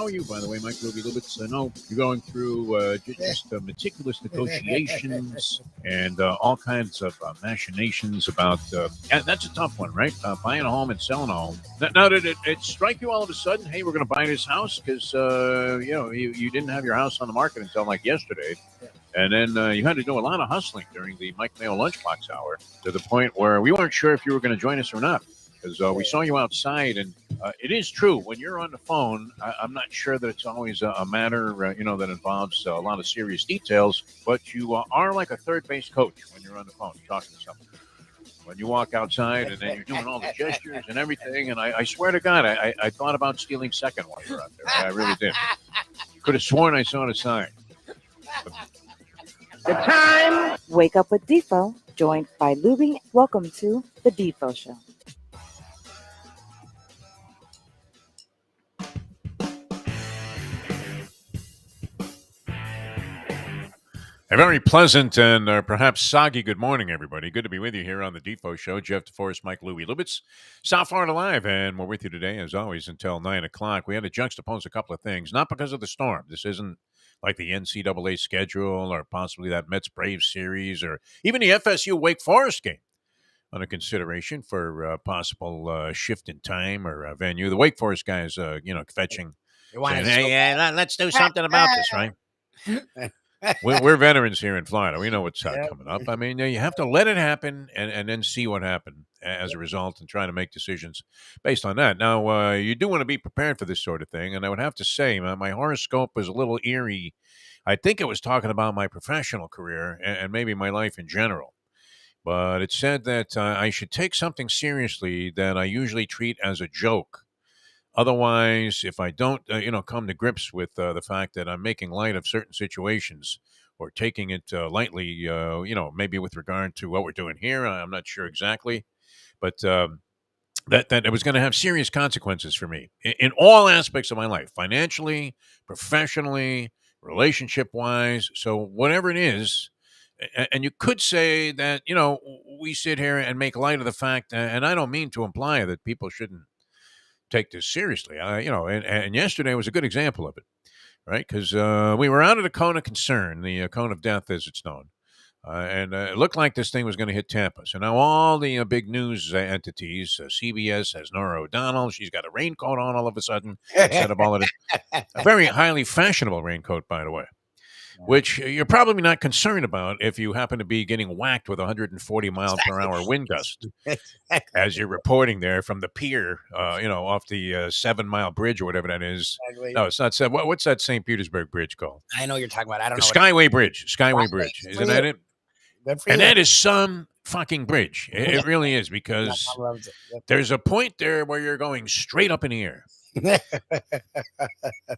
How are you, by the way, Mike Lubie? I know you're going through just meticulous negotiations and all kinds of machinations about. And that's a tough one, right? Buying a home and selling a home. Now, did it strike you all of a sudden? Hey, we're going to buy this house because you didn't have your house on the market until like yesterday. And then you had to do a lot of hustling during the Mike Mayo lunchbox hour to the point where we weren't sure if you were going to join us or not. Because we saw you outside, and it is true. When you're on the phone, I'm not sure that it's always a matter, that involves a lot of serious details. But you are like a third base coach when you're on the phone talking to someone. When you walk outside, and then you're doing all the gestures and everything. And I swear to God, I thought about stealing second while you were out there. I really did. Could have sworn I saw the sign. The time. Wake up with Defo, joined by Lubie. Welcome to the Defo Show. A very pleasant and perhaps soggy good morning, everybody. Good to be with you here on the Defo Show. Jeff DeForest, Mike Lubie. Lubitz, South Florida Live, and we're with you today, as always, until 9 o'clock. We had to juxtapose a couple of things, not because of the storm. This isn't like the NCAA schedule or possibly that Mets-Braves series or even the FSU-Wake Forest game under consideration for possible shift in time or venue. The Wake Forest guys, fetching. Saying, hey, let's do something about this, right? We're veterans here in Florida. We know what's coming up. I mean, you have to let it happen and then see what happened as a result and try to make decisions based on that. Now, you do want to be prepared for this sort of thing. And I would have to say, my horoscope was a little eerie. I think it was talking about my professional career and maybe my life in general. But it said that I should take something seriously that I usually treat as a joke. Otherwise, if I don't, come to grips with the fact that I'm making light of certain situations or taking it lightly, maybe with regard to what we're doing here, I'm not sure exactly, but that it was going to have serious consequences for me in all aspects of my life, financially, professionally, relationship-wise. So whatever it is, and you could say that, we sit here and make light of the fact, and I don't mean to imply that people shouldn't take this seriously, and yesterday was a good example of it, right? Because we were out at a cone of concern, the cone of death, as it's known, and it looked like this thing was going to hit Tampa. So now all the big news entities, CBS has Nora O'Donnell. She's got a raincoat on all of a sudden instead of all of it. A very highly fashionable raincoat, by the way, which you're probably not concerned about if you happen to be getting whacked with 140 mile per hour wind gust as you're reporting there from the pier, off the 7 Mile Bridge or whatever that is. Exactly. No, it's not 7. What's that St. Petersburg Bridge called? I know you're talking about. I don't know. Skyway Bridge. Skyway Bridge. Isn't that it? And that is some fucking bridge. It really is, because there's a point there where you're going straight up in the air.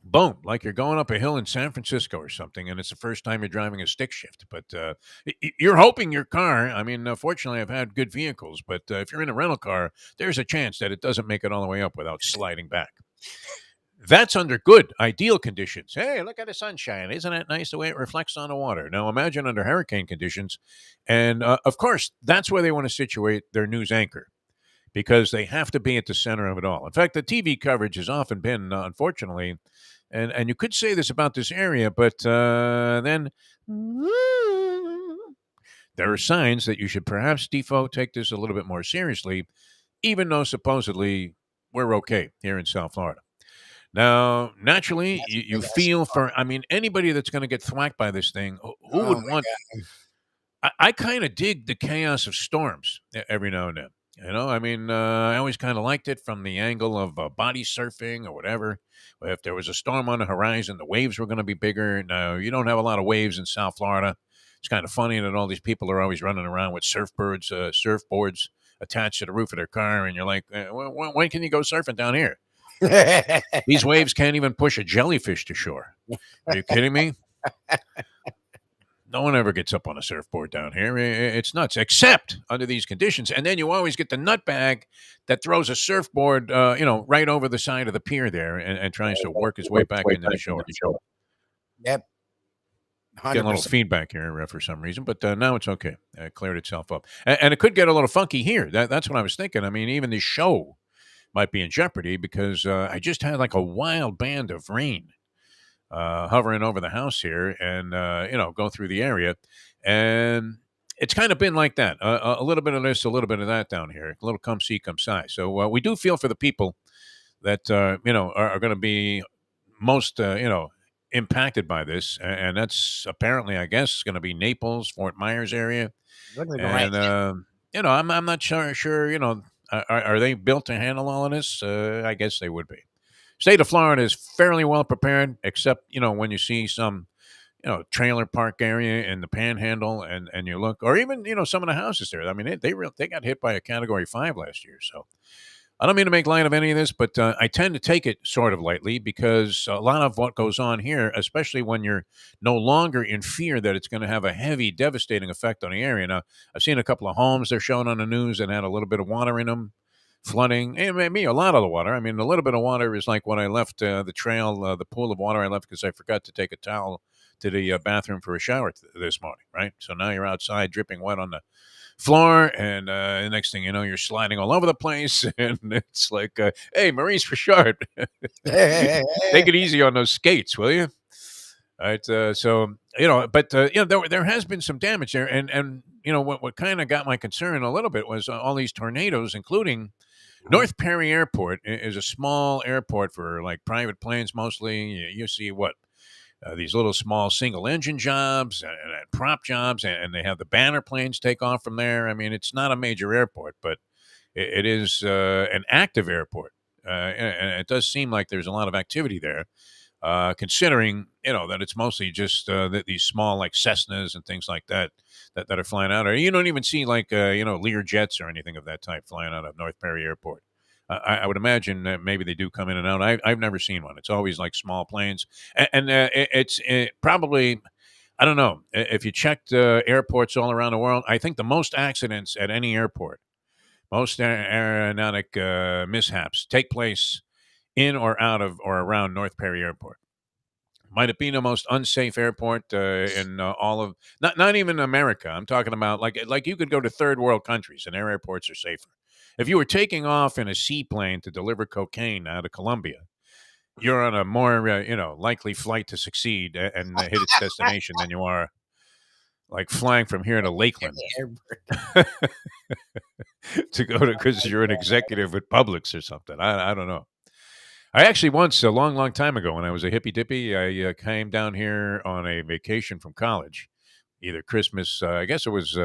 Boom, like you're going up a hill in San Francisco or something, and it's the first time you're driving a stick shift. But you're hoping your car, fortunately I've had good vehicles, but if you're in a rental car, there's a chance that it doesn't make it all the way up without sliding back. That's under good, ideal conditions. Hey, look at the sunshine. Isn't that nice the way it reflects on the water? Now imagine under hurricane conditions, and of course, that's where they want to situate their news anchor, because they have to be at the center of it all. In fact, the TV coverage has often been, unfortunately, and you could say this about this area, but then there are signs that you should perhaps, Defo, take this a little bit more seriously, even though supposedly we're okay here in South Florida. Now, naturally, you feel for, anybody that's going to get thwacked by this thing, who would want... I kind of dig the chaos of storms every now and then. I always kind of liked it from the angle of body surfing or whatever. If there was a storm on the horizon, the waves were going to be bigger. Now, you don't have a lot of waves in South Florida. It's kind of funny that all these people are always running around with surfboards attached to the roof of their car, and you're like, when can you go surfing down here? These waves can't even push a jellyfish to shore. Are you kidding me? No one ever gets up on a surfboard down here. It's nuts, except under these conditions. And then you always get the nutbag that throws a surfboard, right over the side of the pier there and tries to work his way back into the shore. Yep. 100%. Getting a little feedback here for some reason, but now it's okay. It cleared itself up. And it could get a little funky here. That's what I was thinking. Even the show might be in jeopardy because I just had like a wild band of rain hovering over the house here and, go through the area. And it's kind of been like that a little bit of this, a little bit of that down here, a little come see, come see. So we do feel for the people that, are going to be most, impacted by this. And that's apparently, I guess, going to be Naples, Fort Myers area. Look like the rain. And, I'm not sure, are they built to handle all of this? I guess they would be. State of Florida is fairly well prepared, except, when you see some, trailer park area in the panhandle and you look, or even, some of the houses there. I mean, they got hit by a Category 5 last year. So I don't mean to make light of any of this, but I tend to take it sort of lightly because a lot of what goes on here, especially when you're no longer in fear that it's going to have a heavy, devastating effect on the area. Now, I've seen a couple of homes they're showing on the news that had a little bit of water in them, flooding. And maybe a lot of the water. I mean, a little bit of water is like when I left the trail, the pool of water I left because I forgot to take a towel to the bathroom for a shower this morning, right? So now you're outside dripping wet on the floor, and the next thing you know, you're sliding all over the place, and it's like, hey, Maurice Richard, take it easy on those skates, will you? All right, but there has been some damage there, and what kind of got my concern a little bit was all these tornadoes, including North Perry Airport is a small airport for like private planes mostly. You see what these little small single engine jobs and prop jobs, and they have the banner planes take off from there. I mean, it's not a major airport, but it is an active airport, and it does seem like there's a lot of activity there. Considering that it's mostly just these small like Cessnas and things like that are flying out, or you don't even see like Lear jets or anything of that type flying out of North Perry Airport. I would imagine that maybe they do come in and out. I've never seen one. It's always like small planes, and it's probably, I don't know, if you checked airports all around the world. I think the most accidents at any airport, most aeronautic mishaps take place in or out of or around North Perry Airport. Might it be the most unsafe airport in all of not even America? I'm talking about like you could go to third world countries and their airports are safer. If you were taking off in a seaplane to deliver cocaine out of Colombia, you're on a more likely flight to succeed and hit its destination than you are like flying from here to Lakeland to go to because you're an executive with Publix or something. I don't know. I actually once, a long, long time ago, when I was a hippy dippy, I came down here on a vacation from college, either Christmas, I guess it was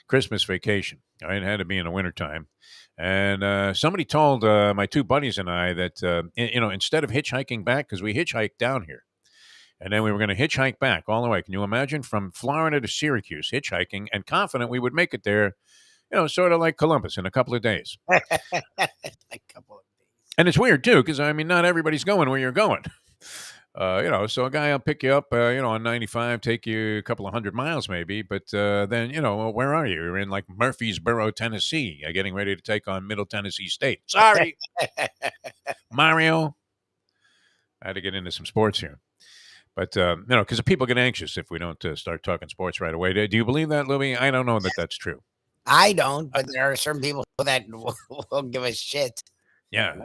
Christmas vacation. It had to be in the wintertime. And somebody told my two buddies and I that, instead of hitchhiking back, because we hitchhiked down here, and then we were going to hitchhike back all the way. Can you imagine? From Florida to Syracuse, hitchhiking, and confident we would make it there, sort of like Columbus in a couple of days. A couple of days. And it's weird, too, because, I mean, not everybody's going where you're going. So a guy will pick you up, on 95, take you a couple of 100 miles maybe. But then, where are you? You're in like Murfreesboro, Tennessee, getting ready to take on Middle Tennessee State. Sorry, Mario. I had to get into some sports here. But, because people get anxious if we don't start talking sports right away. Do you believe that, Lubie? I don't know that that's true. I don't, but there are certain people that will give a shit. Yeah.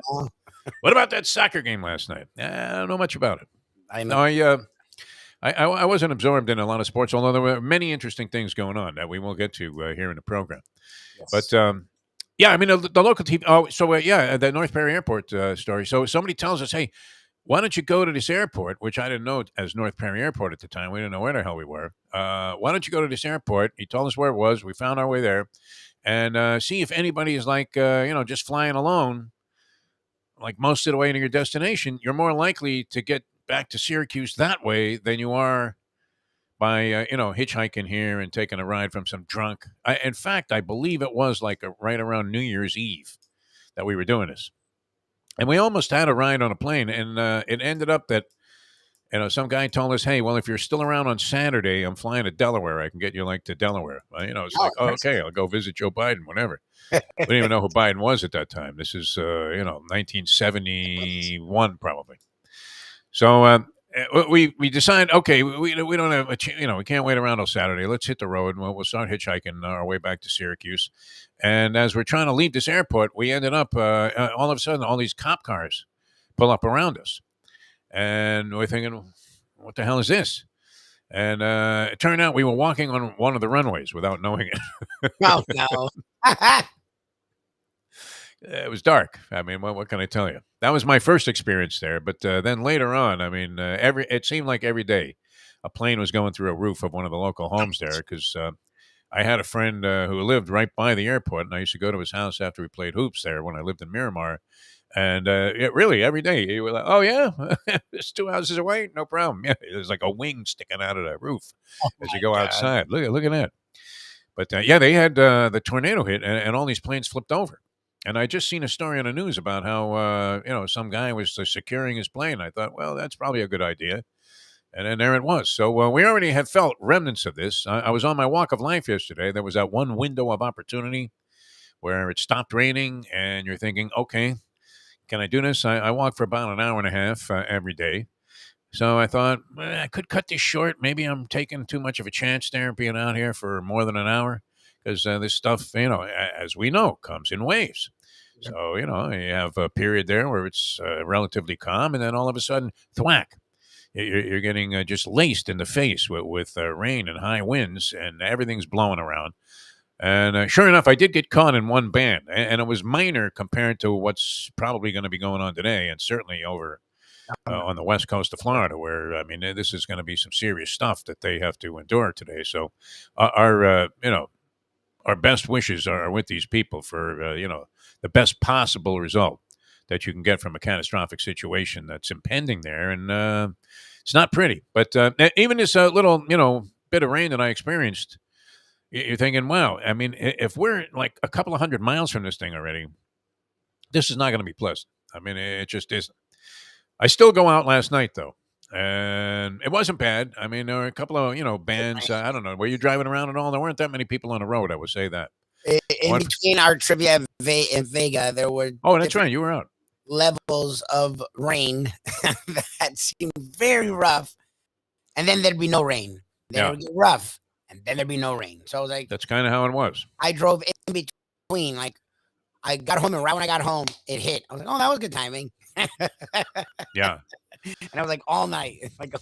What about that soccer game last night? I don't know much about it. I wasn't absorbed in a lot of sports, although there were many interesting things going on that we will get to here in the program. Yes. But I mean the local TV. Oh, so the North Perry Airport story. So somebody tells us, hey, why don't you go to this airport, which I didn't know as North Perry Airport at the time. We didn't know where the hell we were. Why don't you go to this airport? He told us where it was. We found our way there, and see if anybody is like just flying alone. Like most of the way to your destination, you're more likely to get back to Syracuse that way than you are by, hitchhiking here and taking a ride from some drunk. In fact, I believe it was like right around New Year's Eve that we were doing this. And we almost had a ride on a plane, and it ended up that, some guy told us, hey, well, if you're still around on Saturday, I'm flying to Delaware. I can get you to Delaware. It's like, okay, I'll go visit Joe Biden, whatever. We didn't even know who Biden was at that time. This is, 1971 probably. So we decide, okay, we don't have we can't wait around till Saturday. Let's hit the road and we'll start hitchhiking our way back to Syracuse. And as we're trying to leave this airport, we ended up all of a sudden all these cop cars pull up around us, and we're thinking, what the hell is this? And it turned out we were walking on one of the runways without knowing it. Oh no. It was dark. I mean, what can I tell you? That was my first experience there. But then later on, I mean, it seemed like every day a plane was going through a roof of one of the local homes there, because I had a friend who lived right by the airport, and I used to go to his house after we played hoops there when I lived in Miramar. And really, every day he was like, "Oh yeah, it's 2 houses away, no problem." Yeah, there's like a wing sticking out of the roof Oh as you my go God. outside. Look at that. But yeah, they had the tornado hit, and all these planes flipped over. And I just seen a story on the news about how some guy was securing his plane. I thought, well, that's probably a good idea. And then there it was. So we already had felt remnants of this. I was on my walk of life yesterday. There was that one window of opportunity where it stopped raining, and you're thinking, okay, can I do this? I walk for about an hour and a half every day. So I thought, I could cut this short. Maybe I'm taking too much of a chance there being out here for more than an hour, because this stuff, as we know, comes in waves. So, you have a period there where it's relatively calm, and then all of a sudden, thwack, you're getting just laced in the face with rain and high winds, and everything's blowing around. And sure enough, I did get caught in one band, and it was minor compared to what's probably going to be going on today, and certainly over on the west coast of Florida, where, I mean, this is going to be some serious stuff that they have to endure today. So our best wishes are with these people for, the best possible result that you can get from a catastrophic situation that's impending there. And it's not pretty. But even this little, bit of rain that I experienced, you're thinking, wow, I mean, if we're like a couple of 100 miles from this thing already, this is not going to be pleasant. I mean, it just isn't. I still go out last night, though, and it wasn't bad. I mean, there were a couple of, bands. I don't know. Were you driving around at all? There weren't that many people on the road, I would say that. In between our trivia in Vega, there were Oh, that's right. You were out. levels of rain that seemed very rough, and then there'd be no rain. Then it would get rough, and then there'd be no rain. So I was like, that's kind of how it was. I drove in between. Like, I got home, and right when I got home, it hit. I was like, oh, that was good timing. Yeah. And I was like, all night. Like,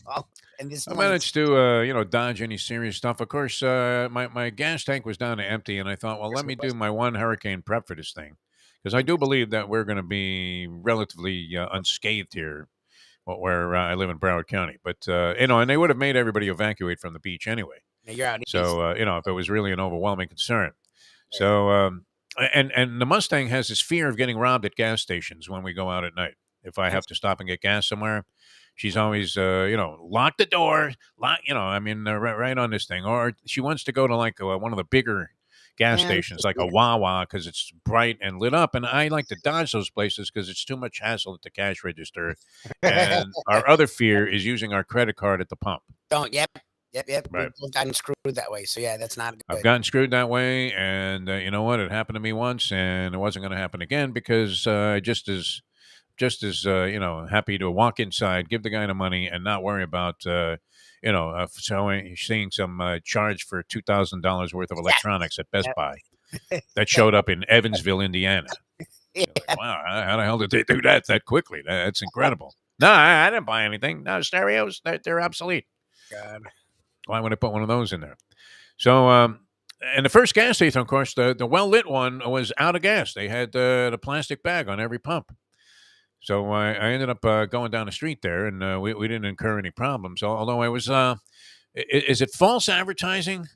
and this I managed to, dodge any serious stuff. Of course, my gas tank was down to empty, and I thought, well, let me do my one hurricane prep for this thing, because I do believe that we're going to be relatively unscathed here, where I live in Broward County. But and they would have made everybody evacuate from the beach anyway. You're out. So if it was really an overwhelming concern. So and the Mustang has this fear of getting robbed at gas stations when we go out at night. If I have to stop and get gas somewhere, she's always, lock the door, right on this thing. Or she wants to go to like one of the bigger gas stations, like a Wawa, because it's bright and lit up. And I like to dodge those places because it's too much hassle at the cash register. And our other fear is using our credit card at the pump. Yep. Right. We've gotten screwed that way. So yeah, that's not good. I've gotten screwed that way, and you know what? It happened to me once, and it wasn't going to happen again, because just as happy to walk inside, give the guy the money, and not worry about seeing some charge for $2,000 worth of electronics at Best Buy that showed up in Evansville, Indiana. Like, wow, how the hell did they do that quickly? That's incredible. No, I didn't buy anything. No, stereos, they're obsolete. God. Why would I put one of those in there? So, and the first gas station, of course, the well-lit one was out of gas. They had the plastic bag on every pump. So I ended up going down the street there, and we didn't incur any problems. Although I was, is it false advertising?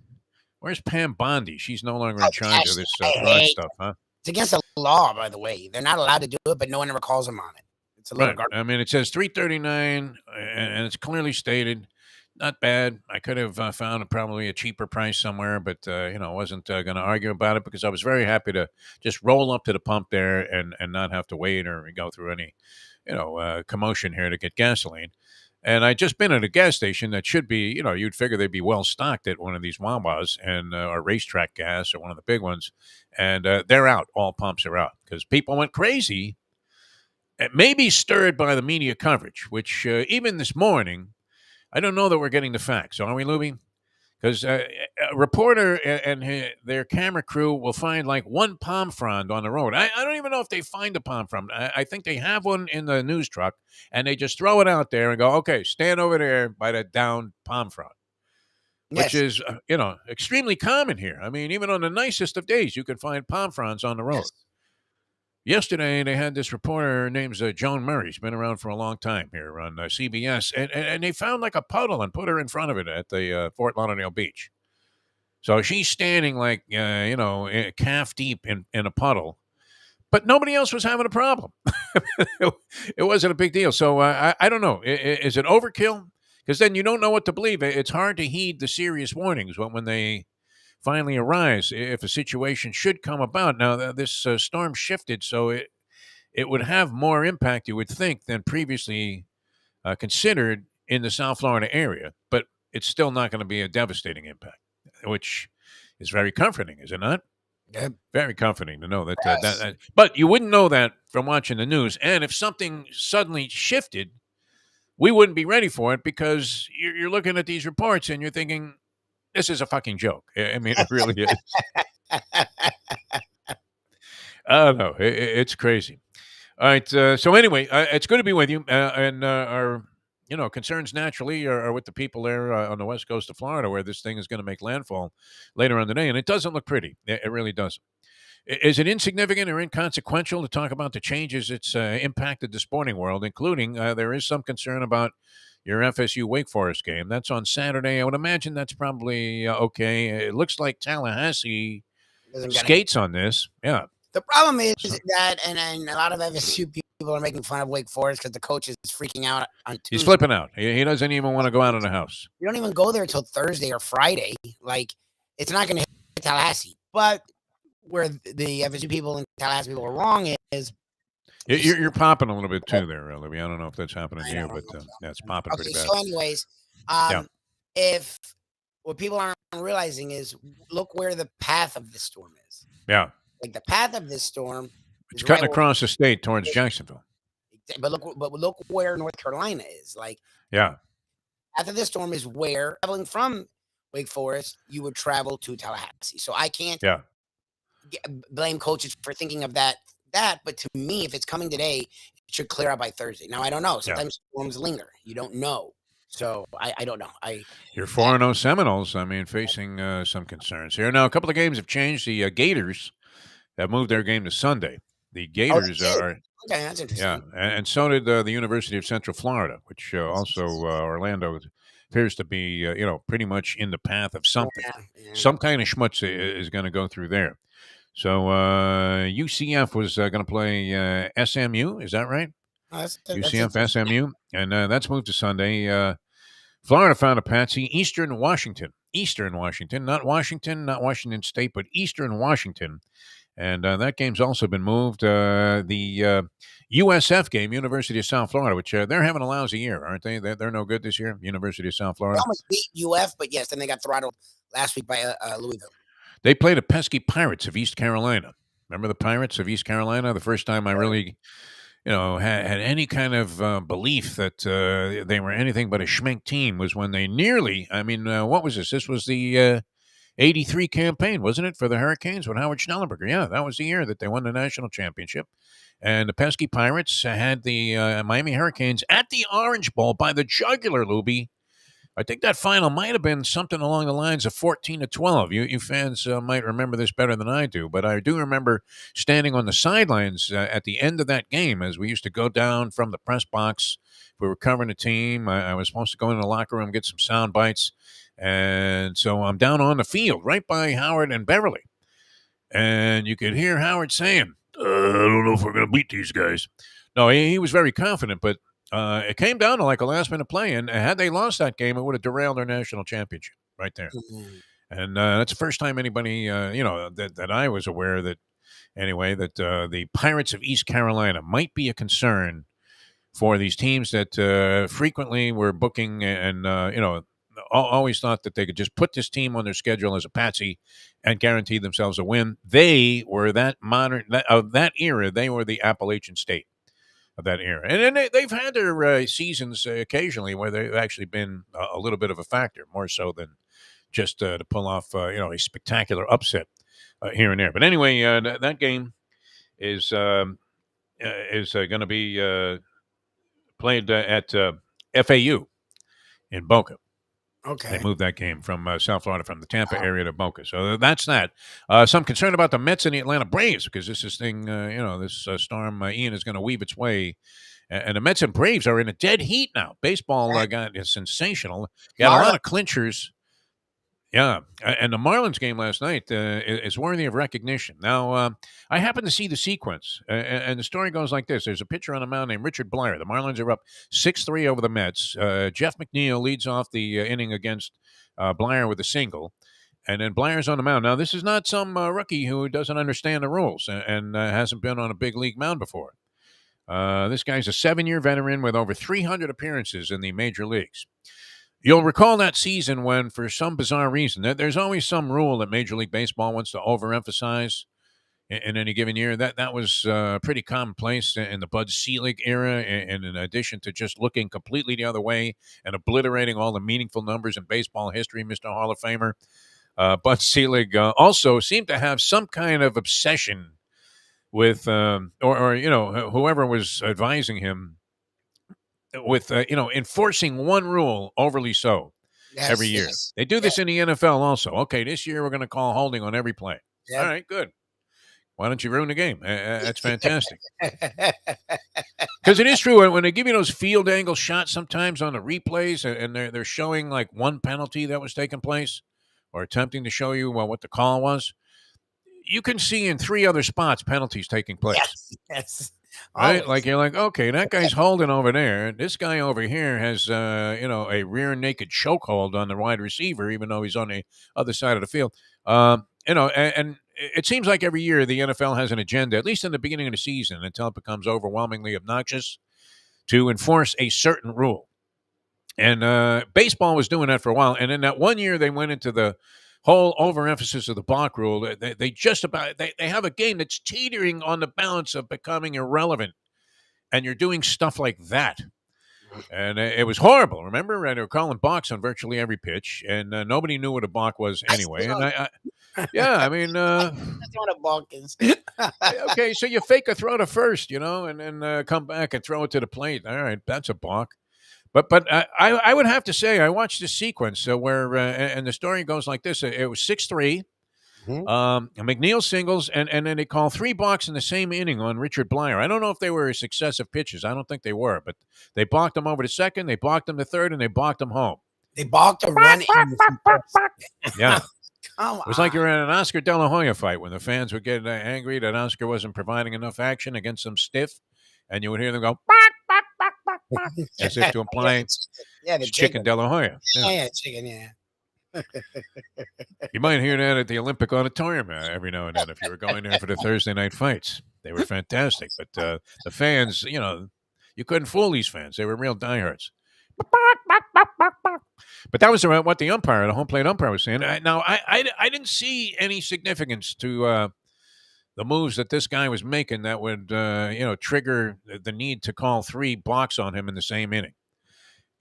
Where's Pam Bondi? She's no longer in charge of this fraud stuff, huh? It's against the law, by the way. They're not allowed to do it, but no one ever calls them on it. It's a little garbage. I mean, it says $3.39, and it's clearly stated. Not bad. I could have found probably a cheaper price somewhere, but wasn't going to argue about it, because I was very happy to just roll up to the pump there and not have to wait or go through any, commotion here to get gasoline. And I'd just been at a gas station that should be, you'd figure they'd be well stocked at one of these Wawas and or Racetrack Gas or one of the big ones, and they're out. All pumps are out because people went crazy it may be stirred by the media coverage, which even this morning, I don't know that we're getting the facts. Are we, Lubie? Because a reporter and their camera crew will find like one palm frond on the road. I don't even know if they find a palm frond. I think they have one in the news truck, and they just throw it out there and go, okay, stand over there by that downed palm frond, which Yes. is, extremely common here. I mean, even on the nicest of days, you can find palm fronds on the road. Yes. Yesterday, they had this reporter named Joan Murray. She's been around for a long time here on CBS, and they found like a puddle and put her in front of it at the Fort Lauderdale beach. So she's standing like, calf deep in a puddle, but nobody else was having a problem. It wasn't a big deal. So I don't know. Is it overkill? Because then you don't know what to believe. It's hard to heed the serious warnings when they finally arise if a situation should come about. Now, this storm shifted, so it would have more impact, you would think, than previously considered in the South Florida area. But it's still not going to be a devastating impact, which is very comforting, is it not? Yep. Very comforting to know that, Yes. but you wouldn't know that from watching the news. And if something suddenly shifted, we wouldn't be ready for it because you're looking at these reports and you're thinking, this is a fucking joke. I mean, it really is. I don't know. It's crazy. All right. So anyway, it's good to be with you. And our, concerns naturally are with the people there on the west coast of Florida, where this thing is going to make landfall later on today. And it doesn't look pretty. It really doesn't. Is it insignificant or inconsequential to talk about the changes it's impacted the sporting world, including there is some concern about your FSU Wake Forest game? That's on Saturday. I would imagine that's probably okay. It looks like Tallahassee skates on this. Yeah. The problem is that, and a lot of FSU people are making fun of Wake Forest because the coach is freaking out on Tuesday. He's flipping out. He doesn't even want to go out of the house. You don't even go there until Thursday or Friday. Like, it's not going to hit Tallahassee. But where the FSU people and Tallahassee people are wrong is... You're popping a little bit too there, Libby. I don't know if that's happening to you, but it's popping pretty bad. So anyways, if what people aren't realizing is, look where the path of this storm is. Yeah. Like, the path of this storm... It's cutting across the state towards Jacksonville. But look where North Carolina is. Like, yeah. After this storm is where, traveling from Wake Forest, you would travel to Tallahassee. So I can't blame coaches for thinking of that. But to me, if it's coming today, it should clear out by Thursday. Now, I don't know. Sometimes storms linger. You don't know. So I don't know. Your 4-0 Seminoles, facing some concerns here. Now, a couple of games have changed. The Gators have moved their game to Sunday. The Gators are... Okay, that's interesting. Yeah, and so did the University of Central Florida, which also Orlando appears to be, pretty much in the path of something. Yeah. Some kind of schmutz is going to go through there. So UCF was going to play SMU, is that right? UCF, SMU, and that's moved to Sunday. Florida found a patsy, Eastern Washington, not Washington State, but Eastern Washington. And that game's also been moved. The USF game, University of South Florida, which they're having a lousy year, aren't they? They're no good this year, University of South Florida. They almost beat UF, but yes, then they got throttled last week by Louisville. They played the pesky Pirates of East Carolina. Remember the Pirates of East Carolina? The first time I really, had any kind of belief that they were anything but a schmink team was when they nearly, what was this? This was the... 83 campaign, wasn't it, for the Hurricanes with Howard Schnellenberger? Yeah, that was the year that they won the national championship. And the pesky Pirates had the Miami Hurricanes at the Orange Bowl by the jugular, Lubie. I think that final might have been something along the lines of 14-12. You fans might remember this better than I do, but I do remember standing on the sidelines at the end of that game as we used to go down from the press box. We were covering the team. I was supposed to go in the locker room, get some sound bites. And so I'm down on the field right by Howard and Beverly. And you could hear Howard saying, I don't know if we're going to beat these guys. No, he was very confident, but it came down to like a last-minute play. And had they lost that game, it would have derailed their national championship right there. Mm-hmm. And that's the first time anybody, that I was aware that, anyway, that the Pirates of East Carolina might be a concern for these teams that frequently were booking and, always thought that they could just put this team on their schedule as a patsy and guarantee themselves a win. They were that era. They were the Appalachian State of that era. And then they've had their seasons occasionally where they've actually been a little bit of a factor, more so than just to pull off a spectacular upset here and there. But anyway, that game is going to be played at FAU in Boca. Okay. They moved that game from South Florida, from the Tampa area to Boca. So that's that. Some concern about the Mets and the Atlanta Braves because this thing, this storm Ian is going to weave its way. And the Mets and Braves are in a dead heat now. Baseball is sensational. Got a lot of clinchers. Yeah, and the Marlins game last night is worthy of recognition. Now, I happened to see the sequence, and the story goes like this. There's a pitcher on the mound named Richard Blair. The Marlins are up 6-3 over the Mets. Jeff McNeil leads off the inning against Blair with a single, and then Blair's on the mound. Now, this is not some rookie who doesn't understand the rules and hasn't been on a big league mound before. This guy's a 7-year veteran with over 300 appearances in the major leagues. You'll recall that season when, for some bizarre reason, there's always some rule that Major League Baseball wants to overemphasize in any given year. That was pretty commonplace in the Bud Selig era, and in addition to just looking completely the other way and obliterating all the meaningful numbers in baseball history, Mr. Hall of Famer, Bud Selig also seemed to have some kind of obsession with, whoever was advising him, with enforcing one rule overly so every year. Yes. They do this in the NFL also. Okay, this year we're going to call holding on every play. Yep. All right, good. Why don't you ruin the game? That's fantastic. Because it is true when they give you those field angle shots sometimes on the replays, and they're showing like one penalty that was taking place, or attempting to show you what the call was. You can see in 3 other spots penalties taking place. Yes. Right? Always. Like you're like, okay, that guy's holding over there. This guy over here has, a rear naked chokehold on the wide receiver, even though he's on the other side of the field. And it seems like every year the NFL has an agenda, at least in the beginning of the season, until it becomes overwhelmingly obnoxious, to enforce a certain rule. And baseball was doing that for a while. And then that one year they went into the whole overemphasis of the balk rule. They have a game that's teetering on the balance of becoming irrelevant, and you're doing stuff like that, and it was horrible. Remember, they were calling balks on virtually every pitch, and nobody knew what a balk was anyway. And that's what a balk is. Okay, so you fake a throw to first, and then come back and throw it to the plate. All right, that's a balk. But I would have to say I watched this sequence where and the story goes like this. It was 6-3. Mm-hmm. McNeil singles, and then they call 3 balks in the same inning on Richard Blair. I don't know if they were successive pitches. I don't think they were, but they balked him over to second, they balked him to third, and they balked him home. They balked a run. Yeah. It was like you're in an Oscar De La Hoya fight when the fans would get angry that Oscar wasn't providing enough action against some stiff, and you would hear them go, as if to imply the chicken De La Hoya. Yeah, chicken, yeah. You might hear that at the Olympic Auditorium every now and then if you were going there for the Thursday night fights. They were fantastic. But the fans, you couldn't fool these fans. They were real diehards. But that was what the home plate umpire was saying. Now, I didn't see any significance to the moves that this guy was making that would, trigger the need to call 3 balks on him in the same inning.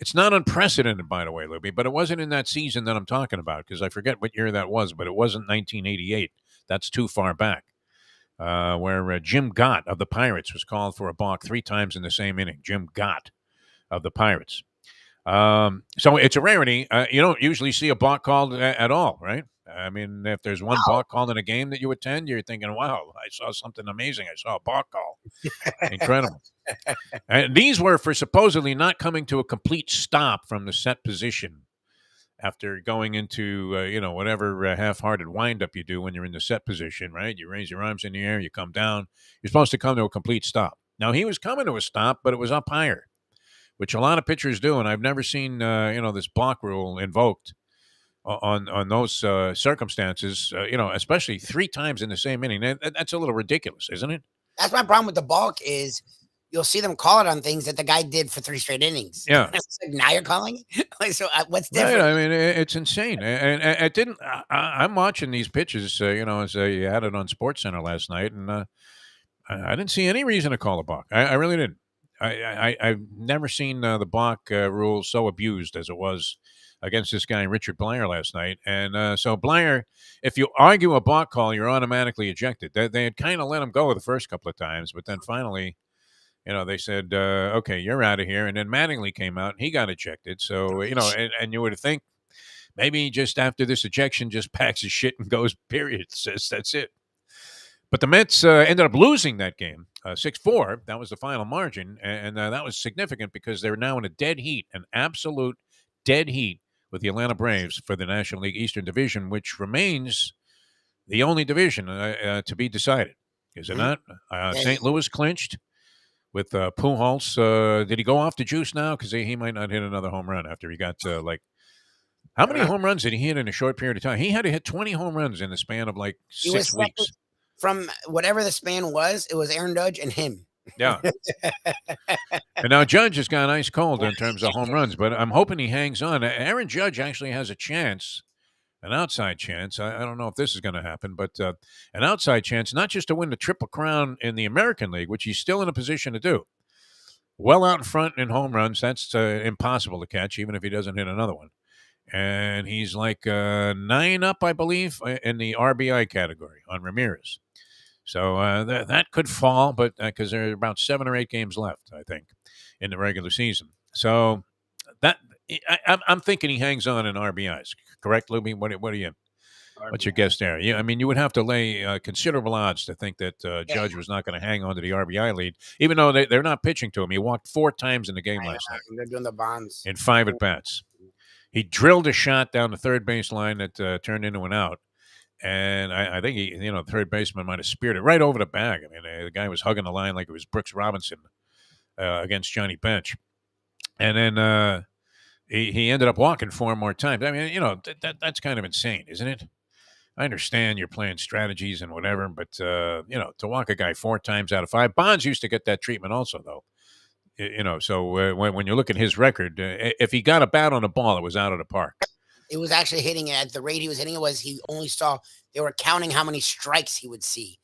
It's not unprecedented, by the way, Lubie, but it wasn't in that season that I'm talking about because I forget what year that was, but it wasn't 1988. That's too far back, where Jim Gott of the Pirates was called for a balk 3 times in the same inning. Jim Gott of the Pirates. So it's a rarity. You don't usually see a balk called at all, right? I mean, if there's one balk called in a game that you attend, you're thinking, wow, I saw something amazing. I saw a balk call. Incredible. And these were for supposedly not coming to a complete stop from the set position after going into, whatever half-hearted windup you do when you're in the set position, right? You raise your arms in the air, you come down. You're supposed to come to a complete stop. Now, he was coming to a stop, but it was up higher, which a lot of pitchers do, and I've never seen, this balk rule invoked on those circumstances, especially 3 times in the same inning. That's a little ridiculous, isn't it? That's my problem with the balk is you'll see them call it on things that the guy did for 3 straight innings. Yeah. It's like, now you're calling it? So what's different? Right. I mean, it's insane. And it didn't – I'm watching these pitches, as they had it on SportsCenter last night, and I didn't see any reason to call a balk. I really didn't. I've never seen the balk rule so abused as it was against this guy Richard Blair last night. And so Blair, if you argue a balk call, you're automatically ejected. They had kind of let him go the first couple of times, but then finally, they said, "Okay, you're out of here." And then Mattingly came out and he got ejected. So and you would think maybe just after this ejection, just packs his shit and goes. Period. Says that's it. But the Mets ended up losing that game, 6-4. That was the final margin, and that was significant because they're now in a dead heat, an absolute dead heat with the Atlanta Braves for the National League Eastern Division, which remains the only division to be decided. Is it not? St. Louis clinched with Pujols. Did he go off the juice now? Because he might not hit another home run after he got how many home runs did he hit in a short period of time? He had to hit 20 home runs in the span of 6 weeks. From whatever the span was, it was Aaron Judge and him. Yeah. And now Judge has gone ice cold in terms of home runs, but I'm hoping he hangs on. Aaron Judge actually has a chance, an outside chance. I don't know if this is going to happen, but an outside chance, not just to win the Triple Crown in the American League, which he's still in a position to do. Well out in front in home runs. That's impossible to catch, even if he doesn't hit another one. And he's 9 up, I believe, in the RBI category on Ramirez. So that could fall, but because there are about 7 or 8 games left, I think, in the regular season. So I'm thinking he hangs on in RBIs. Correct, Lubie? What do you? What's your guess there? Yeah, I mean, you would have to lay considerable odds to think that Judge was not going to hang on to the RBI lead, even though they're not pitching to him. He walked 4 times in the game last night. They're doing the bonds in 5 at bats. He drilled a shot down the third base line that turned into an out. And I think the third baseman might have speared it right over the bag. I mean, the guy was hugging the line like it was Brooks Robinson against Johnny Bench. And then he ended up walking 4 more times. I mean, that's kind of insane, isn't it? I understand you're playing strategies and whatever, but, to walk a guy 4 times out of 5. Bonds used to get that treatment also, though. So when you look at his record, if he got a bat on the ball, it was out of the park. It was actually hitting it at the rate he was hitting it was he only saw they were counting how many strikes he would see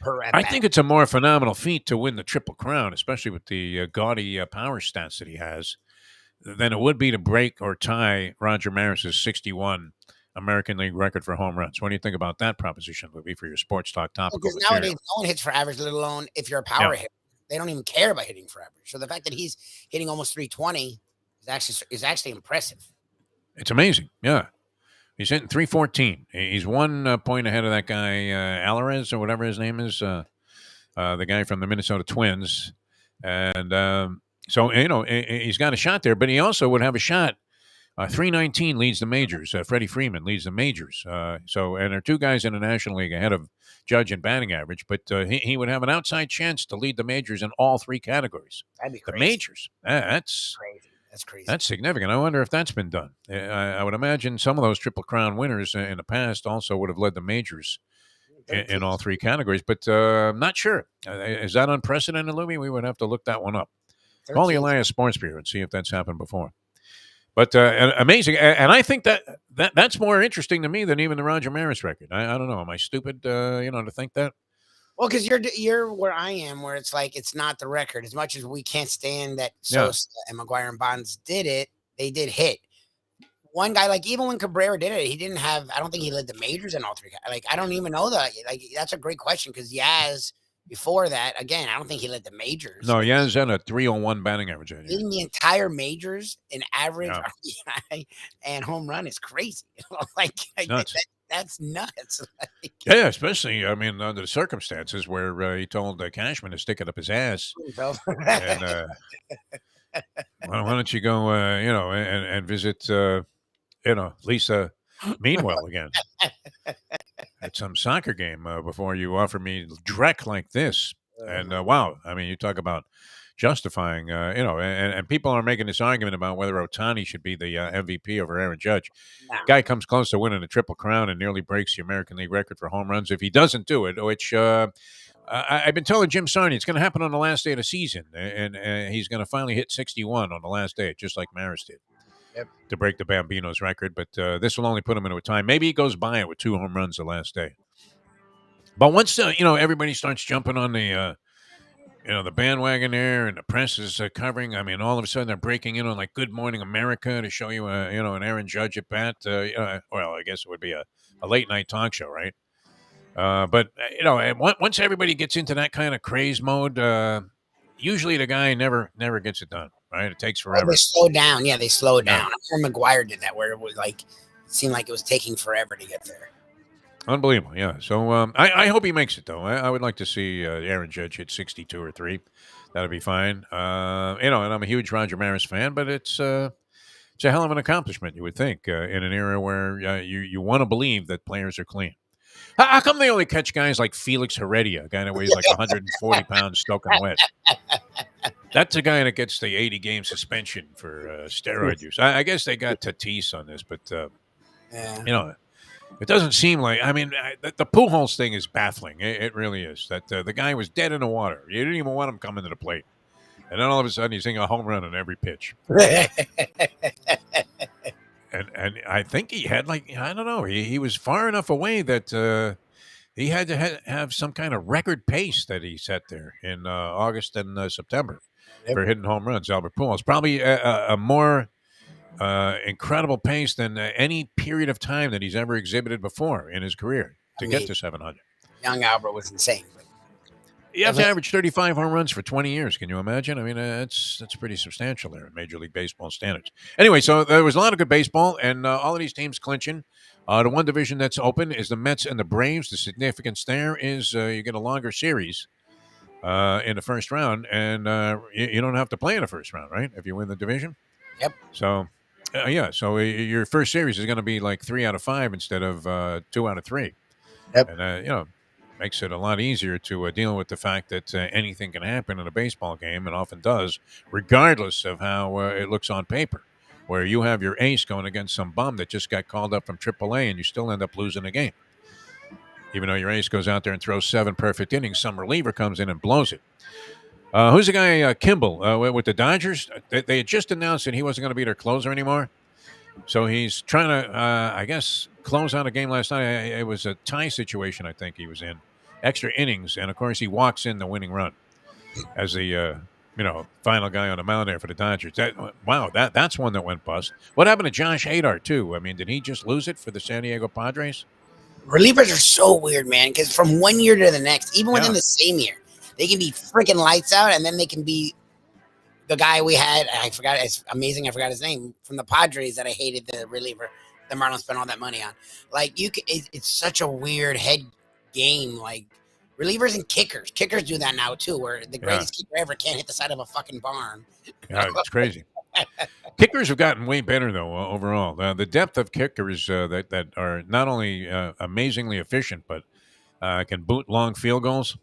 per at bat. I think it's a more phenomenal feat to win the Triple Crown, especially with the gaudy power stats that he has, than it would be to break or tie Roger Maris's 61 American League record for home runs. What do you think about that proposition, Lubie, for your sports talk topical because material? nowadays no one hits for average, let alone if you're a power hitter. They don't even care about hitting for average. So the fact that he's hitting almost 320 is actually impressive. It's amazing. Yeah. He's hitting 314. He's 1 point ahead of that guy, Alvarez, or whatever his name is, the guy from the Minnesota Twins. And so, he's got a shot there, but he also would have a shot. 319 leads the majors. Freddie Freeman leads the majors. And there are 2 guys in the National League ahead of Judge in batting average, but he would have an outside chance to lead the majors in all 3 categories. That'd be crazy. The majors. That's crazy. That's crazy. That's significant. I wonder if that's been done. I would imagine some of those Triple Crown winners in the past also would have led the majors in all 3 categories, but I'm not sure. Is that unprecedented, Lubie? We would have to look that one up. 13. Call the Elias Sports Bureau and see if that's happened before. But amazing. And I think that's more interesting to me than even the Roger Maris record. I don't know. Am I stupid, to think that? Well, because you're where I am, where it's like it's not the record. As much as we can't stand that Sosa and McGuire and Bonds did it, they did hit. One guy, even when Cabrera did it, he didn't have. I don't think he led the majors in all 3. I don't even know that. That's a great question because Yaz before that, again, I don't think he led the majors. No, Yaz had a 301 batting average. In the entire majors, in average RBI and home run is crazy. Nuts. That's nuts. Yeah, especially, under the circumstances where he told Cashman to stick it up his ass. And why don't you go, and visit, Lisa Meanwell again at some soccer game before you offer me dreck like this. And wow, you talk about justifying, and people are making this argument about whether Ohtani should be the MVP over Aaron Judge. No. Guy comes close to winning a Triple Crown and nearly breaks the American League record for home runs. If he doesn't do it, which I've been telling Jim Sarney, it's going to happen on the last day of the season, and he's going to finally hit 61 on the last day, just like Maris did. Yep. To break the Bambino's record, but this will only put him into a tie. Maybe he goes by it with 2 home runs the last day. But once everybody starts jumping on the the bandwagon there, and the press is covering. I mean, all of a sudden they're breaking in on like Good Morning America to show you, an Aaron Judge at bat. Well, I guess it would be a late night talk show, right? But once everybody gets into that kind of craze mode, usually the guy never gets it done. Right? It takes forever. They slow down. Yeah, they slow down. Yeah. McGuire did that, where it was like seemed like it was taking forever to get there. Unbelievable, yeah. So I hope he makes it, though. I would like to see Aaron Judge hit 62 or 3. That'd be fine. And I'm a huge Roger Maris fan, but it's a hell of an accomplishment, you would think, in an era where you want to believe that players are clean. How come they only catch guys like Felix Heredia, a guy that weighs like 140 pounds soaking wet? That's a guy that gets the 80-game suspension for steroid use. I guess they got Tatis on this, but, it doesn't seem like. I mean, the Pujols thing is baffling. It really is. That the guy was dead in the water. You didn't even want him coming to the plate, and then all of a sudden he's hitting a home run on every pitch. and I think he had I don't know. He was far enough away that he had to have some kind of record pace that he set there in August and September for hitting home runs. Albert Pujols probably a more incredible pace than any period of time that he's ever exhibited before in his career to get to 700. Young Albert was insane. You have to average 35 home runs for 20 years. Can you imagine? I mean, that's pretty substantial there in Major League Baseball standards. Anyway, so there was a lot of good baseball, and all of these teams clinching. The one division that's open is the Mets and the Braves. The significance there is you get a longer series in the first round, and you don't have to play in the first round, right, if you win the division? Yep. So... so your first series is going to be like 3 out of 5 instead of 2 out of 3. Yep. And, makes it a lot easier to deal with the fact that anything can happen in a baseball game, and often does, regardless of how it looks on paper, where you have your ace going against some bum that just got called up from AAA and you still end up losing a game. Even though your ace goes out there and throws 7 perfect innings, some reliever comes in and blows it. Who's the guy, Kimball, with the Dodgers? They had just announced that he wasn't going to be their closer anymore. So he's trying to, I guess, close out a game last night. It was a tie situation, I think he was in. Extra innings. And, of course, he walks in the winning run as the, final guy on the mound there for the Dodgers. That's one that went bust. What happened to Josh Hader, too? I mean, did he just lose it for the San Diego Padres? Relievers are so weird, man, because from one year to the next, even within the same year, they can be freaking lights out, and then they can be the guy we had. I forgot. It's amazing. I forgot his name from the Padres that I hated, the reliever the Marlins spent all that money on. Like it's such a weird head game. Like relievers and kickers. Kickers do that now too, where the greatest kicker ever can't hit the side of a fucking barn. Yeah, it's crazy. Kickers have gotten way better though overall. The depth of kickers that are not only amazingly efficient, but can boot long field goals.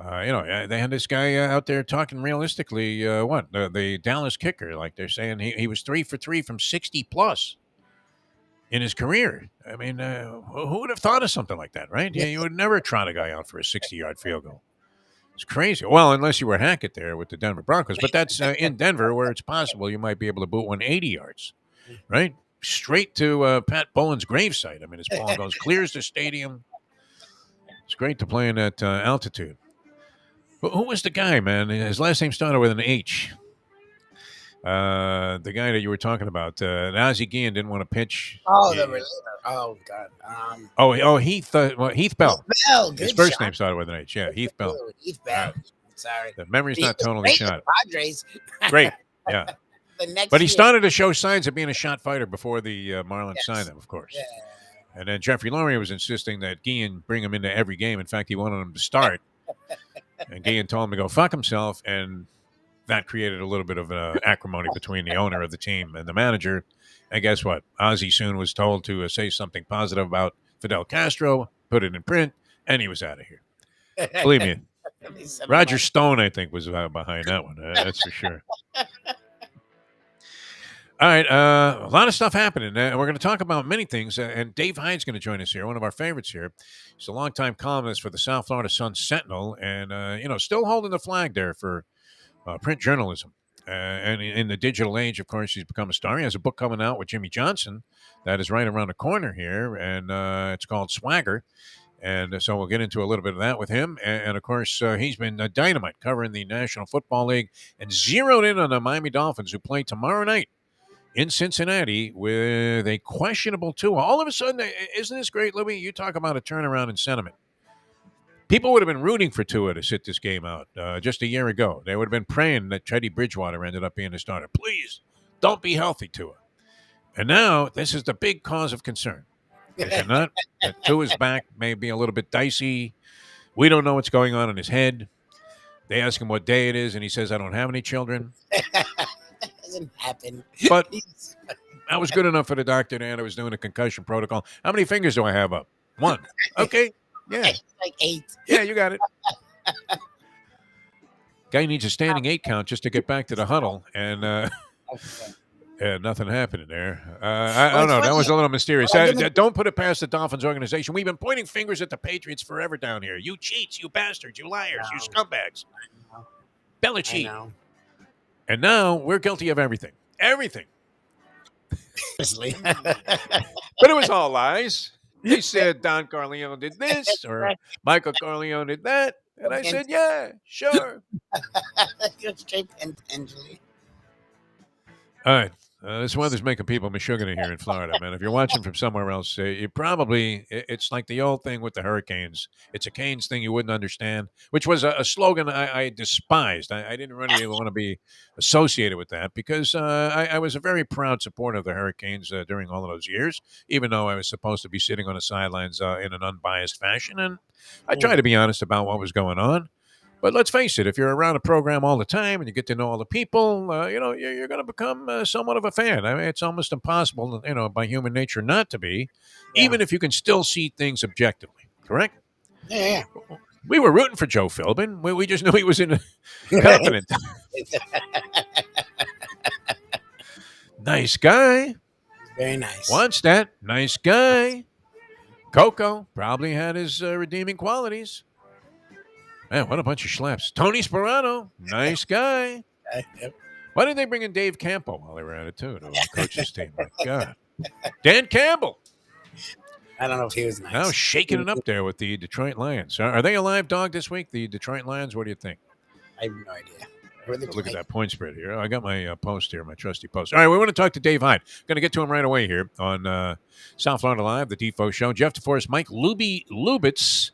They had this guy out there talking realistically. The Dallas kicker, like they're saying, he was 3 for 3 from 60 plus in his career. I mean, who would have thought of something like that, right? Yeah, you would never trot a guy out for a 60-yard field goal. It's crazy. Well, unless you were Hackett there with the Denver Broncos, but that's in Denver where it's possible you might be able to boot one 80 yards, right? Straight to Pat Bowen's gravesite. I mean, his ball goes, clears the stadium. It's great to play in that altitude. Who was the guy, man? His last name started with an H. The guy that you were talking about, Ozzie Guillen didn't want to pitch. Oh, the reliever. Oh, God. Heath Bell. Heath Bell. His first name started with an H. Yeah, Heath Bell. Heath Bell. Sorry. The memory's not totally shot. Padres. Great. Yeah. But he started to show signs of being a shot fighter before the Marlins signed him, of course. Yeah. And then Jeffrey Lurie was insisting that Guillen bring him into every game. In fact, he wanted him to start. And Guillen told him to go fuck himself, and that created a little bit of acrimony between the owner of the team and the manager. And guess what? Ozzie soon was told to say something positive about Fidel Castro, put it in print, and he was out of here. Believe me. Roger Stone, I think, was behind that one. That's for sure. All right, a lot of stuff happening. We're going to talk about many things, and Dave Hyde's going to join us here, one of our favorites here. He's a longtime columnist for the South Florida Sun-Sentinel, and still holding the flag there for print journalism. And in the digital age, of course, he's become a star. He has a book coming out with Jimmy Johnson that is right around the corner here, and it's called Swagger. And so we'll get into a little bit of that with him. And of course, he's been dynamite covering the National Football League and zeroed in on the Miami Dolphins, who play tomorrow night in Cincinnati with a questionable Tua. All of a sudden, isn't this great, Lubie? You talk about a turnaround in sentiment. People would have been rooting for Tua to sit this game out just a year ago. They would have been praying that Teddy Bridgewater ended up being the starter. Please, don't be healthy, Tua. And now, this is the big cause of concern. Is it not? That Tua's back may be a little bit dicey. We don't know what's going on in his head. They ask him what day it is, and he says, I don't have any children. That doesn't happen. But that was good enough for the doctor, and I was doing a concussion protocol. How many fingers do I have up? 1. Okay. Yeah. Like 8. Yeah, you got it. Guy needs a standing 8 count just to get back to the huddle, and nothing happening there. I don't know. That was a little mysterious. Don't put it past the Dolphins organization. We've been pointing fingers at the Patriots forever down here. You cheats, you bastards, you liars, you scumbags. Belichick. And now we're guilty of everything. Everything. But it was all lies. They said Don Corleone did this or Michael Corleone did that. And I said, yeah, sure. Straight potentially. All right. This weather's making people mashugana here in Florida, man. If you're watching from somewhere else, it's like the old thing with the hurricanes. It's a Canes thing you wouldn't understand, which was a slogan I despised. I didn't really want to be associated with that because I was a very proud supporter of the Hurricanes during all of those years, even though I was supposed to be sitting on the sidelines in an unbiased fashion. And I try to be honest about what was going on. But let's face it, if you're around a program all the time and you get to know all the people, you're going to become somewhat of a fan. I mean, it's almost impossible, by human nature not to be, even if you can still see things objectively. Correct? Yeah. We were rooting for Joe Philbin. We just knew he was incompetent. Nice guy. Very nice. Wants that. Nice guy. Coco probably had his redeeming qualities. Man, what a bunch of schleps. Tony Sperano, nice guy. Yep. Why didn't they bring in Dave Campo while they were at it, too, to the coach's team? My God. Dan Campbell. I don't know if he was nice. Now shaking it up there with the Detroit Lions. Are they a live dog this week, the Detroit Lions? What do you think? I have no idea. Look at that point spread here. I got my post here, my trusty post. All right, we want to talk to Dave Hyde. Going to get to him right away here on South Florida Live, the Defo Show. Jeff DeForest, Mike Lubitz.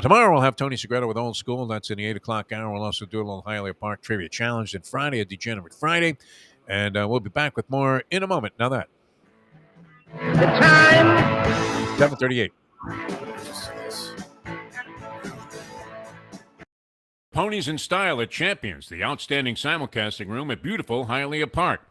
Tomorrow we'll have Tony Segreto with Old School. That's in the 8 o'clock hour. We'll also do a little Hialeah Park Trivia Challenge. And Friday, a Degenerate Friday. And we'll be back with more in a moment. Now that. The time. 7:38. Ponies in Style at Champions, the outstanding simulcasting room at beautiful Hialeah Park.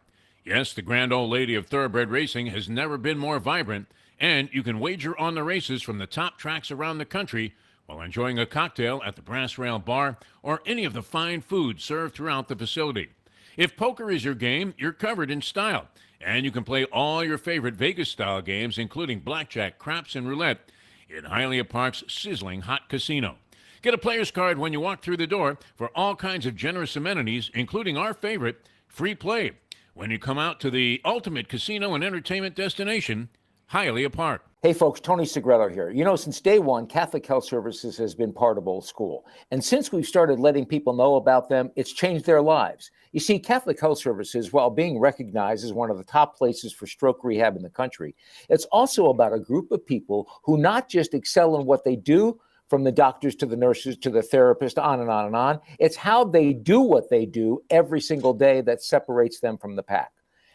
Yes, the grand old lady of thoroughbred racing has never been more vibrant, and you can wager on the races from the top tracks around the country while enjoying a cocktail at the Brass Rail Bar or any of the fine food served throughout the facility. If poker is your game, you're covered in Style, and you can play all your favorite Vegas-style games, including blackjack, craps, and roulette, in Hialeah Park's sizzling hot casino. Get a player's card when you walk through the door for all kinds of generous amenities, including our favorite, free play, when you come out to the ultimate casino and entertainment destination, Hialeah Park. Hey folks, Tony Segreto here. Since day one, Catholic Health Services has been part of Old School. And since we've started letting people know about them, it's changed their lives. You see, Catholic Health Services, while being recognized as one of the top places for stroke rehab in the country, it's also about a group of people who not just excel in what they do, from the doctors to the nurses to the therapist, on and on and on. It's how they do what they do every single day that separates them from the pack.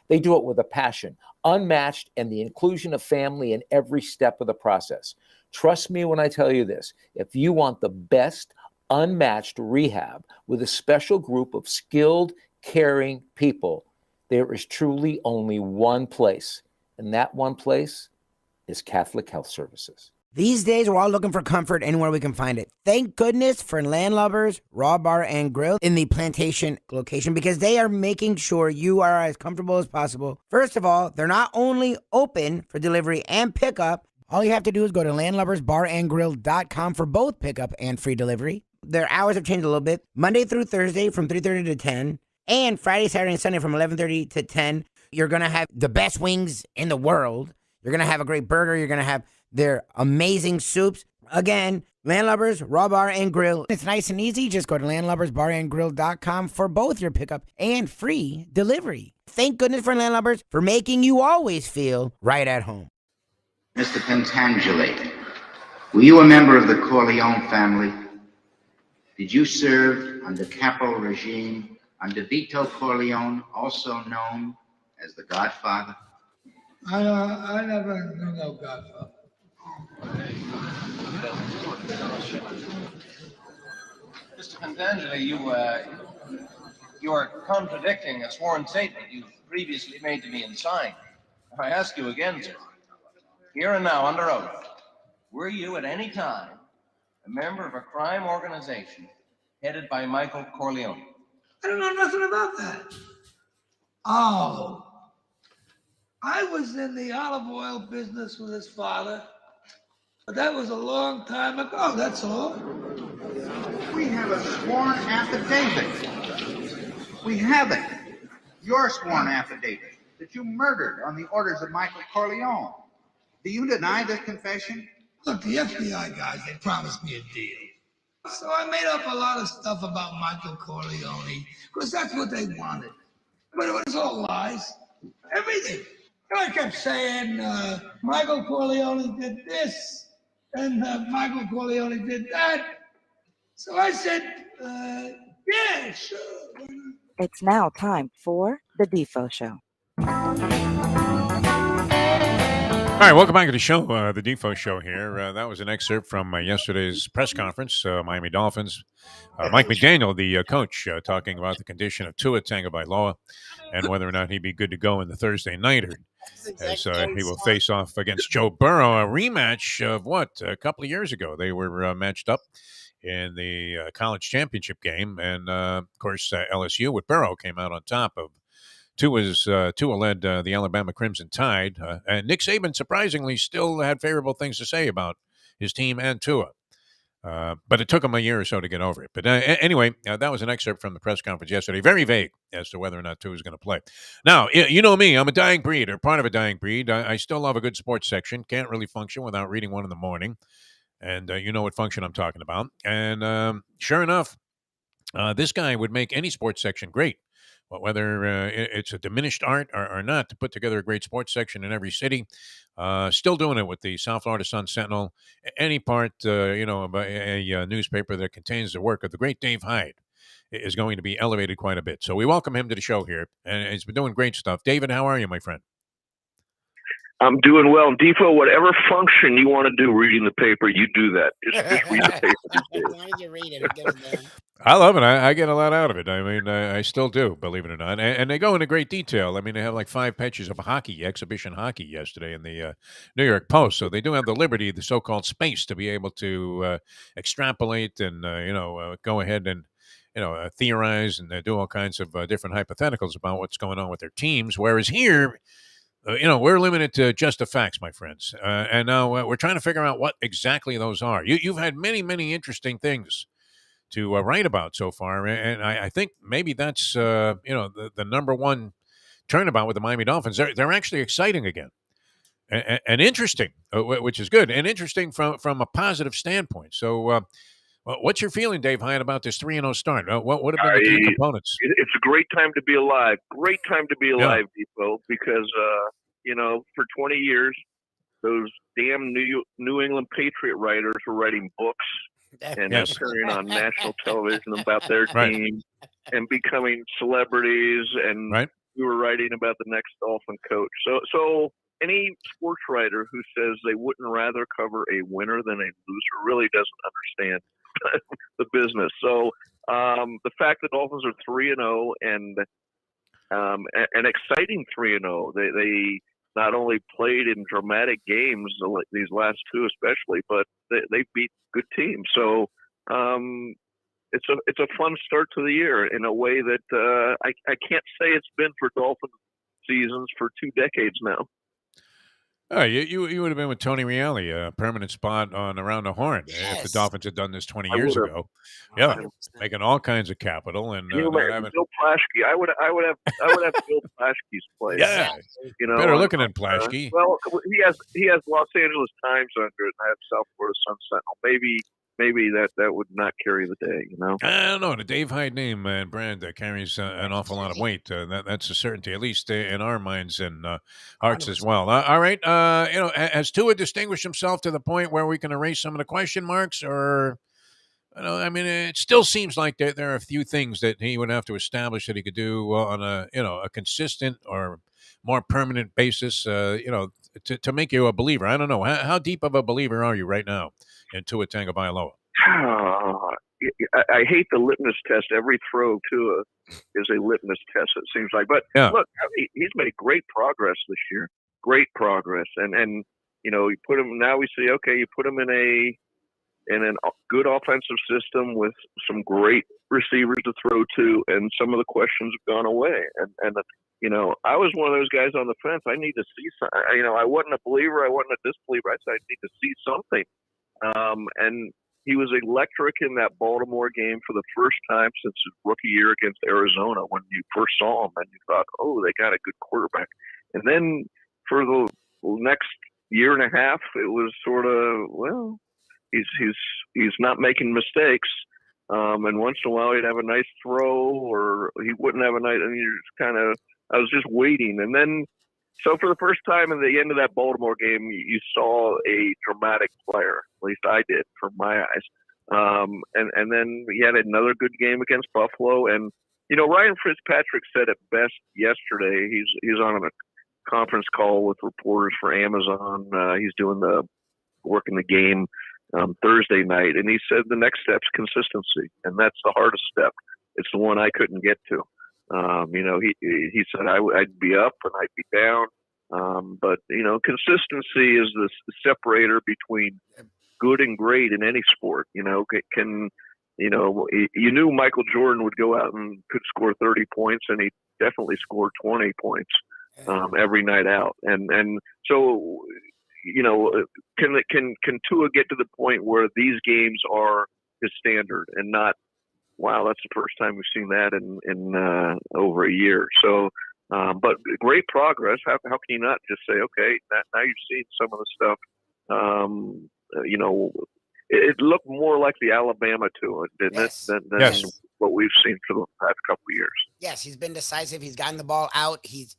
They do it with a passion, unmatched, and the inclusion of family in every step of the process. Trust me when I tell you this. If you want the best, unmatched rehab with a special group of skilled, caring people, there is truly only one place, and that one place is Catholic Health Services. These days, we're all looking for comfort anywhere we can find it. Thank goodness for Landlubbers Raw Bar and Grill in the Plantation location, because they are making sure you are as comfortable as possible. First of all, they're not only open for delivery and pickup. All you have to do is go to landlubbersbarandgrill.com for both pickup and free delivery. Their hours have changed a little bit. Monday through Thursday from 3:30 to 10, and Friday, Saturday, and Sunday from 11:30 to 10. You're going to have the best wings in the world. You're going to have a great burger. You're going to have their amazing soups. Again, Landlubbers, Raw Bar and Grill. It's nice and easy. Just go to landlubbersbarandgrill.com for both your pickup and free delivery. Thank goodness for Landlubbers for making you always feel right at home. Mr. Pentangeli, were you a member of the Corleone family? Did you serve under capo regime under Vito Corleone, also known as the Godfather? I never knew no Godfather. Mr. Pentangeli, you are contradicting a sworn statement you previously made to me and signed. I ask you again, sir, here and now under oath, were you at any time a member of a crime organization headed by Michael Corleone? I don't know nothing about that. Oh, I was in the olive oil business with his father, but that was a long time ago, that's all. We have a sworn affidavit. We have it. Your sworn affidavit that you murdered on the orders of Michael Corleone. Do you deny this confession? Look, the FBI guys, they promised me a deal. So I made up a lot of stuff about Michael Corleone, because that's what they wanted. But it was all lies. Everything. And I kept saying, Michael Corleone did this, and Michael Corleone did that. So I said, yeah, sure. It's now time for the Defo Show. All right, welcome back to the show, the Defo Show here. That was an excerpt from yesterday's press conference, Miami Dolphins. Mike McDaniel, the coach, talking about the condition of Tua Tagovailoa and whether or not he'd be good to go in the Thursday nighter as he will face off against Joe Burrow, a rematch of a couple of years ago. They were matched up in the college championship game, and of course LSU with Burrow came out on top of Tua led the Alabama Crimson Tide, and Nick Saban surprisingly still had favorable things to say about his team and Tua. But it took him a year or so to get over it. But anyway, that was an excerpt from the press conference yesterday. Very vague as to whether or not Tua is going to play. Now, you know me. I'm a dying breed, or part of a dying breed. I still love a good sports section. Can't really function without reading one in the morning. And you know what function I'm talking about. And sure enough, this guy would make any sports section great. Whether it's a diminished art or not, to put together a great sports section in every city. Still doing it with the South Florida Sun-Sentinel. Any part, of a newspaper that contains the work of the great Dave Hyde is going to be elevated quite a bit. So we welcome him to the show here, and he's been doing great stuff. David, how are you, my friend? I'm doing well. Defo, whatever function you want to do reading the paper, you do that. Just read the paper. As long as you read it, it goes down. I love it. I get a lot out of it. I mean, I still do, believe it or not. And they go into great detail. I mean, they have like 5 pages of exhibition hockey yesterday in the New York Post. So they do have the liberty, the so-called space, to be able to extrapolate and, go ahead and, theorize and do all kinds of different hypotheticals about what's going on with their teams. Whereas here, we're limited to just the facts, my friends. And now we're trying to figure out what exactly those are. You've had many, many interesting things to write about so far, and I think maybe that's the number one turnabout with the Miami Dolphins. They're actually exciting again, and interesting, which is good, and interesting from a positive standpoint. So, what's your feeling, Dave Hyde, about this 3-0 start? What would have been the key components? It's a great time to be alive. Great time to be alive, Defo, because for 20 years, those damn New England Patriot writers were writing books and appearing on national television about their team and becoming celebrities, and we were writing about the next Dolphin coach. So any sports writer who says they wouldn't rather cover a winner than a loser really doesn't understand the business. So the fact that Dolphins are 3-0 and an exciting 3-0, they not only played in dramatic games, these last 2 especially, but they beat good teams. So it's a fun start to the year in a way that I can't say it's been for Dolphin seasons for 2 decades now. Oh, you would have been with Tony Reale, a permanent spot on Around the Horn if the Yes. Dolphins had done this 20 I years would have. ago. Yeah, 100%. making all kinds of capital and Can you not imagine having. Bill Plaschke? I would have Bill Plaschke's place. Yeah, You know, better looking than Plaschke. well, he has Los Angeles Times under it, and I have South Florida Sun Sentinel. Maybe that would not carry the day. You know, I don't know. The Dave Hyde name and brand carries an awful lot of weight. That's a certainty, at least in our minds and hearts as 100%. well. All right. Has Tua distinguished himself to the point where we can erase some of the question marks, or? I mean, it still seems like there are a few things that he would have to establish that he could do on a consistent or more permanent basis. To make you a believer. I don't know how deep of a believer are you right now in Tua Tagovailoa? I hate the litmus test. Every throw to is a litmus test. It seems like, but Yeah. look, he's made great progress this year. Great progress, and you put him. Now we see, okay, you put him in a good offensive system with some great receivers to throw to, and some of the questions have gone away. And I was one of those guys on the fence. I need to see some. I wasn't a believer. I wasn't a disbeliever. I said I need to see something. And he was electric in that Baltimore game for the first time since his rookie year against Arizona. When you first saw him, and you thought, oh, they got a good quarterback. And then for the next year and a half, it was sort of, well, he's not making mistakes, and once in a while he'd have a nice throw, or he wouldn't have a nice. And you're just kind of, I was just waiting, and then so for the first time in the end of that Baltimore game, you saw a dramatic player. At least I did, from my eyes. And then he had another good game against Buffalo, and Ryan Fitzpatrick said it best yesterday. He's on a conference call with reporters for Amazon. He's doing working the game. Thursday night, and he said the next step's consistency, and that's the hardest step. It's the one I couldn't get to. He said I'd be up and I'd be down, but consistency is the separator between good and great in any sport. You knew Michael Jordan would go out and could score 30 points, and he definitely scored 20 points every night out, and so. Can Tua get to the point where these games are his standard and not, wow, that's the first time we've seen that in over a year. So, but great progress. How can you not just say, okay, now you've seen some of the stuff. It looked more like the Alabama Tua, didn't it? Than what we've seen for the past couple of years. Yes, he's been decisive. He's gotten the ball out. He's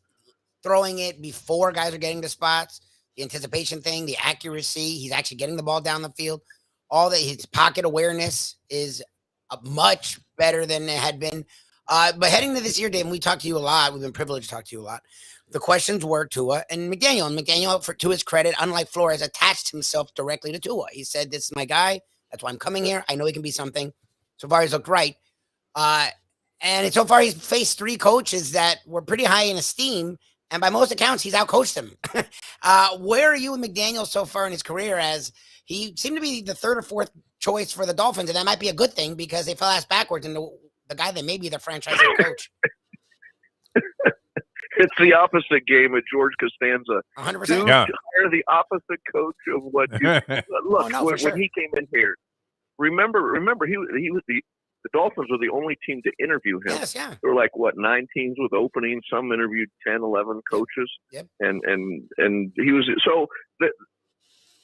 throwing it before guys are getting to spots. The anticipation thing, the accuracy, he's actually getting the ball down the field. All that, his pocket awareness is much better than it had been. But heading to this year, Dave, we talked to you a lot. We've been privileged to talk to you a lot. The questions were Tua and McDaniel. And McDaniel, to his credit, unlike Flores, attached himself directly to Tua. He said, this is my guy. That's why I'm coming here. I know he can be something. So far, he's looked right. And so far, he's faced 3 coaches that were pretty high in esteem. And by most accounts, he's outcoached them. Where are you with McDaniel so far in his career, as he seemed to be the 3rd or 4th choice for the Dolphins? And that might be a good thing because they fell ass backwards into the guy that may be the franchise coach. It's the opposite game with George Costanza. 100%. Yeah. Hire the opposite coach of what you look. When he came in here, remember he was the Dolphins were the only team to interview him. Yes, yeah. There were 9 teams with openings. Some interviewed 10, 11 coaches. Yep. And he was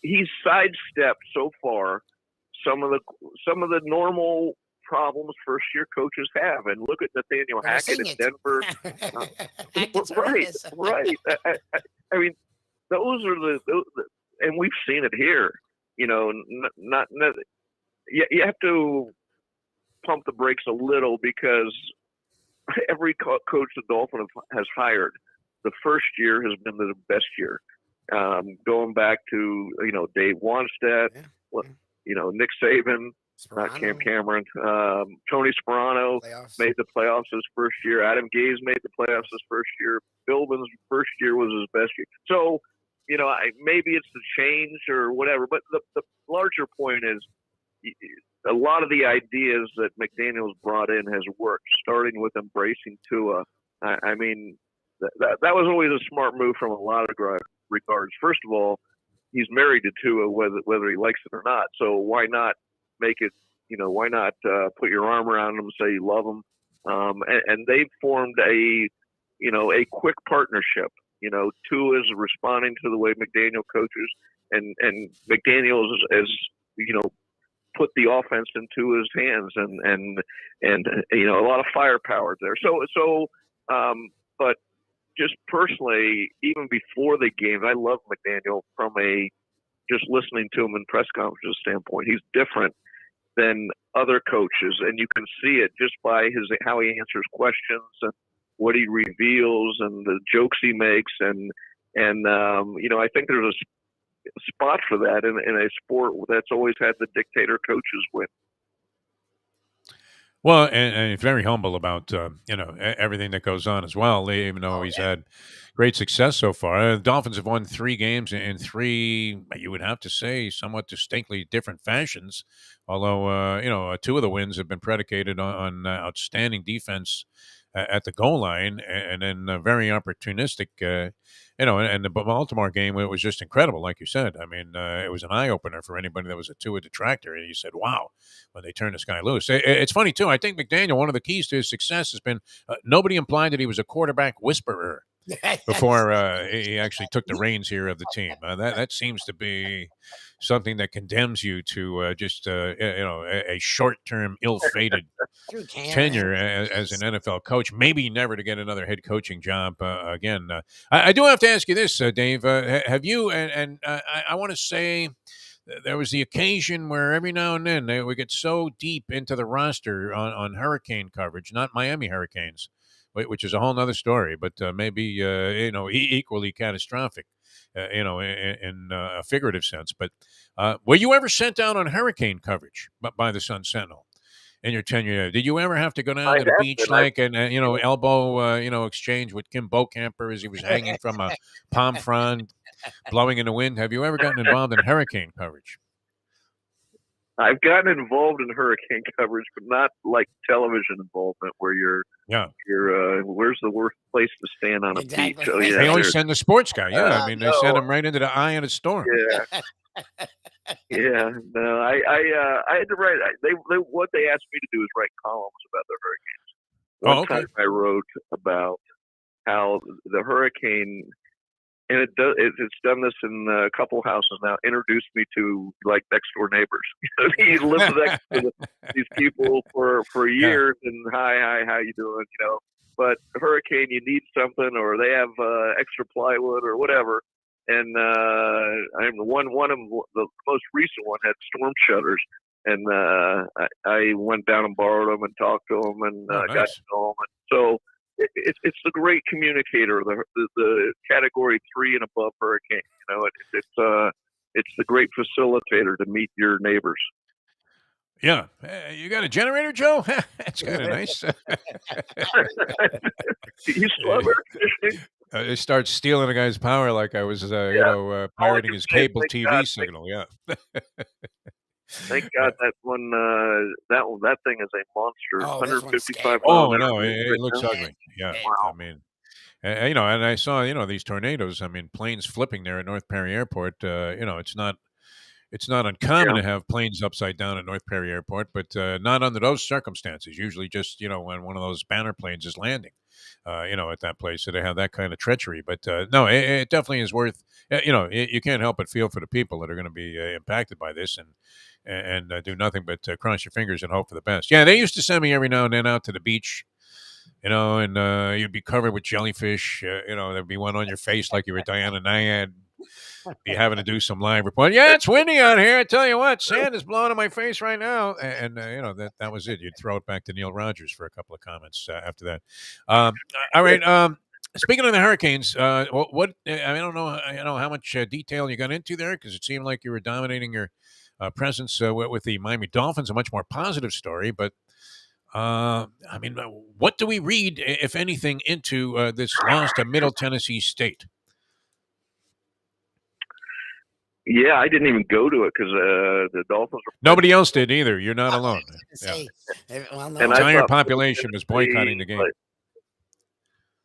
he's sidestepped so far some of the normal problems first year coaches have. And look at Nathaniel Hackett in Denver. Right. I mean, those are and we've seen it here. Not you have to pump the brakes a little, because every coach the Dolphins has hired, the first year has been the best year. Going back to Dave Wanstead, Nick Saban, not Cam Cameron, Tony Sperano made the playoffs his first year. Adam Gase made the playoffs his first year. Philbin's first year was his best year. So maybe it's the change or whatever, but the larger point is, a lot of the ideas that McDaniel's brought in has worked, starting with embracing Tua. I mean, that was always a smart move from a lot of regards. First of all, he's married to Tua, whether he likes it or not. So why not make it? Why not put your arm around him, say you love him, and they've formed a quick partnership. Tua is responding to the way McDaniel coaches, and McDaniel has put the offense into his hands, and a lot of firepower there. So, but just personally, even before the game, I love McDaniel from just listening to him in press conferences standpoint. He's different than other coaches, and you can see it just by how he answers questions and what he reveals and the jokes he makes, and I think there's a spot for that in a sport that's always had the dictator coaches win. Well, and he's very humble about everything that goes on as well. Even though he's had great success so far, the Dolphins have won 3 games in 3. You would have to say somewhat distinctly different fashions. Although 2 of the wins have been predicated on outstanding defense at the goal line, and then very opportunistic. And the Baltimore game, it was just incredible, like you said. I mean, it was an eye-opener for anybody that was a Tua detractor. And you said, wow, when they turned this guy loose. It's funny, too. I think McDaniel, one of the keys to his success has been nobody implied that he was a quarterback whisperer before he actually took the reins here of the team. That seems to be something that condemns you to just a short-term, ill-fated tenure as an NFL coach, maybe never to get another head coaching job again. I do have to ask you this, Dave. Have you, and I want to say there was the occasion where every now and then we get so deep into the roster on hurricane coverage, not Miami Hurricanes, which is a whole other story, but maybe equally catastrophic, in a figurative sense. But were you ever sent out on hurricane coverage by the Sun Sentinel in your tenure? Did you ever have to go down to the beach elbow exchange with Kim Bocamper as he was hanging from a palm frond, blowing in the wind? Have you ever gotten involved in hurricane coverage? I've gotten involved in hurricane coverage, but not like television involvement where you're where's the worst place to stand on a beach? Oh, yeah, they always send the sports guy. Yeah, I mean, they send him right into the eye of the storm. Yeah. Yeah, no, I had to write. What they asked me to do is write columns about the hurricanes. One time I wrote about how the hurricane, and it's done this in a couple houses now, introduced me to like next door neighbors. He lived next to these people for years, and hi, how you doing? But a hurricane, you need something, or they have extra plywood or whatever. And I'm one of them, the most recent one had storm shutters, and I went down and borrowed them and talked to them and got to know them. And so it's the great communicator, the category 3 and above hurricane. It's the great facilitator to meet your neighbors. Yeah, you got a generator, Joe? That's kind of nice. You still have air conditioning? They start stealing a guy's power like I was, pirating his cable TV signal. Yeah. Thank God that one, that thing is a monster. 155. Oh no, it looks ugly. Yeah, wow. I mean, and I saw these tornadoes. I mean, planes flipping there at North Perry Airport. It's not uncommon to have planes upside down at North Perry Airport, but not under those circumstances. Usually just, when one of those banner planes is landing, at that place. So they have that kind of treachery. But no, it definitely is worth, you can't help but feel for the people that are going to be impacted by this and do nothing but cross your fingers and hope for the best. Yeah, they used to send me every now and then out to the beach, and you'd be covered with jellyfish. There'd be one on your face like you were Diana Nyad. Be having to do some live report. Yeah, it's windy out here. I tell you what, sand is blowing in my face right now. And that was it. You'd throw it back to Neil Rogers for a couple of comments after that. All right. Speaking of the Hurricanes, what I don't know, how much detail you got into there, because it seemed like you were dominating your presence with the Miami Dolphins, a much more positive story. But what do we read, if anything, into this loss to Middle Tennessee State? Yeah, I didn't even go to it because the Dolphins were. Nobody else did either. You're not alone. Yeah. Well, no. The entire population was boycotting the game.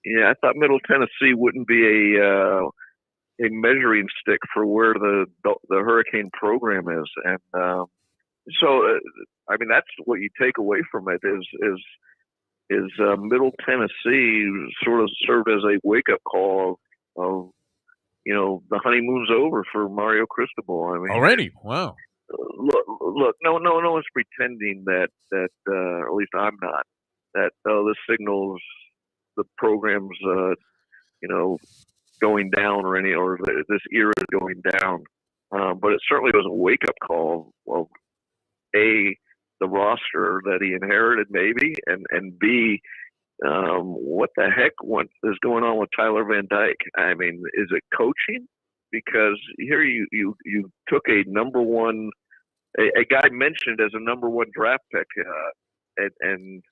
Yeah, I thought Middle Tennessee wouldn't be measuring stick for where the Hurricane program is, and so I mean that's what you take away from it is Middle Tennessee sort of served as a wake up call of the honeymoon's over for Mario Cristobal. I mean, already, wow. Look, no one's pretending that or at least I'm not, that this signals the program's going down or this era is going down. But it certainly was a wake up call of A, the roster that he inherited maybe, and B, what the heck is going on with Tyler Van Dyke? I mean, is it coaching? Because here you took a number one, a guy mentioned as a number one draft pick, and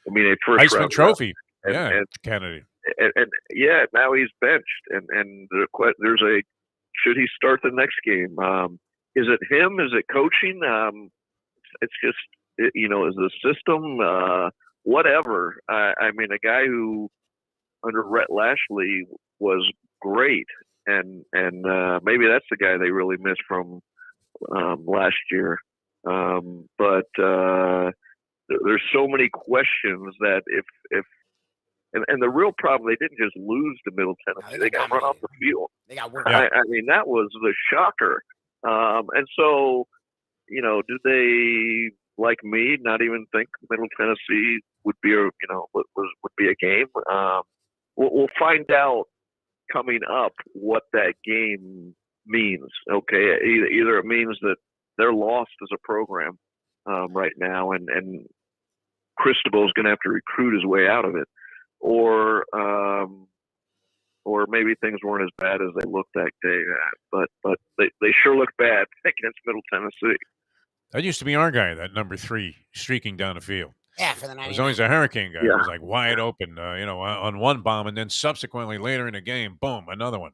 I mean a first Heisman round Trophy, and Kennedy, and yeah, now he's benched, and there's a should he start the next game? Is it him? Is it coaching? It's just is the system whatever. I mean, a guy who under Rhett Lashley was great, and maybe that's the guy they really missed from last year. But there's so many questions that if and the real problem, they didn't just lose to Middle Tennessee; they got run off the field. They got worked. I mean, that was the shocker. And so, do they, like me, not even think Middle Tennessee would be would be a game? We'll find out coming up what that game means. Okay, either it means that they're lost as a program right now, and Cristobal's going to have to recruit his way out of it, or maybe things weren't as bad as they looked that day. But they sure look bad against Middle Tennessee. That used to be our guy, that number 3, streaking down the field. Yeah, for the 99. It was always a Hurricane guy. Yeah. It was like wide open, on one bomb, and then subsequently later in the game, boom, another one.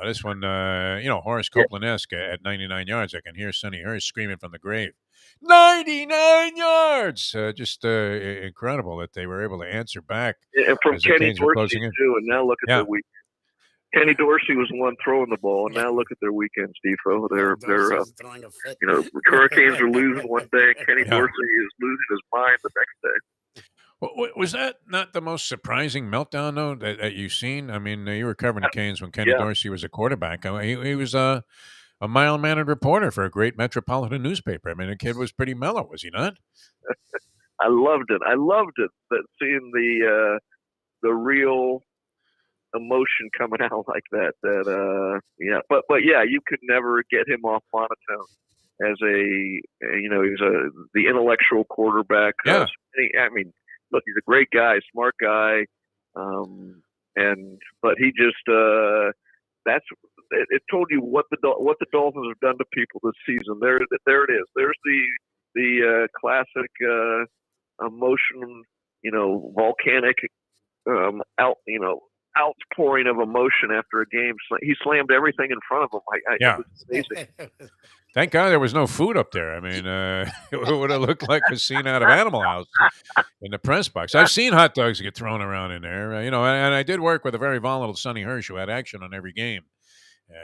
This one, Horace Copeland-esque at 99 yards. I can hear Sonny Hurst screaming from the grave. 99 yards! Just incredible that they were able to answer back. And from as the Kenny Canes were Dorsey, closing in. too. And now look at their week. Kenny Dorsey was the one throwing the ball, and now look at their weekends, Defo. They're throwing a fit. Hurricanes are losing one day, and Kenny Dorsey is losing his mind the next day. Was that not the most surprising meltdown, though, that you've seen? I mean, you were covering the Canes when Kenny Dorsey was a quarterback. He was a mild-mannered reporter for a great metropolitan newspaper. I mean, the kid was pretty mellow, was he not? I loved it. That seeing the real emotion coming out like that. But yeah, you could never get him off monotone as he's the intellectual quarterback. Yeah. I mean, look, he's a great guy, smart guy, but he just it told you what the Dolphins have done to people this season. There it is. There's the classic emotion, volcanic outpouring of emotion after a game. He slammed everything in front of him. It was amazing. Thank God there was no food up there. I mean, it would have looked like a scene out of Animal House in the press box. I've seen hot dogs get thrown around in there, and I did work with a very volatile Sonny Hurst who had action on every game.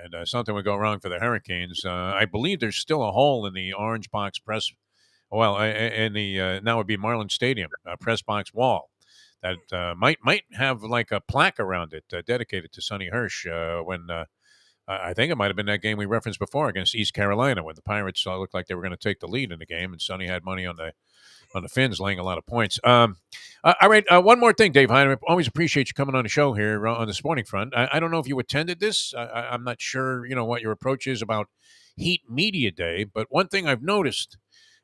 And something would go wrong for the Hurricanes. I believe there's still a hole in the orange box press, in the now would be Marlin Stadium press box wall that might have like a plaque around it dedicated to Sonny Hurst when I think it might have been that game we referenced before against East Carolina when the Pirates looked like they were going to take the lead in the game, and Sonny had money on the Finns laying a lot of points. All right, one more thing, Dave Hyde. I always appreciate you coming on the show here on the sporting front. I don't know if you attended this. I'm not sure, what your approach is about Heat Media Day, but one thing I've noticed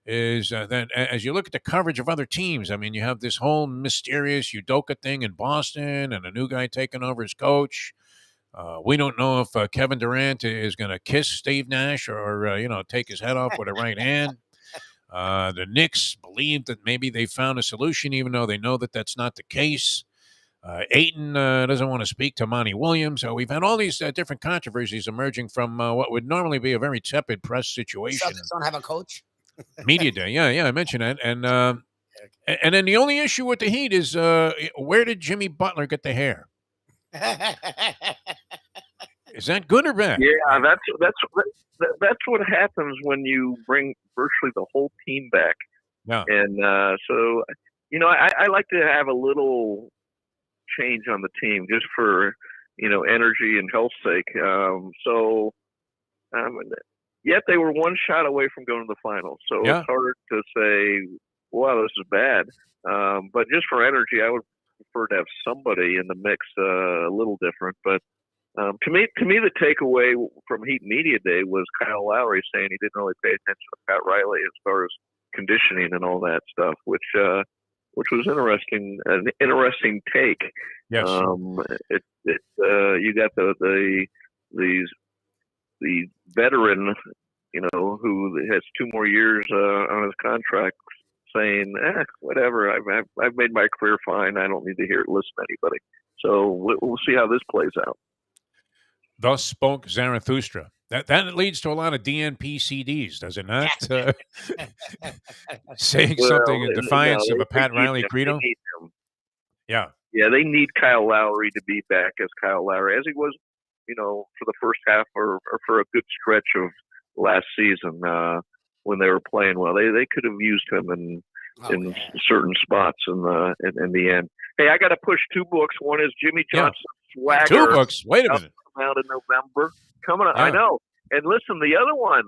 is that as you look at the coverage of other teams, I mean, you have this whole mysterious Udoka thing in Boston and a new guy taking over as coach. We don't know if Kevin Durant is going to kiss Steve Nash or take his head off with a right hand. The Knicks believe that maybe they found a solution, even though they know that that's not the case. Ayton doesn't want to speak to Monty Williams. So we've had all these different controversies emerging from what would normally be a very tepid press situation. Celtics don't have a coach? Media Day, yeah, I mentioned that. And then the only issue with the Heat is where did Jimmy Butler get the hair? Is that good or bad? Yeah, that's what happens when you bring virtually the whole team back. Yeah. And so, I like to have a little change on the team just for, energy and health's sake. Yet they were one shot away from going to the finals. So it's hard to say, wow, this is bad. But just for energy, I would prefer to have somebody in the mix a little different. But to me, the takeaway from Heat Media Day was Kyle Lowry saying he didn't really pay attention to Pat Riley as far as conditioning and all that stuff, which was interesting, an interesting take. Yes. You got the veteran, who has 2 more years on his contract, saying, whatever, I've made my career fine. I don't need to listen to anybody. So we'll see how this plays out. Thus spoke Zarathustra. That leads to a lot of DNP CDs, does it not? Saying something in defiance of a Pat Riley credo? Yeah. Yeah, they need Kyle Lowry to be back as Kyle Lowry, as he was, for the first half or for a good stretch of last season when they were playing well. They could have used him in certain spots in the end. Hey, I got to push 2 books. One is Jimmy Johnson's Swagger. 2 books? Wait a minute. Out in November. Coming up. I know. And listen, the other one,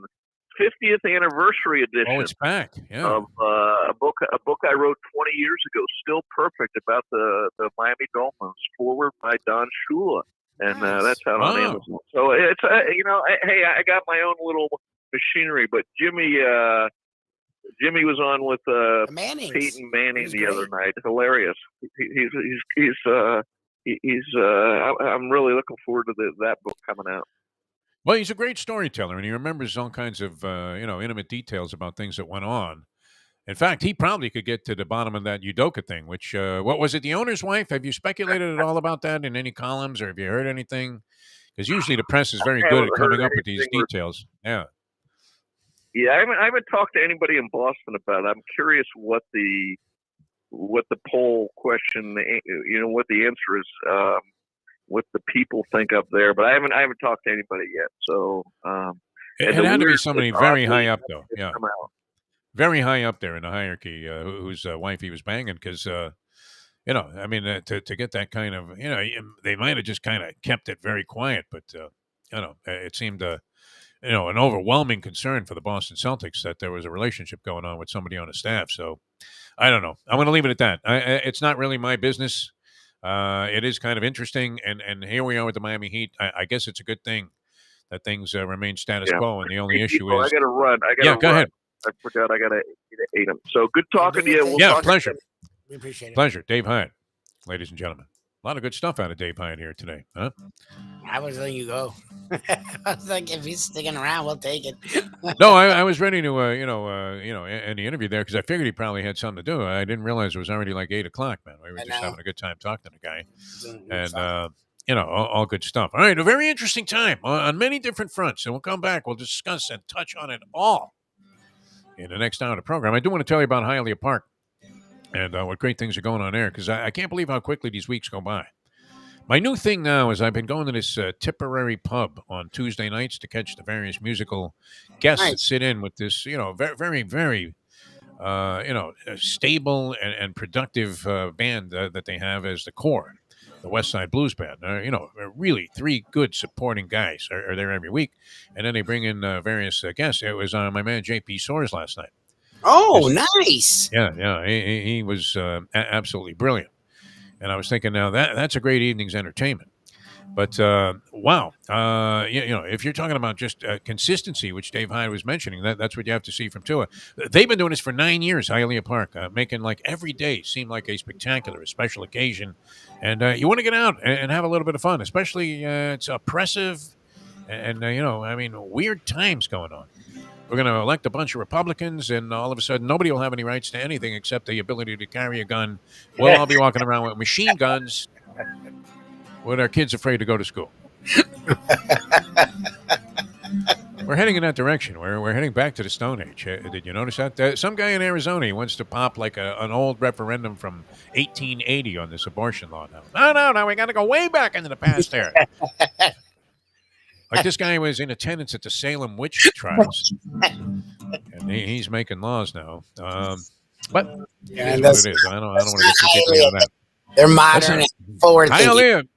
50th anniversary edition. Oh, it's back. Yeah. Of a book I wrote 20 years ago, Still Perfect, about the Miami Dolphins, forward by Don Shula. And that's out on Amazon. So it's hey, I got my own little machinery, but Jimmy was on with Peyton Manning the other night. Hilarious. I'm really looking forward to that book coming out. Well, he's a great storyteller, and he remembers all kinds of intimate details about things that went on. In fact, he probably could get to the bottom of that Udoka thing, which, what was it, the owner's wife? Have you speculated at all about that in any columns, or have you heard anything? Because usually the press is very good at coming up with these details. Yeah. Yeah, I haven't talked to anybody in Boston about it. I'm curious what the poll question, what the answer is, what the people think up there. But I haven't talked to anybody yet. So it had to be somebody very high up, though. Yeah. Very high up there in the hierarchy, whose wife he was banging, because, to get that kind of, they might have just kind of kept it very quiet, but, it seemed, an overwhelming concern for the Boston Celtics that there was a relationship going on with somebody on the staff. So I don't know. I'm going to leave it at that. It's not really my business. It is kind of interesting, and here we are with the Miami Heat. I guess it's a good thing that things remain status quo, and the only issue is... I got to run. Go ahead. I forgot I got to eat them. So good talking to you. Pleasure. We appreciate it. Pleasure. Dave Hyde, ladies and gentlemen. A lot of good stuff out of Dave Hyde here today, huh? I was letting you go. I was like, if he's sticking around, we'll take it. No, I was ready to, end the interview there because I figured he probably had something to do. I didn't realize it was already like 8 o'clock, man. We were just having a good time talking to the guy. And, all good stuff. All right, a very interesting time on many different fronts. And we'll come back. We'll discuss and touch on it all in the next hour of the program. I do want to tell you about Hialeah Park and what great things are going on there, because I can't believe how quickly these weeks go by. My new thing now is I've been going to this Tipperary pub on Tuesday nights to catch the various musical guests that sit in with this, very, very, very, stable and productive band that they have as the core, the West Side Blues Band. Really 3 good supporting guys are there every week. And then they bring in various guests. It was my man J.P. Soares last night. Oh, nice. Yeah. He was absolutely brilliant. And I was thinking, now that's a great evening's entertainment. But, wow. If you're talking about just consistency, which Dave Hyde was mentioning, that's what you have to see from Tua. They've been doing this for 9 years, Hialeah Park, making like every day seem like a spectacular, a special occasion. And you want to get out and have a little bit of fun, especially it's oppressive and weird times going on. We're going to elect a bunch of Republicans, and all of a sudden, nobody will have any rights to anything except the ability to carry a gun. We'll all be walking around with machine guns with our kids afraid to go to school. We're heading in that direction. We're heading back to the Stone Age. Did you notice that? Some guy in Arizona, he wants to pop like an old referendum from 1880 on this abortion law now. No, we got to go way back into the past there. Like this guy was in attendance at the Salem witch trials, and he's making laws now. But it is what it is. I don't want to get too deeply into that. They're modern and forward-thinking.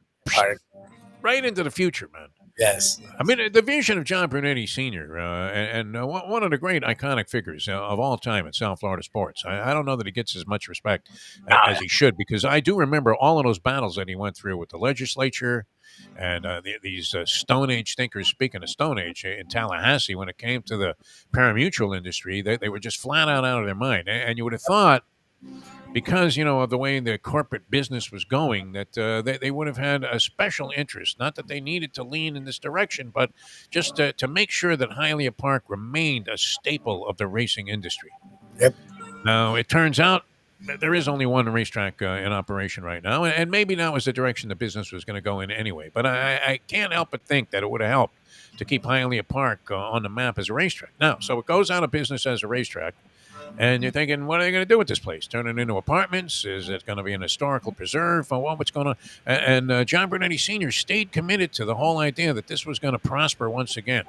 Right into the future, man. Yes. I mean, the vision of John Brunetti Sr. And one of the great iconic figures of all time in South Florida sports. I don't know that he gets as much respect as he should, because I do remember all of those battles that he went through with the legislature and these Stone Age thinkers. Speaking of Stone Age, in Tallahassee, when it came to the parimutuel industry, they were just flat out of their mind. And you would have thought, because, of the way the corporate business was going, that they would have had a special interest. Not that they needed to lean in this direction, but just to make sure that Hialeah Park remained a staple of the racing industry. Yep. Now, it turns out that there is only one racetrack in operation right now, and maybe that was the direction the business was going to go in anyway. But I can't help but think that it would have helped to keep Hialeah Park on the map as a racetrack. Now, so it goes out of business as a racetrack. And you're thinking, what are they going to do with this place? Turn it into apartments? Is it going to be an historical preserve? What's going on? And John Brunetti Sr. stayed committed to the whole idea that this was going to prosper once again,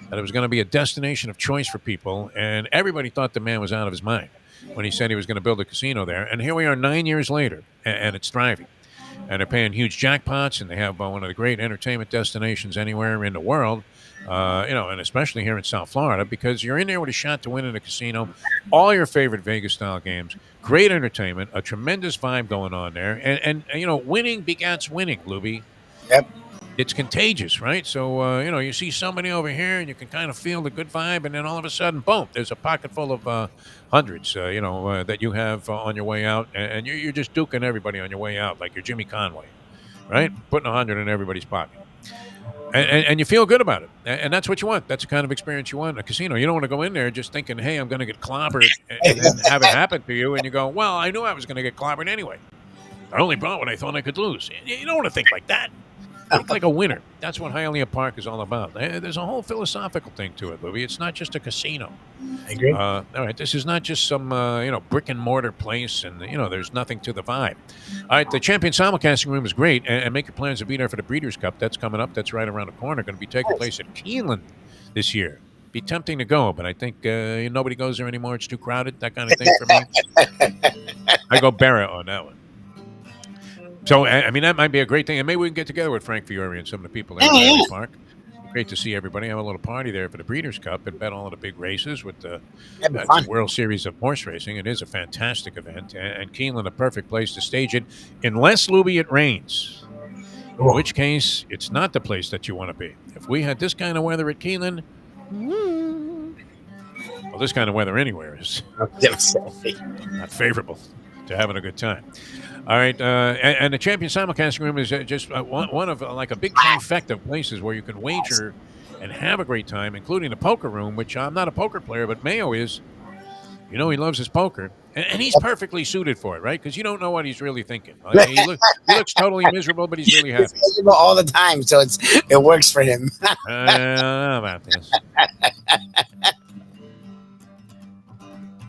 that it was going to be a destination of choice for people. And everybody thought the man was out of his mind when he said he was going to build a casino there. And here we are 9 years later, and it's thriving. And they're paying huge jackpots, and they have one of the great entertainment destinations anywhere in the world. And especially here in South Florida, because you're in there with a shot to win in a casino, all your favorite Vegas-style games, great entertainment, a tremendous vibe going on there, and winning begets winning, Lubie. Yep. It's contagious, right? So, you see somebody over here, and you can kind of feel the good vibe, and then all of a sudden, boom, there's a pocket full of hundreds, that you have on your way out, and you're just duking everybody on your way out, like you're Jimmy Conway, right? Putting 100 in everybody's pocket. And you feel good about it. And that's what you want. That's the kind of experience you want in a casino. You don't want to go in there just thinking, hey, I'm going to get clobbered, and then have it happen to you. And you go, well, I knew I was going to get clobbered anyway. I only brought what I thought I could lose. You don't want to think like that. Think like a winner. That's what Hialeah Park is all about. There's a whole philosophical thing to it, Lubie. It's not just a casino. I agree. All right, this is not just some brick and mortar place, and there's nothing to the vibe. All right, the Champion Simulcasting Room is great, and make your plans to be there for the Breeders' Cup. That's coming up. That's right around the corner. Going to be taking place at Keeneland this year. Be tempting to go, but I think nobody goes there anymore. It's too crowded. That kind of thing for me. I go Barra on that one. So, I mean, that might be a great thing. And maybe we can get together with Frank Fiore and some of the people there at Hialeah Park. Great to see everybody. Have a little party there for the Breeders' Cup and bet all of the big races with the World Series of Horse Racing. It is a fantastic event. And Keeneland, a perfect place to stage it, unless, Lubie, it rains. In which case, it's not the place that you want to be. If we had this kind of weather at Keeneland, well, this kind of weather anywhere is not favorable to having a good time. All right, and the Champion Simulcasting Room is just one of like a big trifecta of places where you can wager and have a great time, including the poker room, which I'm not a poker player, but Mayo is. He loves his poker, and he's perfectly suited for it, right? Because you don't know what he's really thinking. Like, he looks totally miserable, but he's really happy. He's miserable all the time, so it works for him. I don't know about this.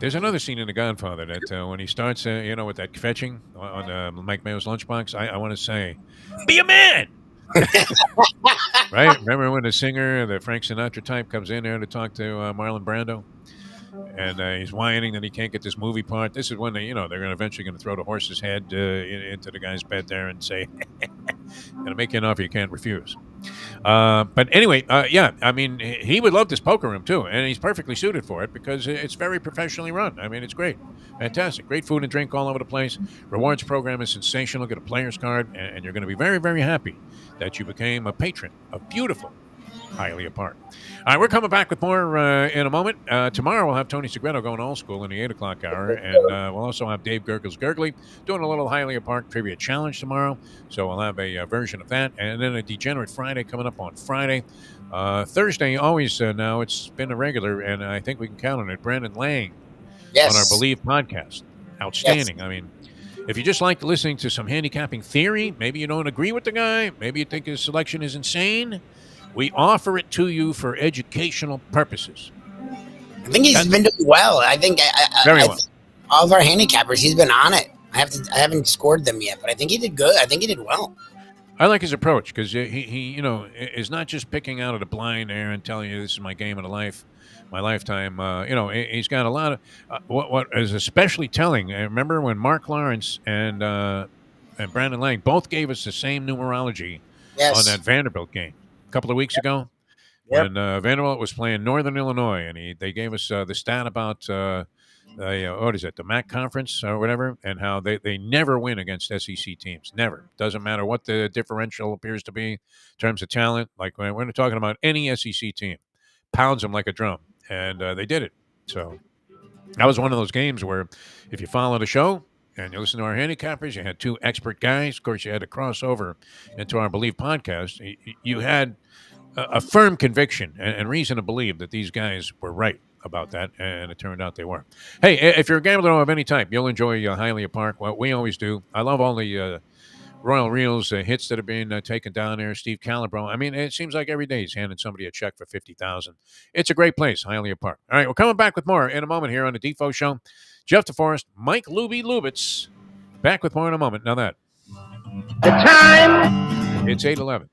There's another scene in The Godfather that when he starts, with that fetching on Mike Mayo's lunchbox, I want to say, be a man! Right? Remember when the singer, the Frank Sinatra type, comes in there to talk to Marlon Brando? And he's whining that he can't get this movie part. This is when they're eventually going to throw the horse's head into the guy's bed there and say, going to make you an offer you can't refuse. But anyway, I mean, he would love this poker room too, and he's perfectly suited for it because it's very professionally run. I mean, it's great. Fantastic. Great food and drink all over the place. Rewards program is sensational. Get a player's card, and you're going to be very, very happy that you became a patron of beautiful Hialeah Park. All right, we're coming back with more in a moment. Tomorrow we'll have Tony Segreto going old school in the 8 o'clock hour, and we'll also have Dave Gurgles Gurgley doing a little Hialeah Park Trivia Challenge tomorrow, so we'll have a version of that, and then a Degenerate Friday coming up on Friday. Thursday, always now, it's been a regular, and I think we can count on it, Brandon Lang on our Believe podcast. Outstanding. Yes. I mean, if you just like listening to some handicapping theory, maybe you don't agree with the guy, maybe you think his selection is insane, we offer it to you for educational purposes. I think he's been doing well. I think very well. All of our handicappers, he's been on it. I haven't scored them yet, but I think he did good. I think he did well. I like his approach because he is not just picking out of the blind there and telling you this is my game of my lifetime. He's got a lot of what is especially telling. I remember when Mark Lawrence and Brandon Lang both gave us the same numerology on that Vanderbilt game a couple of weeks ago. When Vanderbilt was playing Northern Illinois, and they gave us the stat about what is it, the MAC conference or whatever, and how they never win against SEC teams. Never. Doesn't matter what the differential appears to be in terms of talent. Like when we're talking about any SEC team, pounds them like a drum, and they did it. So that was one of those games where if you follow the show and you listen to our handicappers, you had two expert guys. Of course, you had to cross over into our Believe podcast. You had a firm conviction and reason to believe that these guys were right about that, and it turned out they were. Hey, if you're a gambler of any type, you'll enjoy Hialeah Park. Well, we always do. I love all the Royal Reels hits that are being taken down there. Steve Calabro. I mean, it seems like every day he's handing somebody a check for $50,000. It's a great place, Hialeah Park. All right, we're coming back with more in a moment here on the Defo Show. Jeff DeForest, Mike Lubie Lubitz. Back with more in a moment. Now that the time, it's 8:11.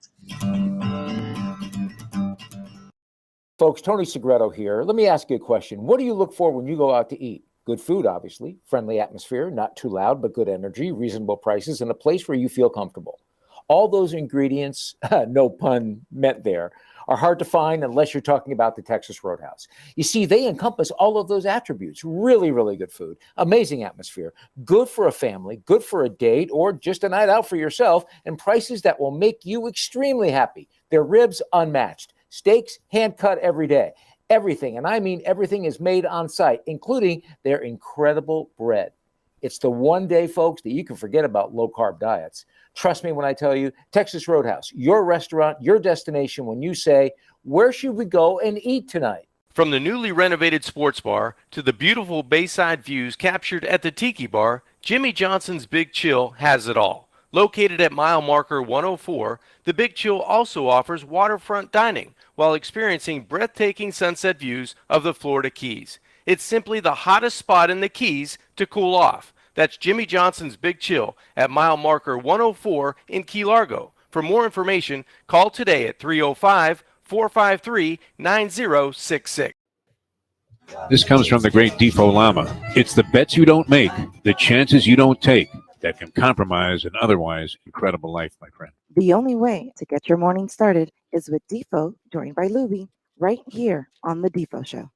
Folks, Tony Segreto here. Let me ask you a question. What do you look for when you go out to eat? Good food, obviously, friendly atmosphere, not too loud, but good energy, reasonable prices, and a place where you feel comfortable. All those ingredients, no pun meant there, are hard to find unless you're talking about the Texas Roadhouse. You see, they encompass all of those attributes. Really, really good food, amazing atmosphere, good for a family, good for a date, or just a night out for yourself, and prices that will make you extremely happy. Their ribs, unmatched. Steaks, hand-cut every day. Everything, and I mean everything, is made on site, including their incredible bread. It's the one day, folks, that you can forget about low-carb diets. Trust me when I tell you, Texas Roadhouse, your restaurant, your destination when you say, where should we go and eat tonight? From the newly renovated sports bar to the beautiful bayside views captured at the Tiki Bar, Jimmy Johnson's Big Chill has it all. Located at mile marker 104, the Big Chill also offers waterfront dining while experiencing breathtaking sunset views of the Florida Keys. It's simply the hottest spot in the Keys to cool off. That's Jimmy Johnson's Big Chill at mile marker 104 in Key Largo. For more information, call today at 305-453-9066. This comes from the great Defo Lama. It's the bets you don't make, the chances you don't take, that can compromise an otherwise incredible life, my friend. The only way to get your morning started is with Defo, joined by Lubie, right here on the Defo Show.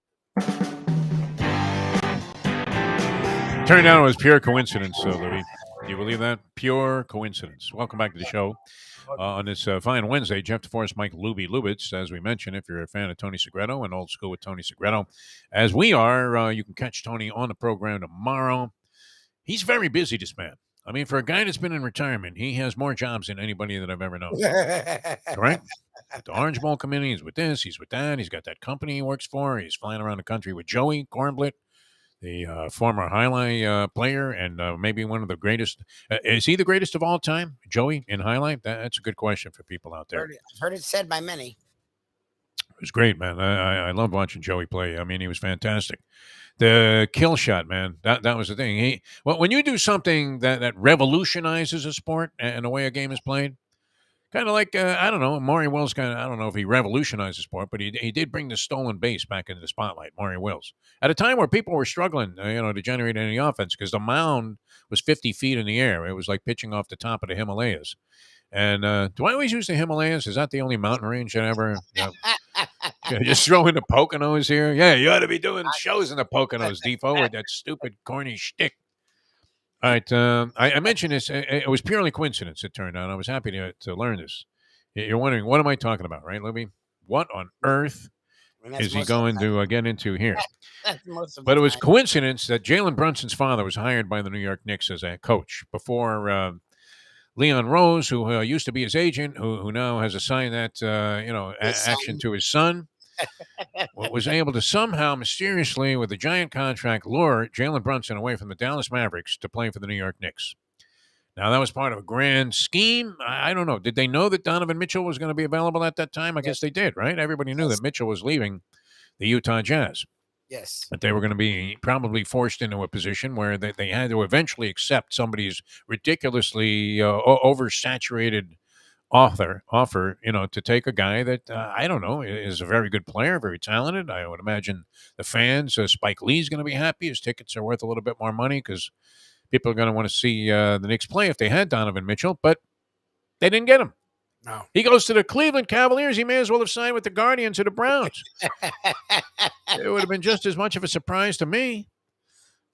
Turned out it was pure coincidence, Louis. Do you believe that? Pure coincidence. Welcome back to the show on this fine Wednesday. Jeff DeForest, Mike Lubie Lubitz. As we mentioned, if you're a fan of Tony Segreto and old school with Tony Segreto, as we are, you can catch Tony on the program tomorrow. He's very busy, this man. I mean, for a guy that's been in retirement, he has more jobs than anybody that I've ever known. Correct? At the Orange Bowl committee, he's with this, he's with that. He's got that company he works for. He's flying around the country with Joey Kornblit, the former Highlight player and maybe one of the greatest. Is he the greatest of all time, Joey, in Highlight? That's a good question for people out there. I've heard it said by many. It was great, man. I loved watching Joey play. I mean, he was fantastic. The kill shot, man, that was the thing. When you do something that revolutionizes a sport and the way a game is played, kind of like, I don't know, Maury Wills I don't know if he revolutionized the sport, but he did bring the stolen base back into the spotlight, Maury Wills. At a time where people were struggling, to generate any offense because the mound was 50 feet in the air. It was like pitching off the top of the Himalayas. And do I always use the Himalayas? Is that the only mountain range that ever... just throw in the Poconos here? Yeah, you ought to be doing shows in the Poconos, Defo, with that stupid, corny shtick. All right, I mentioned this. It was purely coincidence, it turned out. I was happy to learn this. You're wondering, what am I talking about, right, Libby? What on earth is he going to get into here? But it was coincidence that Jalen Brunson's father was hired by the New York Knicks as a coach before Leon Rose, who used to be his agent, who now has assigned that action to his son, was able to somehow mysteriously, with a giant contract, lure Jalen Brunson away from the Dallas Mavericks to play for the New York Knicks. Now, that was part of a grand scheme. I don't know. Did they know that Donovan Mitchell was going to be available at that time? I guess they did, right? Everybody knew that Mitchell was leaving the Utah Jazz. Yes. That they were going to be probably forced into a position where they had to eventually accept somebody's ridiculously oversaturated offer, to take a guy that I don't know is a very good player, very talented. I would imagine the fans, Spike Lee's going to be happy. His tickets are worth a little bit more money because people are going to want to see the Knicks play if they had Donovan Mitchell, but they didn't get him. No. He goes to the Cleveland Cavaliers. He may as well have signed with the Guardians or the Browns. It would have been just as much of a surprise to me.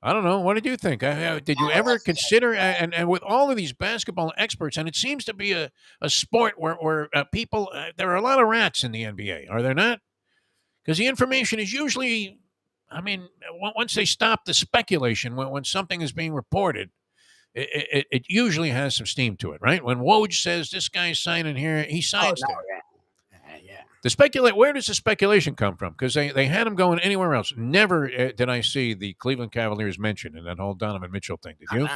I don't know. What did you think? Did you ever consider, and with all of these basketball experts, and it seems to be a sport where people, there are a lot of rats in the NBA, are there not? Because the information is usually, once they stop the speculation, when something is being reported, it usually has some steam to it, right? When Woj says this guy's signing here, he signs there. Yeah. Where does the speculation come from? Because they had him going anywhere else. Never did I see the Cleveland Cavaliers mentioned in that whole Donovan Mitchell thing. Did you?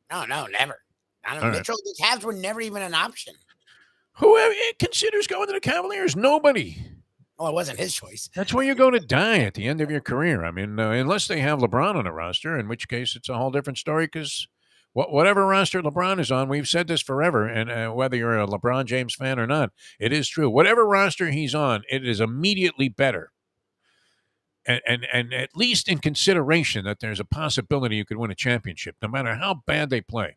No, never. Donovan Mitchell, the Cavs were never even an option. Who considers going to the Cavaliers? Nobody. Oh, it wasn't his choice. That's where you go to die at the end of your career. Unless they have LeBron on the roster, in which case it's a whole different story because whatever roster LeBron is on, we've said this forever, and whether you're a LeBron James fan or not, it is true. Whatever roster he's on, it is immediately better. And at least in consideration that there's a possibility you could win a championship, no matter how bad they play.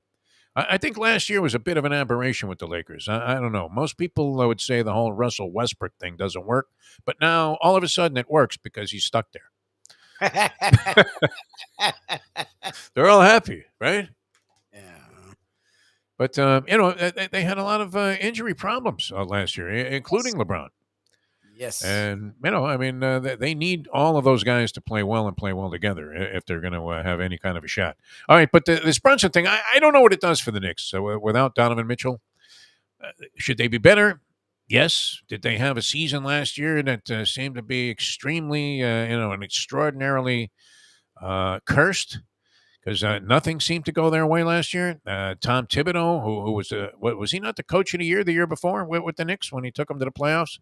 I think last year was a bit of an aberration with the Lakers. I don't know. Most people would say the whole Russell Westbrook thing doesn't work, but now all of a sudden it works because he's stuck there. They're all happy, right? But, they had a lot of injury problems last year, including LeBron. Yes. And, they need all of those guys to play well and play well together if they're going to have any kind of a shot. All right, but this Brunson thing, I don't know what it does for the Knicks. So without Donovan Mitchell, should they be better? Yes. Did they have a season last year that seemed to be extremely, and extraordinarily cursed? Because nothing seemed to go their way last year. Tom Thibodeau, who was he not the coach of the year before with the Knicks when he took them to the playoffs?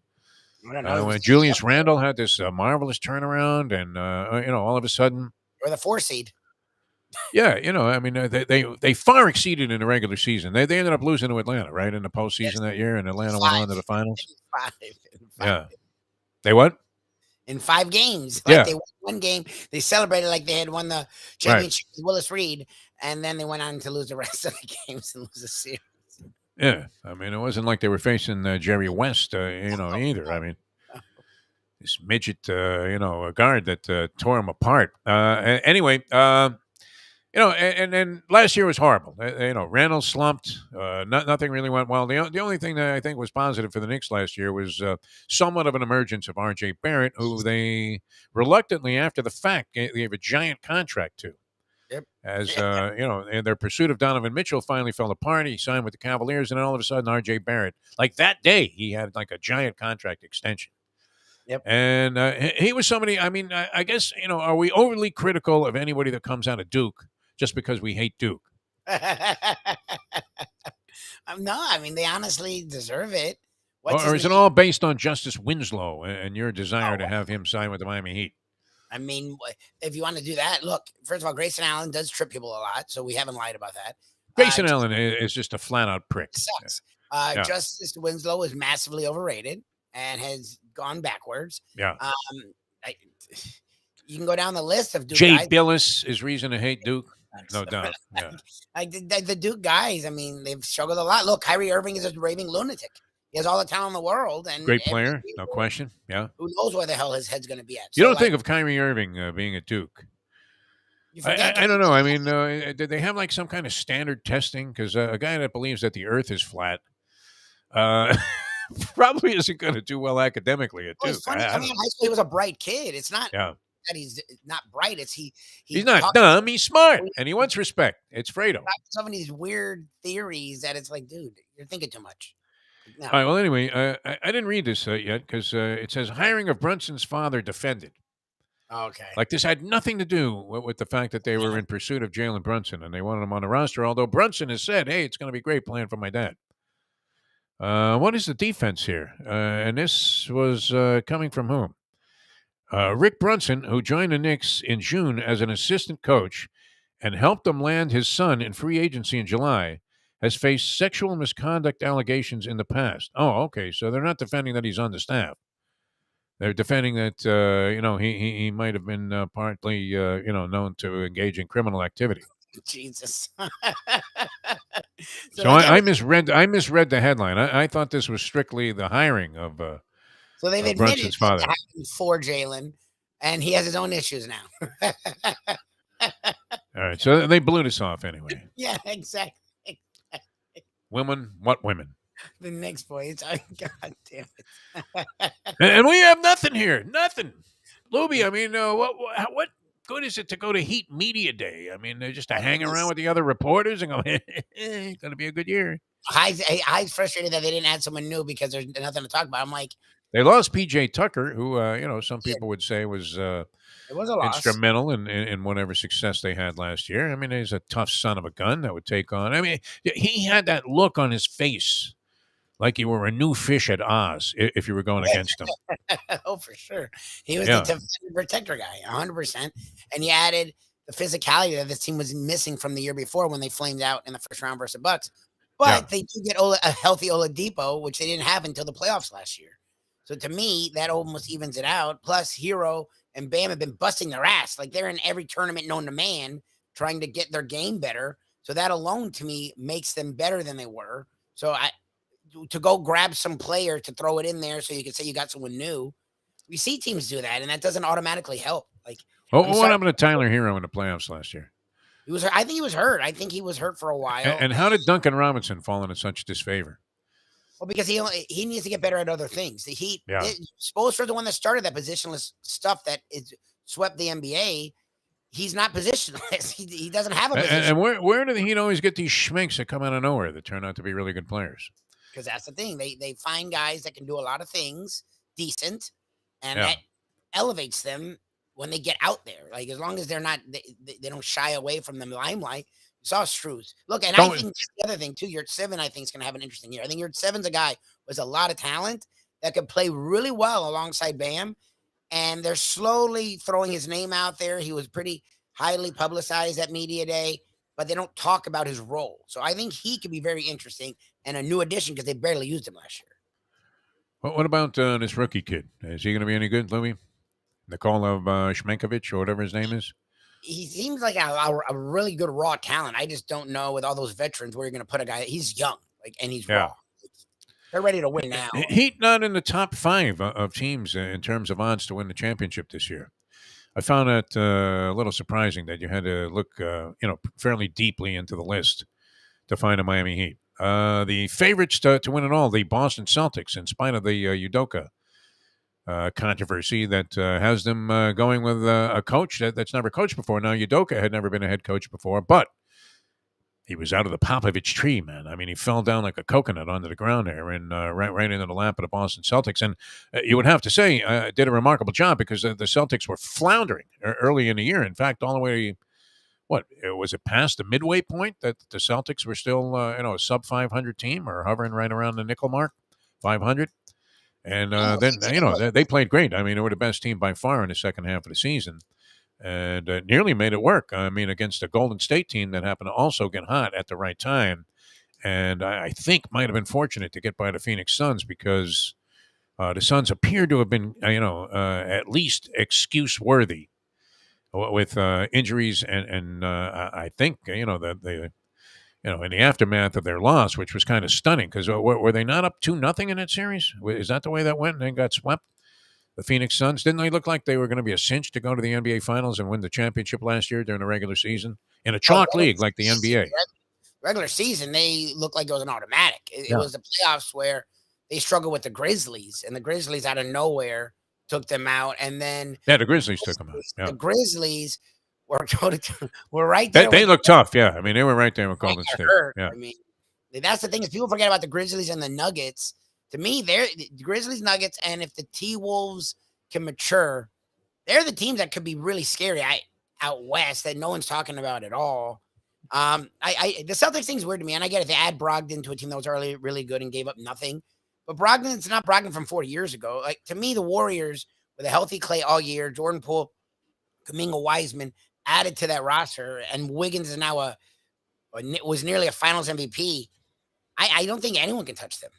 I don't know. When Julius Randle had this marvelous turnaround, and all of a sudden, or the 4 seed. Yeah, they far exceeded in the regular season. They ended up losing to Atlanta, right, in the postseason that year, and Atlanta went on to the finals. Five. Yeah, they what? In 5 games. They won 1 game. They celebrated like they had won the championship with Willis Reed, and then they went on to lose the rest of the games and lose the series. Yeah, it wasn't like they were facing Jerry West, either. This midget, a guard that tore him apart. Anyway, and then last year was horrible. Randall slumped. Nothing really went well. The only thing that I think was positive for the Knicks last year was somewhat of an emergence of R.J. Barrett, who they reluctantly, after the fact, gave a giant contract to. Yep. As in their pursuit of Donovan Mitchell finally fell apart. He signed with the Cavaliers, and then all of a sudden, R.J. Barrett, like that day, he had like a giant contract extension. Yep. And he was somebody. I guess are we overly critical of anybody that comes out of Duke just because we hate Duke? No, they honestly deserve it. Or is it all based on Justice Winslow and your desire to have him sign with the Miami Heat? If you want to do that, look, first of all, Grayson Allen does trip people a lot, so we haven't lied about that. Grayson Allen is just a flat-out prick. Sucks. Justice Winslow is massively overrated and has gone backwards. Yeah. You can go down the list of Duke Jay guys. Billis is reason to hate Duke. No doubt. Yeah. The Duke guys, they've struggled a lot. Look, Kyrie Irving is a raving lunatic. He has all the talent in the world. And great player, no question. Yeah. Who knows where the hell his head's going to be at? You don't think of Kyrie Irving being at Duke? I don't know. Did they have like some kind of standard testing? Because a guy that believes that the earth is flat probably isn't going to do well academically at Duke. It's funny. Coming in high school, he was a bright kid. It's not that he's not bright. It's he's not dumb. He's smart, and he wants respect. It's Fredo. Some of these weird theories that it's like, dude, you're thinking too much. No. All right. Well, anyway, I didn't read this yet because it says hiring of Brunson's father defended. Okay. Like this had nothing to do with the fact that they were in pursuit of Jalen Brunson and they wanted him on the roster. Although Brunson has said, "Hey, it's going to be great playing for my dad." What is the defense here? And this was coming from whom? Rick Brunson, who joined the Knicks in June as an assistant coach and helped them land his son in free agency in July, has faced sexual misconduct allegations in the past. Oh, okay. So they're not defending that he's on the staff. They're defending that he might have been partly known to engage in criminal activity. Jesus. So I misread the headline. I thought this was strictly the hiring of so they've admitted Brunson's father. It happened for Jalen, and he has his own issues now. All right, so they blew this off anyway. Yeah, exactly. Women, what women? The Knicks boys. Oh, God damn it. And we have nothing here. Nothing. Lubie, I mean, what good is it to go to Heat Media Day? I mean, just to hang around with the other reporters and go, it's going to be a good year. Hyde's frustrated that they didn't add someone new because there's nothing to talk about. I'm like, they lost P.J. Tucker, who, some people would say was it was a loss. Instrumental in whatever success they had last year. I mean, he's a tough son of a gun that would take on. I mean, he had that look on his face like you were a new fish at Oz if you were going against him. Oh, for sure. He was the defender protector guy, 100%. And he added the physicality that this team was missing from the year before when they flamed out in the first round versus the Bucks. But they do get a healthy Oladipo, which they didn't have until the playoffs last year. So to me, that almost evens it out. Plus, Hero and Bam have been busting their ass. Like they're in every tournament known to man trying to get their game better. So that alone, to me, makes them better than they were. So to go grab some player to throw it in there so you can say you got someone new. We see teams do that, and that doesn't automatically help. Like, what happened to Tyler Hero in the playoffs last year? I think he was hurt. I think he was hurt for a while. And how did Duncan Robinson fall into such disfavor? Well, because he needs to get better at other things. The Heat, Spoelstra, the one that started that positionless stuff that is swept the NBA. He's not positionless. He doesn't have a position. And where do the Heat always get these schminks that come out of nowhere that turn out to be really good players? Because that's the thing. They find guys that can do a lot of things decent, and that elevates them when they get out there. Like, as long as they're not, they don't shy away from the limelight. You saw Struz. Look, and I think the other thing, too, Yurt 7, I think, is going to have an interesting year. I think Yurt 7's a guy with a lot of talent that could play really well alongside Bam, and they're slowly throwing his name out there. He was pretty highly publicized at Media Day, but they don't talk about his role. So I think he could be very interesting and a new addition because they barely used him last year. What about this rookie kid? Is he going to be any good, Louie? Nikolov Shmenkovich or whatever his name is? He seems like a really good raw talent. I just don't know with all those veterans where you're going to put a guy. He's young, and he's raw. They're ready to win now. Heat not in the top 5 of teams in terms of odds to win the championship this year. I found it a little surprising that you had to look, fairly deeply into the list to find a Miami Heat. The favorites to win it all, the Boston Celtics, in spite of the Udoka controversy that has them going with a coach that's never coached before. Now, Udoka had never been a head coach before, but he was out of the Popovich tree, man. I mean, he fell down like a coconut onto the ground there and right into the lap of the Boston Celtics. And you would have to say did a remarkable job because the Celtics were floundering early in the year. In fact, all the way, was it past the midway point that the Celtics were still, a sub 500 team or hovering right around the nickel mark, 500? And then, they played great. I mean, they were the best team by far in the second half of the season. And nearly made it work. I mean, against a Golden State team that happened to also get hot at the right time. And I think might have been fortunate to get by the Phoenix Suns because the Suns appear to have been, at least excuse-worthy with injuries. And I think, in the aftermath of their loss, which was kind of stunning because were they not up 2-0 in that series? Is that the way that went and then got swept? The Phoenix Suns, didn't they look like they were going to be a cinch to go to the NBA Finals and win the championship last year during the regular season? In a chalk league like the NBA. Regular season, they looked like it was an automatic. It was the playoffs where they struggled with the Grizzlies, and the Grizzlies out of nowhere took them out. And then the Grizzlies took them out. Yeah. The Grizzlies were right there. They looked tough, yeah. I mean, they were right there with Golden State. Yeah. I mean, that's the thing is people forget about the Grizzlies and the Nuggets. To me, they're the Grizzlies, Nuggets, and if the T-Wolves can mature, they're the teams that could be really scary out west that no one's talking about at all. The Celtics thing's weird to me, and I get it. They add Brogdon to a team that was already really good and gave up nothing. But Brogdon's not Brogdon from 4 years ago. Like, to me, the Warriors, with a healthy Clay all year, Jordan Poole, Kuminga Wiseman added to that roster, and Wiggins is now was nearly a Finals MVP. I don't think anyone can touch them.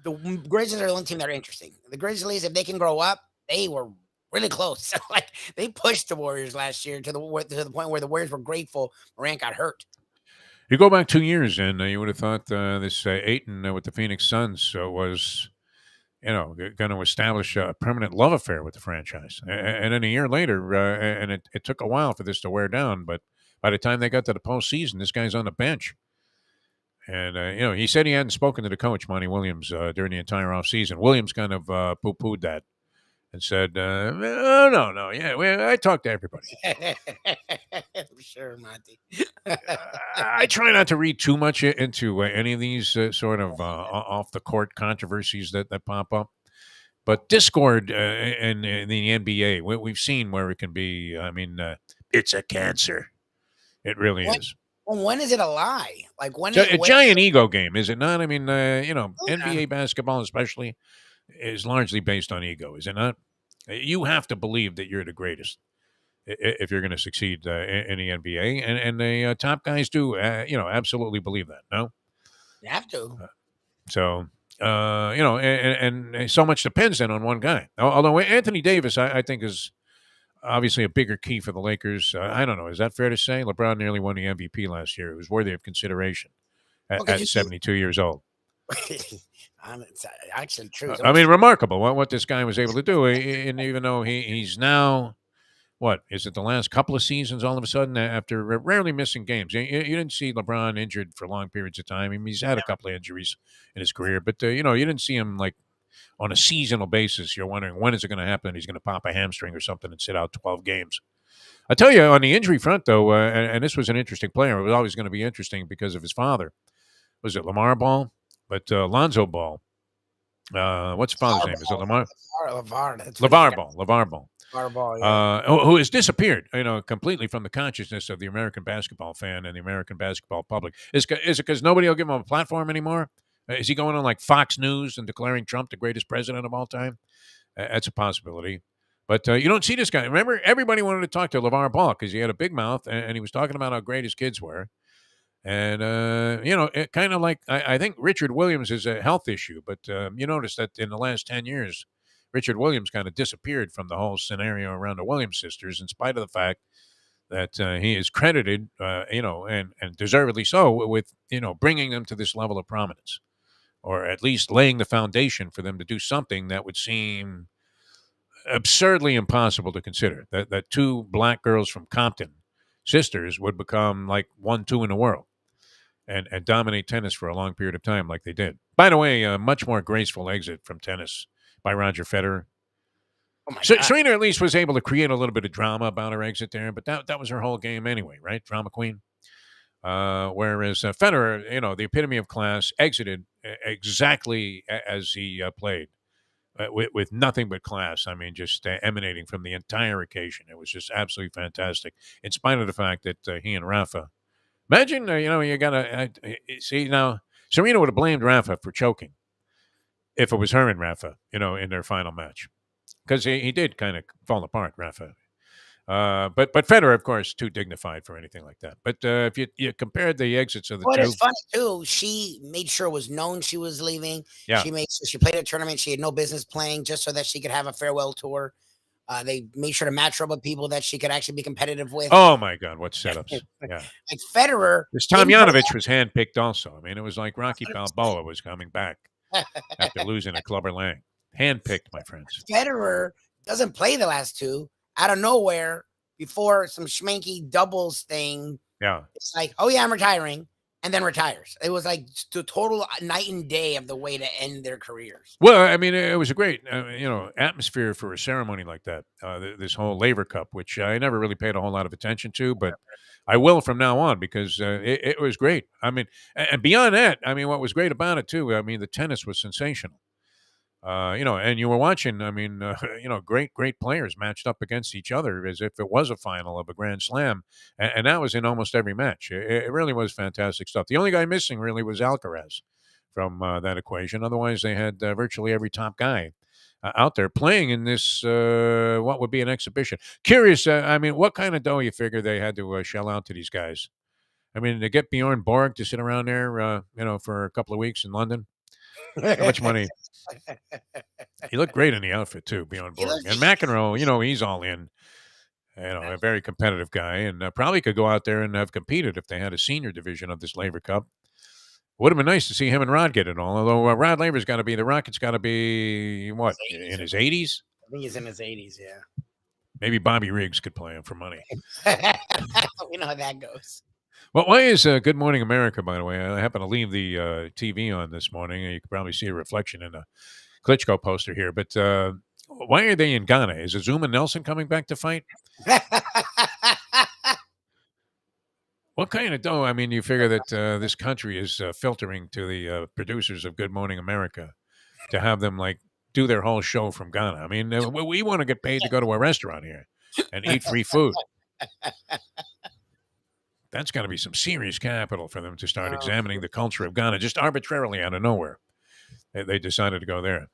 The Grizzlies are the only team that are interesting. The Grizzlies, if they can grow up, they were really close. Like they pushed the Warriors last year to the point where the Warriors were grateful Morant got hurt. You go back 2 years, and you would have thought this Ayton with the Phoenix Suns was, going to establish a permanent love affair with the franchise. And then a year later, and it took a while for this to wear down, but by the time they got to the postseason, this guy's on the bench. And, he said he hadn't spoken to the coach, Monty Williams, during the entire offseason. Williams kind of poo-pooed that and said, no. Yeah, I talked to everybody. Sure, Monty. I try not to read too much into any of these sort of off-the-court controversies that pop up. But discord in the NBA, we've seen where it can be. I mean, it's a cancer. It really is. Well, when is it a lie? Like when a giant ego game, is it not? I mean, NBA basketball especially is largely based on ego, is it not? You have to believe that you're the greatest if you're going to succeed in the NBA, and the top guys do, absolutely believe that. No, you have to. And so much depends then on one guy. Although Anthony Davis, I think, is obviously a bigger key for the Lakers. I don't know. Is that fair to say? LeBron nearly won the MVP last year. It was worthy of consideration at 72 years old. It's actually true. I mean, remarkable what this guy was able to do. And even though he's now, what is it, the last couple of seasons, all of a sudden, after rarely missing games. You didn't see LeBron injured for long periods of time. I mean, he's had a couple of injuries in his career, but, you didn't see him like on a seasonal basis. You're wondering, when is it going to happen? He's going to pop a hamstring or something and sit out 12 games. I tell you, on the injury front, though, and this was an interesting player. It was always going to be interesting because of his father. Was it Lamar Ball? But Lonzo Ball. What's his father's name? Is it Lamar? LeVar Ball. LeVar Ball, yeah. Who has disappeared, completely from the consciousness of the American basketball fan and the American basketball public. Is it because nobody will give him a platform anymore? Is he going on like Fox News and declaring Trump the greatest president of all time? That's a possibility. But you don't see this guy. Remember, everybody wanted to talk to LeVar Ball because he had a big mouth and he was talking about how great his kids were. And, it kind of like, I think Richard Williams is a health issue, but you notice that in the last 10 years, Richard Williams kind of disappeared from the whole scenario around the Williams sisters, in spite of the fact that he is credited, and deservedly so, with, bringing them to this level of prominence, or at least laying the foundation for them to do something that would seem absurdly impossible to consider, that two black girls from Compton, sisters, would become like 1-2 in the world. And dominate tennis for a long period of time like they did. By the way, a much more graceful exit from tennis by Roger Federer. Oh my God. Serena at least was able to create a little bit of drama about her exit there, but that was her whole game anyway, right? Drama queen. Whereas Federer, the epitome of class, exited exactly as he played, with nothing but class. I mean, just emanating from the entire occasion. It was just absolutely fantastic, in spite of the fact that he and Rafa. Imagine, you got to see now, Serena would have blamed Rafa for choking if it was her and Rafa, in their final match. Because he did kind of fall apart, Rafa. But Federer, of course, too dignified for anything like that. But if you compared the exits of the two. It's funny, too. She made sure it was known she was leaving. Yeah. She made sure she played a tournament she had no business playing just so that she could have a farewell tour. They made sure to match her up with people that she could actually be competitive with. Oh, my God, what setups. Yeah. Like Federer. This Tomljanovic was handpicked also. I mean, it was like Rocky Balboa was coming back after losing at Clubber Lang. Handpicked, my friends. Federer doesn't play the last two. Out of nowhere, before some schmanky doubles thing. Yeah. It's like, oh, yeah, I'm retiring. And then retires. It was like the total night and day of the way to end their careers. Well, I mean, it was a great, atmosphere for a ceremony like that. This whole Laver Cup, which I never really paid a whole lot of attention to, but I will from now on because it was great. I mean, and beyond that, I mean, what was great about it too, I mean, the tennis was sensational. And you were watching, I mean, great players matched up against each other as if it was a final of a Grand Slam. And that was in almost every match. It really was fantastic stuff. The only guy missing really was Alcaraz from that equation. Otherwise, they had virtually every top guy out there playing in this, what would be an exhibition. Curious, I mean, what kind of dough you figure they had to shell out to these guys? I mean, to get Bjorn Borg to sit around there, for a couple of weeks in London, how much money? He looked great in the outfit too, Bjorn Borg. And McEnroe, he's all in. A very competitive guy, and probably could go out there and have competed if they had a senior division of this Laver Cup. Would have been nice to see him and Rod get it all. Although Rod Laver's got to be, the Rocket's got to be, what, in his 80s? I think he's in his 80s, yeah. Maybe Bobby Riggs could play him for money. We know how that goes. Well, why is Good Morning America, by the way? I happen to leave the TV on this morning. You can probably see a reflection in a Klitschko poster here. But why are they in Ghana? Is Azuma Nelson coming back to fight? What kind of dough? I mean, you figure that this country is filtering to the producers of Good Morning America to have them do their whole show from Ghana. I mean, we want to get paid to go to a restaurant here and eat free food. That's got to be some serious capital for them to start examining the culture of Ghana just arbitrarily out of nowhere. They decided to go there.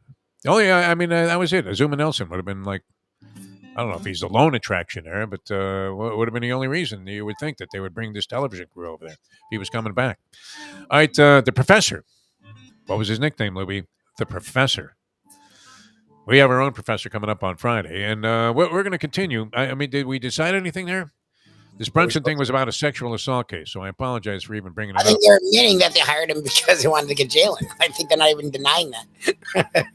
Oh, yeah. I mean, that was it. Azuma Nelson would have been I don't know if he's the lone attraction there, but would have been the only reason you would think that they would bring this television crew over there if he was coming back. All right, the professor. What was his nickname, Lubie? The Professor. We have our own professor coming up on Friday, and we're going to continue. I mean, did we decide anything there? This Brunson thing was about a sexual assault case, so I apologize for even bringing it up. I think they're admitting that they hired him because they wanted to get Jalen. I think they're not even denying that.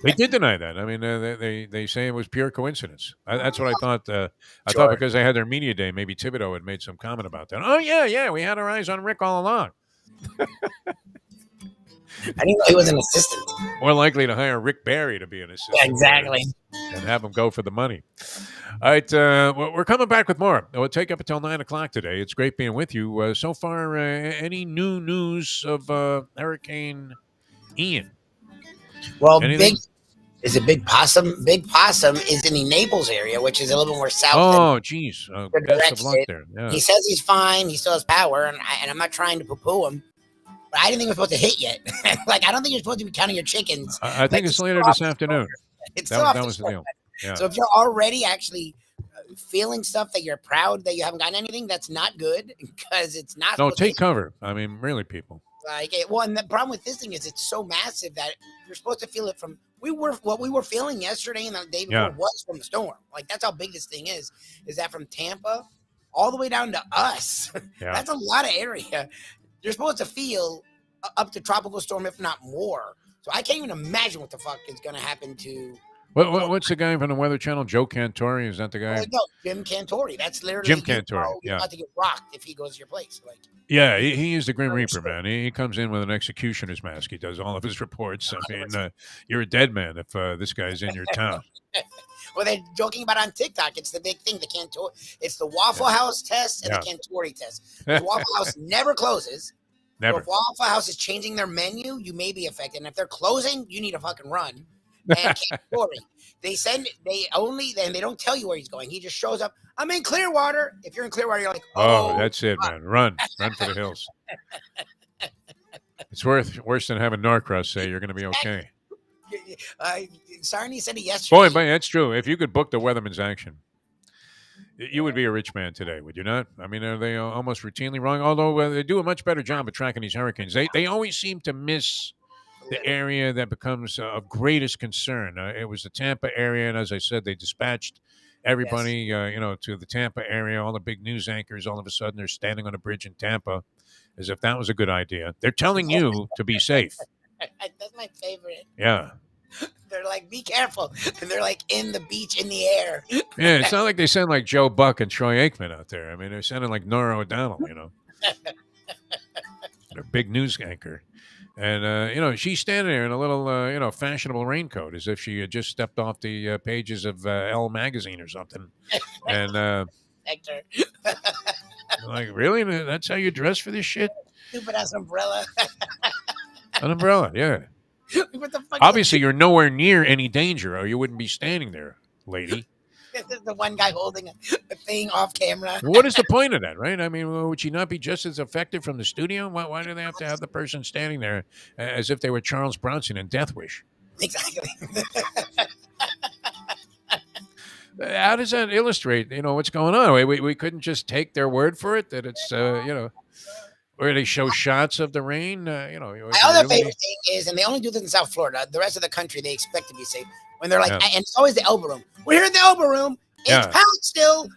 They did deny that. I mean, they say it was pure coincidence. That's what I thought. I thought because they had their media day, maybe Thibodeau had made some comment about that. Oh, yeah, we had our eyes on Rick all along. I didn't know he was an assistant. More likely to hire Rick Barry to be an assistant. Yeah, exactly. And have him go for the money. All right, we're coming back with more. We'll take up until 9 o'clock today. It's great being with you. So far, any new news of Hurricane Ian? Well, Big Possum. Big Possum is in the Naples area, which is a little more south. Oh, geez. Best of luck there. Yeah. He says he's fine. He still has power, and I'm not trying to poo-poo him. But I didn't think it was supposed to hit yet. I don't think you're supposed to be counting your chickens. I think it's later this afternoon. That was the deal. Yeah. So if you're already actually feeling stuff that you're proud that you haven't gotten anything, that's not good because it's not. No, take cover. I mean, really, people. And the problem with this thing is it's so massive that you're supposed to feel it from. What we were feeling yesterday and the day before was from the storm. That's how big this thing is. Is that from Tampa all the way down to us? Yeah. That's a lot of area. You're supposed to feel up to tropical storm, if not more. So I can't even imagine what the fuck is going to happen to. What's the guy from the Weather Channel? Joe Cantori? Is that the guy? No, Jim Cantori. That's literally Jim Cantori. You're about to get rocked if he goes to your place. Yeah, he is the Grim Reaper, man. He comes in with an executioner's mask. He does all of his reports. I mean, you're a dead man if this guy's in your town. Well, they're joking about it on TikTok. It's the big thing. The Cantori. It's the Waffle House test and the Cantori test. The Waffle House never closes. Never. So if Waffle House is changing their menu, you may be affected. And if they're closing, you need to fucking run. And Cantori, they don't tell you where he's going. He just shows up. I'm in Clearwater. If you're in Clearwater, you're like, oh, that's it, man. Run for the hills. It's worse than having Norcross say you're going to be okay. Sarney said it yesterday. Boy, that's true. If you could book the Weatherman's action, you would be a rich man today, would you not? I mean, are they almost routinely wrong? Although they do a much better job of tracking these hurricanes. They always seem to miss the area that becomes of greatest concern. It was the Tampa area, and as I said, they dispatched everybody, to the Tampa area. All the big news anchors, all of a sudden, they're standing on a bridge in Tampa, as if that was a good idea. They're telling you to be safe. That's my favorite. Yeah. They're like, be careful. And they're like in the beach, in the air. Yeah, it's not like they send like Joe Buck and Troy Aikman out there. I mean, they're sending like Nora O'Donnell, They're a big news anchor. And, she's standing there in a little, fashionable raincoat as if she had just stepped off the pages of Elle magazine or something. And Hector. like, really? That's how you dress for this shit? Stupid ass umbrella. An umbrella, yeah. What the fuck? Obviously, you're nowhere near any danger, or you wouldn't be standing there, lady. This is the one guy holding a thing off camera. What is the point of that, right? I mean, would she not be just as effective from the studio? Why do they have to have the person standing there as if they were Charles Bronson in Death Wish? Exactly. How does that illustrate, what's going on? We couldn't just take their word for it that it's, where they show shots of the rain. My other favorite thing is, and they only do this in South Florida. The rest of the country, they expect to be safe. When they're like, and it's always the elbow room. We're here in the elbow room. It's packed still.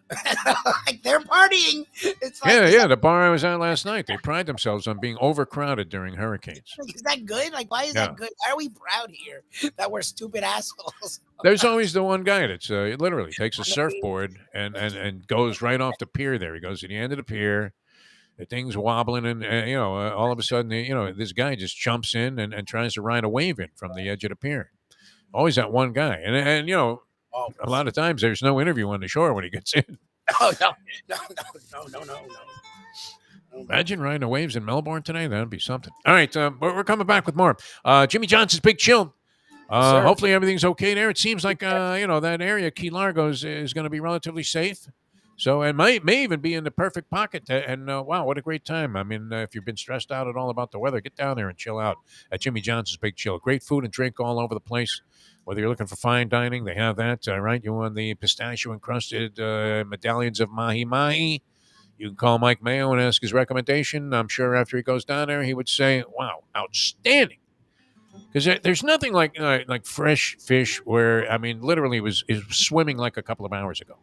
Like they're partying. It's like, the bar I was at last night, they pride themselves on being overcrowded during hurricanes. Is that good? Like, why is that good? Why are we proud here that we're stupid assholes? There's always the one guy that's literally takes a surfboard and goes right off the pier there. He goes to the end of the pier. The thing's wobbling, and all of a sudden, this guy just jumps in and tries to ride a wave in from the edge of the pier. Always that one guy, and a lot of times there's no interview on the shore when he gets in. Oh no. Imagine riding the waves in Melbourne today. That'd be something. All right, we're coming back with more. Jimmy Johnson's Big Chill. Hopefully everything's okay there. It seems like that area, Key Largo, is going to be relatively safe. So it may even be in the perfect pocket. And wow, what a great time. I mean, if you've been stressed out at all about the weather, get down there and chill out at Jimmy Johnson's Big Chill. Great food and drink all over the place. Whether you're looking for fine dining, they have that, right? You want the pistachio-encrusted medallions of mahi-mahi. You can call Mike Mayo and ask his recommendation. I'm sure after he goes down there, he would say, wow, outstanding. Because there's nothing like fresh fish where, I mean, literally it was swimming like a couple of hours ago.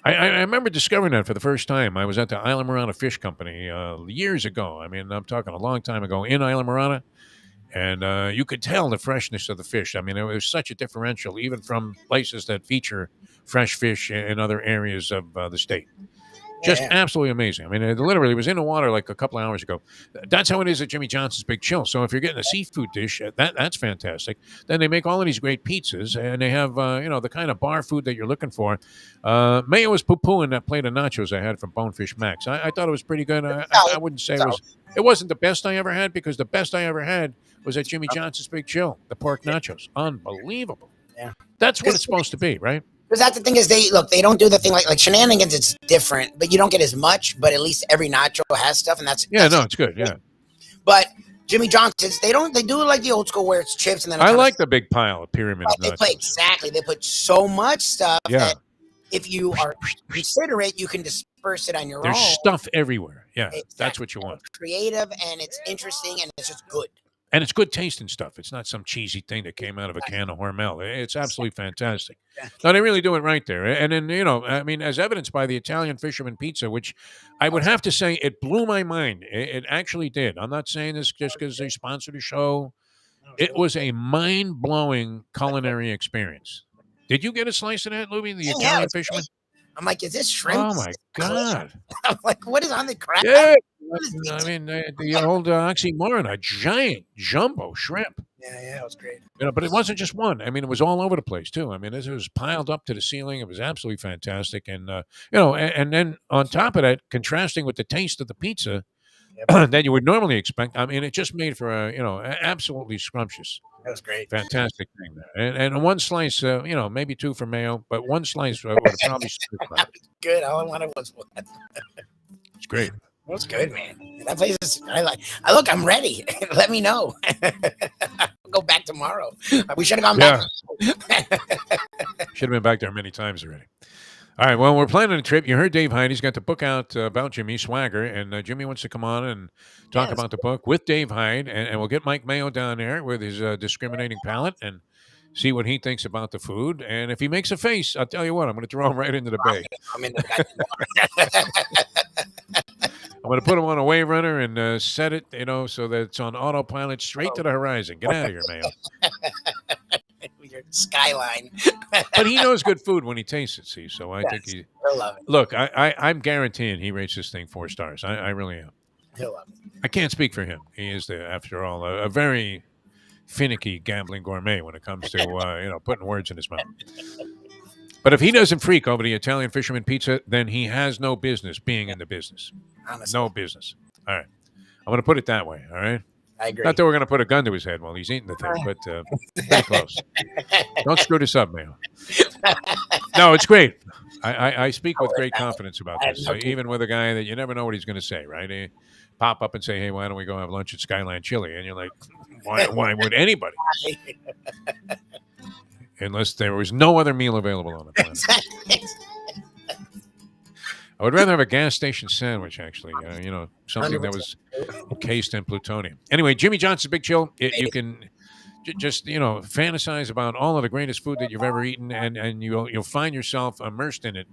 I remember discovering that for the first time. I was at the Isla Morada Fish Company years ago. I mean, I'm talking a long time ago in Isla Morada. And you could tell the freshness of the fish. I mean, it was such a differential, even from places that feature fresh fish in other areas of the state. Just absolutely amazing. I mean, it literally was in the water like a couple of hours ago. That's how it is at Jimmy Johnson's Big Chill. So if you're getting a seafood dish, that's fantastic. Then they make all of these great pizzas, and they have, the kind of bar food that you're looking for. Mayo was poo-pooing that plate of nachos I had from Bonefish Max. I thought it was pretty good. I wouldn't say it wasn't the best I ever had, because the best I ever had was at Jimmy Johnson's Big Chill, the pork nachos. Unbelievable. Yeah. That's what it's supposed to be, right? Because that's the thing is they don't do the thing like Shenanigans. It's different, but you don't get as much. But at least every nacho has stuff, and that's it's good. Yeah. But Jimmy Johnson's they do it like the old school where it's chips and then I like the big pile of pyramid. They put so much stuff that if you are considerate, you can disperse it on your own. There's stuff everywhere. Yeah, exactly. That's what you want. It's creative and it's interesting and it's just good. And it's good tasting stuff. It's not some cheesy thing that came out of a can of Hormel. It's absolutely fantastic. No, they really do it right there. And then, I mean, as evidenced by the Italian Fisherman Pizza, which I would have to say it blew my mind. It actually did. I'm not saying this just because they sponsored the show. It was a mind-blowing culinary experience. Did you get a slice of that, Lubie, the Italian Fisherman? I'm like, is this shrimp? Oh, my God. I'm like, what is on the crab? Yeah. I mean, the old oxymoron, a giant jumbo shrimp. Yeah, it was great. But it wasn't just one. I mean, it was all over the place, too. I mean, it was piled up to the ceiling. It was absolutely fantastic. And, and then on top of that, contrasting with the taste of the pizza that you would normally expect, I mean, it just made for absolutely scrumptious. That was great. Fantastic thing there. And one slice, maybe two for Mayo, but one slice would have probably good. All I wanted was one. It's great. It was good, man. That place is. Look, I'm ready. Let me know. I'll go back tomorrow. We should have gone back. Should have been back there many times already. All right. Well, we're planning a trip. You heard Dave Hyde. He's got the book out about Jimmy Swagger, and Jimmy wants to come on and talk about the book with Dave Hyde, and we'll get Mike Mayo down there with his discriminating palate and see what he thinks about the food. And if he makes a face, I'll tell you what, I'm going to throw him right into the bay. I'm in the I'm going to put him on a wave runner and set it, so that it's on autopilot straight to the horizon. Get out of here, Mayo. Your skyline. But he knows good food when he tastes it, see? So I think he... He'll love it. Look, I'm guaranteeing he rates this thing 4 stars. I really am. He'll love it. I can't speak for him. He is, after all, a very finicky gambling gourmet when it comes to, putting words in his mouth. But if he doesn't freak over the Italian Fisherman Pizza, then he has no business being in the business. Honestly. No business. All right. I'm going to put it that way, all right? I agree. Not that we're going to put a gun to his head while he's eating the thing, but pretty close. Don't screw this up, Mayo. No, it's great. I speak with great confidence about this, even with a guy that you never know what he's going to say, right? He pop up and say, hey, why don't we go have lunch at Skyline Chili? And you're like, why would anybody? unless there was no other meal available on the planet. I would rather have a gas station sandwich, actually. Something 100%. that was encased in plutonium. Anyway, Jimmy Johnson's Big Chill. You can just fantasize about all of the greatest food that you've ever eaten, and you'll find yourself immersed in it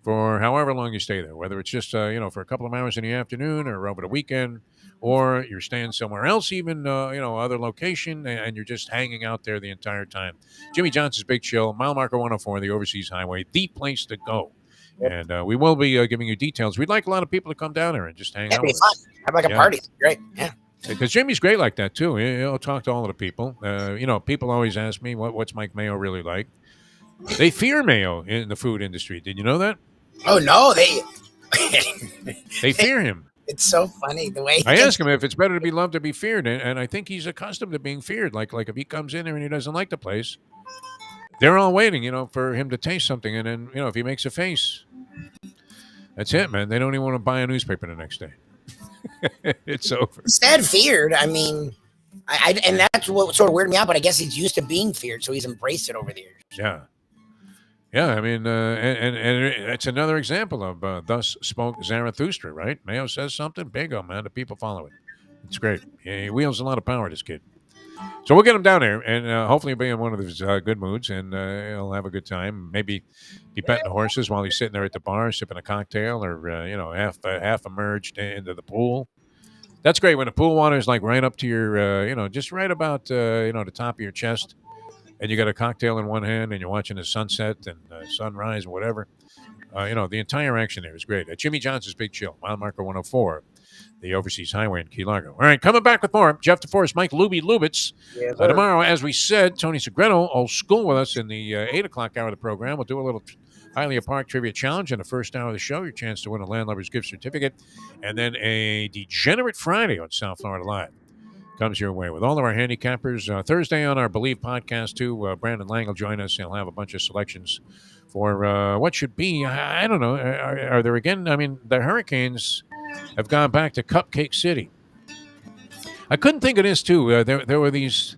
for however long you stay there. Whether it's just for a couple of hours in the afternoon or over the weekend, or you're staying somewhere else, even other location, and you're just hanging out there the entire time. Jimmy Johnson's Big Chill, mile marker 104, the Overseas Highway, the place to go. Yep. And we will be giving you details. We'd like a lot of people to come down there and just hang out with us. Have like a party. Great. Yeah. Because Jimmy's great like that, too. He'll talk to all of the people. People always ask me, what's Mike Mayo really like? They fear Mayo in the food industry. Did you know that? Oh, no. They fear him. It's so funny the way I ask him if it's better to be loved or be feared. And I think he's accustomed to being feared. Like if he comes in there and he doesn't like the place, they're all waiting, for him to taste something. And then, if he makes a face, that's it, man. They don't even want to buy a newspaper the next day. It's over. Instead, feared. I mean, and that's what sort of weirded me out. But I guess he's used to being feared, so he's embraced it over the years. Yeah. Yeah, I mean, and it's another example of thus spoke Zarathustra, right? Mayo says something, bingo, man. The people follow it. It's great. He wields a lot of power, this kid. So we'll get him down there, and hopefully he'll be in one of his good moods, and he'll have a good time. Maybe be petting the horses while he's sitting there at the bar, sipping a cocktail, or half emerged into the pool. That's great when the pool water is like right up to your, just right about the top of your chest, and you got a cocktail in one hand, and you're watching the sunset and sunrise, whatever. The entire action there is great. Jimmy Johnson's Big Chill, mile marker 104. The Overseas Highway in Key Largo. All right, coming back with more. Jeff DeForest, Mike Lubie Lubitz. Yes, tomorrow, as we said, Tony Segreto, old school with us in the 8 o'clock hour of the program. We'll do a little Hialeah Park Trivia Challenge in the first hour of the show. Your chance to win a Landlubbers gift certificate. And then a Degenerate Friday on South Florida Live comes your way with all of our handicappers. Thursday on our Believe podcast, too, Brandon Lang will join us. He'll have a bunch of selections for what should be, I don't know, are there again? I mean, the Hurricanes have gone back to Cupcake City. I couldn't think of this, too. There were these...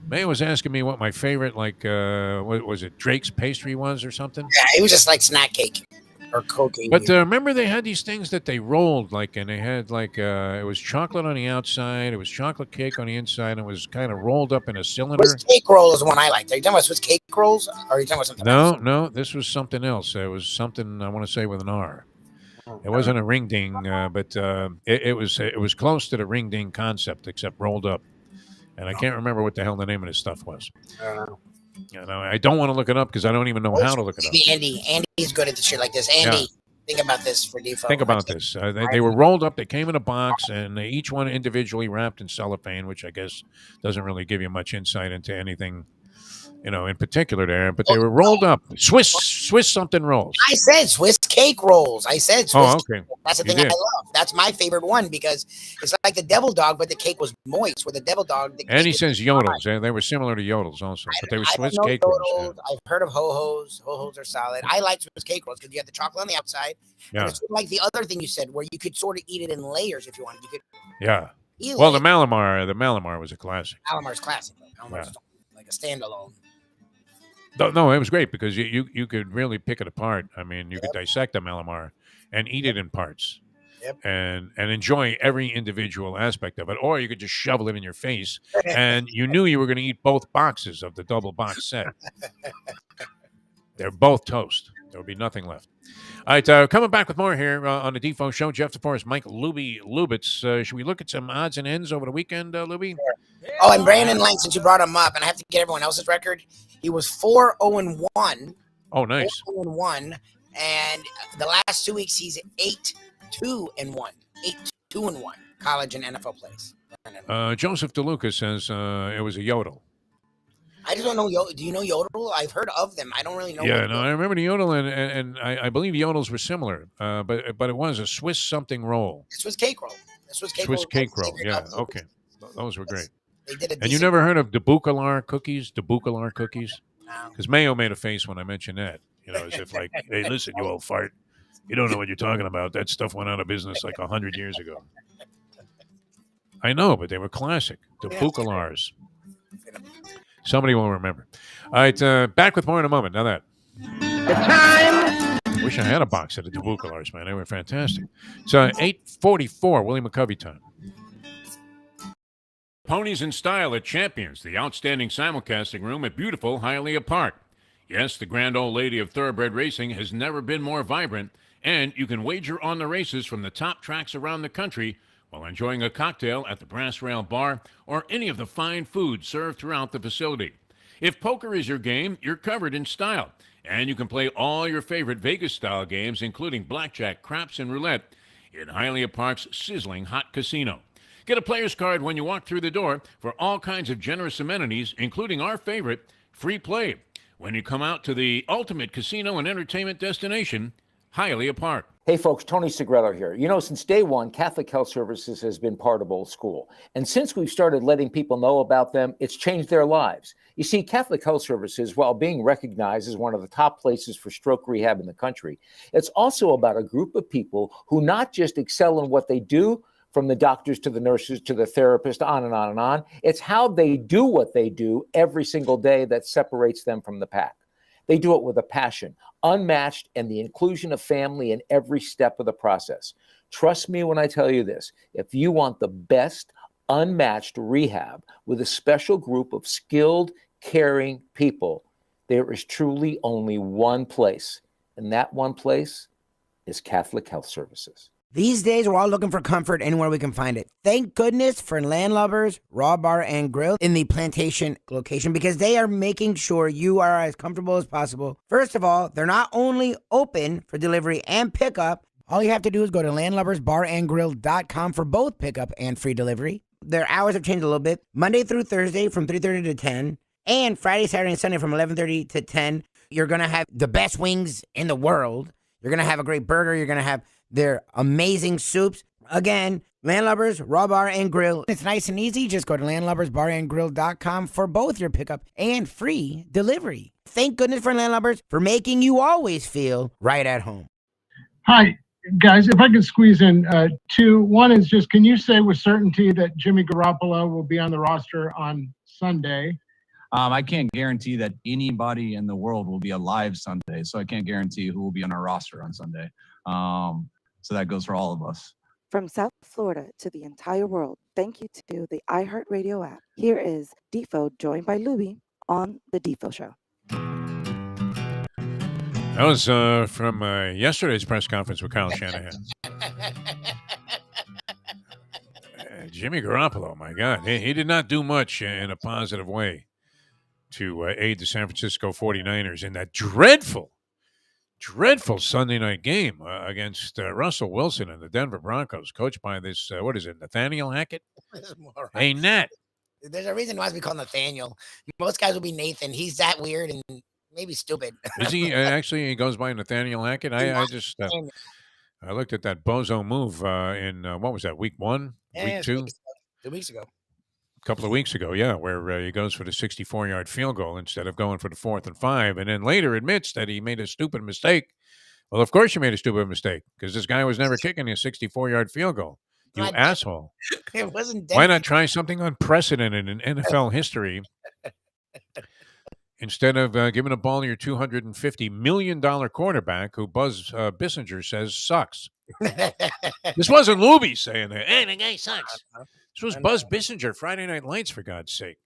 May was asking me what my favorite, what was it, Drake's pastry was or something? Yeah, it was just like snack cake or cocaine. But remember they had these things that they rolled, and they had, it was chocolate on the outside, it was chocolate cake on the inside, and it was kind of rolled up in a cylinder. Swiss cake roll is the one I liked. Are you talking about Swiss cake rolls? Or are you talking about something else? No, this was something else. It was something, I want to say, with an R. It wasn't a ring ding, but it was close to the ring ding concept, except rolled up. And I can't remember what the hell the name of this stuff was. I don't know. I don't want to look it up because I don't even know how to look it up. Andy's good at the shit like this. Andy, think about this for Defo. Think about this. They were rolled up. They came in a box, and they each one individually wrapped in cellophane, which I guess doesn't really give you much insight into anything, in particular there. But they were rolled up. Swiss something rolls. I said Swiss cake rolls. I said Swiss. Oh, okay. That's the thing I love. That's my favorite one because it's like the devil dog, but the cake was moist. With the devil dog, and he says yodels. They were similar to yodels also, but they were Swiss cake rolls. Yeah. I've heard of ho-hos. Ho-hos are solid. I like Swiss cake rolls because you have the chocolate on the outside. Yeah. And it's like the other thing you said, where you could sort of eat it in layers if you wanted. You could. Yeah. Well, the Malamar was a classic. Malamar's classic. Malamar's like a standalone. No, it was great because you could really pick it apart. I mean, you could dissect the Malamar and eat it in parts. Yep. And enjoy every individual aspect of it, or you could just shovel it in your face, and you knew you were going to eat both boxes of the double box set. They're both toast. There will be nothing left. All right, coming back with more here on the Defo Show. Jeff DeForest, Mike Lubie Lubitz. Should we look at some odds and ends over the weekend, Lubie? Sure. Oh, and Brandon Lang, since you brought him up, and I have to get everyone else's record. He was 4-0-1. Oh, nice. 4-0-1, and the last 2 weeks he's 8-2-1. 8-2-1. College and NFL plays. Joseph DeLuca says it was a yodel. I just don't know. Do you know yodel? I've heard of them. I don't really know. Yeah, no, I remember the yodel, and I believe yodels were similar, but it was a Swiss something roll. Swiss cake roll. Swiss cake roll. Yeah, okay. Those were great. They did and you never heard of Debucalar cookies? Debucalar cookies? No. Because Mayo made a face when I mentioned that. As if like, hey, listen, you old fart. You don't know what you're talking about. That stuff went out of business like 100 years ago. I know, but they were classic. Debucalars. Somebody will remember. All right, back with more in a moment. Now that. The time. Wish I had a box of the Dubuculars, man. They were fantastic. So 8:44, William McCovey time. Ponies in Style at Champions, the outstanding simulcasting room at beautiful Hialeah Park. Yes, the grand old lady of thoroughbred racing has never been more vibrant, and you can wager on the races from the top tracks around the country while enjoying a cocktail at the Brass Rail Bar or any of the fine food served throughout the facility. If poker is your game, you're covered in style, and you can play all your favorite Vegas-style games, including blackjack, craps, and roulette, in Hialeah Park's sizzling hot casino. Get a player's card when you walk through the door for all kinds of generous amenities, including our favorite, free play, when you come out to the ultimate casino and entertainment destination, Hialeah Park. Hey folks, Tony Segreto here. You know, since day one, Catholic Health Services has been part of Old School. And since we've started letting people know about them, it's changed their lives. You see, Catholic Health Services, while being recognized as one of the top places for stroke rehab in the country, it's also about a group of people who not just excel in what they do, from the doctors to the nurses to the therapist, on and on and on. It's how they do what they do every single day that separates them from the pack. They do it with a passion, unmatched, and the inclusion of family in every step of the process. Trust me when I tell you this. If you want the best, unmatched rehab with a special group of skilled, caring people, there is truly only one place, and that one place is Catholic Health Services. These days, we're all looking for comfort anywhere we can find it. Thank goodness for Landlubbers Raw Bar and Grill in the Plantation location, because they are making sure you are as comfortable as possible. First of all, they're not only open for delivery and pickup. All you have to do is go to landlubbersbarandgrill.com for both pickup and free delivery. Their hours have changed a little bit. Monday through Thursday from 3:30 to 10, and Friday, Saturday, and Sunday from 11:30 to 10. You're going to have the best wings in the world. You're going to have a great burger. You're going to have their amazing soups. Again, Landlubbers Raw Bar and Grill. It's nice and easy. Just go to landlubbersbarandgrill.com for both your pickup and free delivery. Thank goodness for Landlubbers for making you always feel right at home. Hi, guys. If I could squeeze in two. One is just, can you say with certainty that Jimmy Garoppolo will be on the roster on Sunday? I can't guarantee that anybody in the world will be alive Sunday, so I can't guarantee who will be on our roster on Sunday. So that goes for all of us. From South Florida to the entire world, thank you to the iHeartRadio app. Here is Defo, joined by Lubie, on the Defo Show. That was from yesterday's press conference with Kyle Shanahan. Jimmy Garoppolo, my God. He did not do much in a positive way to aid the San Francisco 49ers in that dreadful Sunday night game against Russell Wilson and the Denver Broncos, coached by this, Nathaniel Hackett? Hey, Nat. There's a reason why we call Nathaniel. Most guys will be Nathan. He's that weird and maybe stupid. Is he actually? He goes by Nathaniel Hackett? I just I looked at that bozo move in, what was that, week 1? Week 2? 2 weeks ago. A couple of weeks ago, yeah, where he goes for the 64-yard field goal instead of going for the 4th and 5, and then later admits that he made a stupid mistake. Well, of course you made a stupid mistake, because this guy was never kicking a 64-yard field goal. You asshole. It wasn't. Why not try something unprecedented in NFL history instead of giving a ball to your $250 million quarterback who Buzz Bissinger says sucks? This wasn't Lubie saying that. Hey, the guy sucks. This was Buzz Bissinger, Friday Night Lights, for God's sake.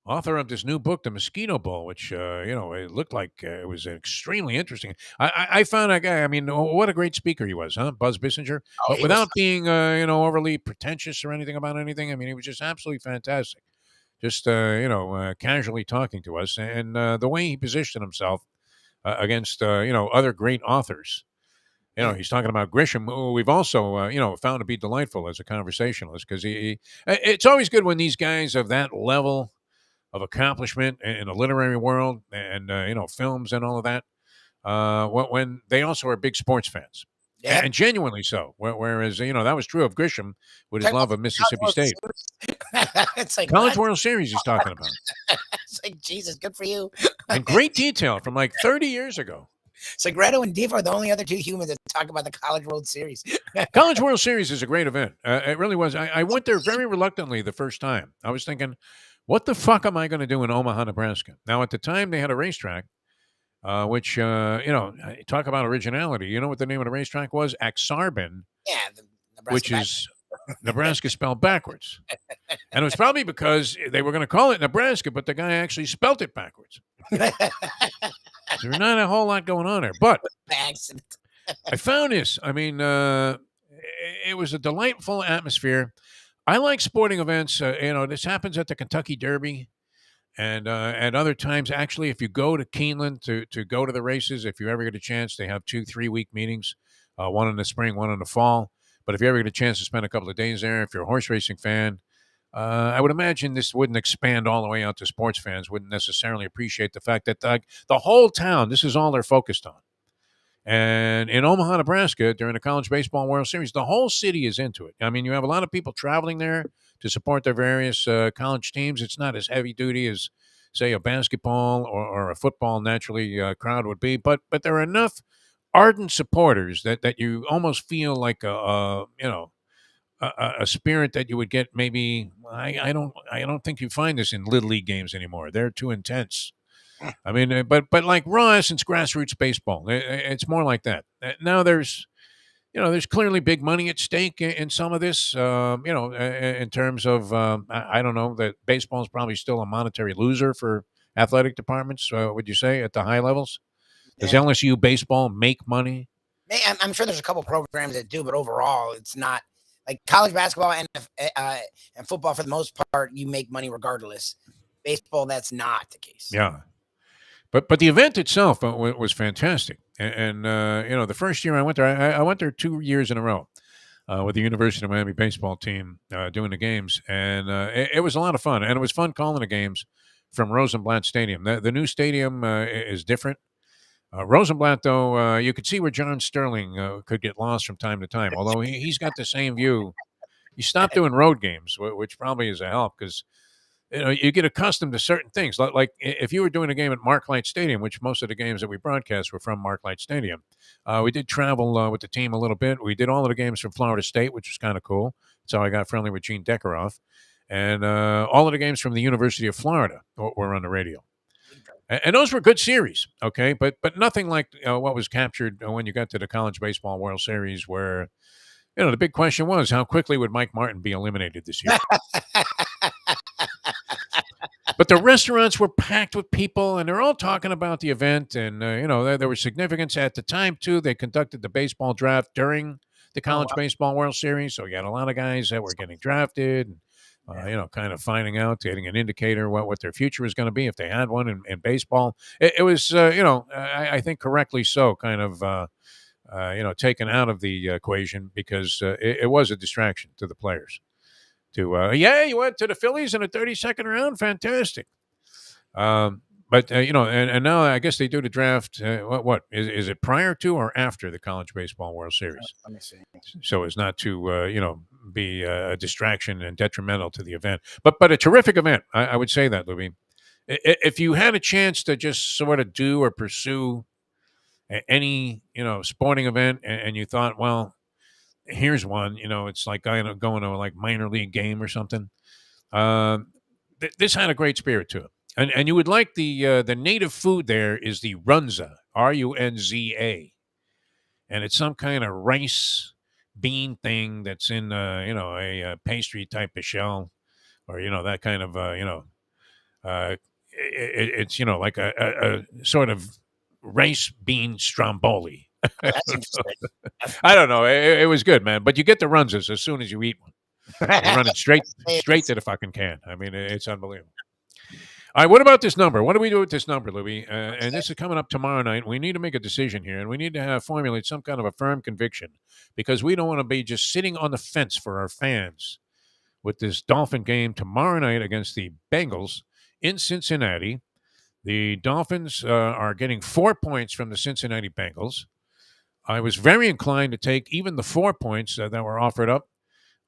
Author of this new book, The Mosquito Bowl, which, it looked like it was extremely interesting. I found that guy, what a great speaker he was, huh? Buzz Bissinger. But without being, overly pretentious or anything about anything. He was just absolutely fantastic. Just, casually talking to us. And the way he positioned himself against, other great authors. He's talking about Grisham, who we've also, found to be delightful as a conversationalist, because it's always good when these guys of that level of accomplishment in the literary world and, films and all of that, when they also are big sports fans. Yeah. And genuinely so. Whereas, that was true of Grisham with his love of Mississippi State. It's like College World Series he's talking about. It's like, Jesus, good for you. And great detail from like 30 years ago. Segreto and Defo are the only other two humans that talk about the College World Series. College World Series is a great event. It really was. I went there very reluctantly the first time. I was thinking, what the fuck am I going to do in Omaha, Nebraska? Now, at the time, they had a racetrack, which, talk about originality. You know what the name of the racetrack was? Axarben, Yeah, the Nebraska which is Nebraska spelled backwards. And it was probably because they were going to call it Nebraska, but the guy actually spelt it backwards. So there's not a whole lot going on there. But I found this. I mean, it was a delightful atmosphere. I like sporting events. This happens at the Kentucky Derby, and at other times. Actually, if you go to Keeneland to go to the races, if you ever get a chance, they have 2-3 week meetings, one in the spring, one in the fall. But if you ever get a chance to spend a couple of days there, if you're a horse racing fan, I would imagine this wouldn't expand all the way out to sports fans. Wouldn't necessarily appreciate the fact that the whole town, this is all they're focused on. And in Omaha, Nebraska, during the College Baseball World Series, the whole city is into it. I mean, you have a lot of people traveling there to support their various college teams. It's not as heavy duty as, say, a basketball or a football naturally crowd would be, but there are enough ardent supporters that you almost feel like a spirit that you would get. Maybe I don't think you find this in Little League games anymore. They're too intense. I mean, but like raw essence grassroots baseball, it's more like that. Now there's clearly big money at stake in some of this. In terms of I don't know, that baseball is probably still a monetary loser for athletic departments. Would you say at the high levels? Does LSU baseball make money? I'm sure there's a couple programs that do, but overall, it's not like college basketball and football. For the most part, you make money regardless. Baseball, that's not the case. Yeah. But the event itself was fantastic, and the first year I went there, I went there 2 years in a row with the University of Miami baseball team doing the games, and it was a lot of fun, and it was fun calling the games from Rosenblatt Stadium. The new stadium is different. Rosenblatt, though, you could see where John Sterling could get lost from time to time, although he's got the same view. He stopped doing road games, which probably is a help because you get accustomed to certain things. Like if you were doing a game at Marklight Stadium, which most of the games that we broadcast were from Marklight Stadium, we did travel with the team a little bit. We did all of the games from Florida State, which was kind of cool. That's how I got friendly with Gene Deckeroff. And all of the games from the University of Florida were on the radio. And those were good series, okay? But nothing like what was captured when you got to the College Baseball World Series where, the big question was, how quickly would Mike Martin be eliminated this year? But the restaurants were packed with people, and they're all talking about the event. And, there was significance at the time, too. They conducted the baseball draft during the College Baseball World Series. So you had a lot of guys that were getting drafted, and, kind of finding out, getting an indicator what their future was going to be if they had one in baseball. It was, I think correctly so, kind of, taken out of the equation because it was a distraction to the players. You went to the Phillies in a 32nd round. Fantastic. But and now I guess they do the draft. What is it prior to or after the College Baseball World Series? Let me see. So as not to be a distraction and detrimental to the event. But a terrific event. I would say that, Lubie. If you had a chance to just sort of do or pursue any sporting event, and you thought, well, here's one, it's like going to like minor league game or something. This had a great spirit to it, and you would like the native food there is the runza, Runza, and it's some kind of rice bean thing that's in a pastry type of shell, or that kind of it's like a sort of rice bean stromboli. I don't know. It was good, man. But you get the runzas as soon as you eat one. You run it straight to the fucking can. I mean, it's unbelievable. All right, what about this number? What do we do with this number, Louie? And this is coming up tomorrow night. We need to make a decision here, and we need to formulate some kind of a firm conviction because we don't want to be just sitting on the fence for our fans with this Dolphin game tomorrow night against the Bengals in Cincinnati. The Dolphins are getting 4 points from the Cincinnati Bengals. I was very inclined to take even the 4 points that were offered up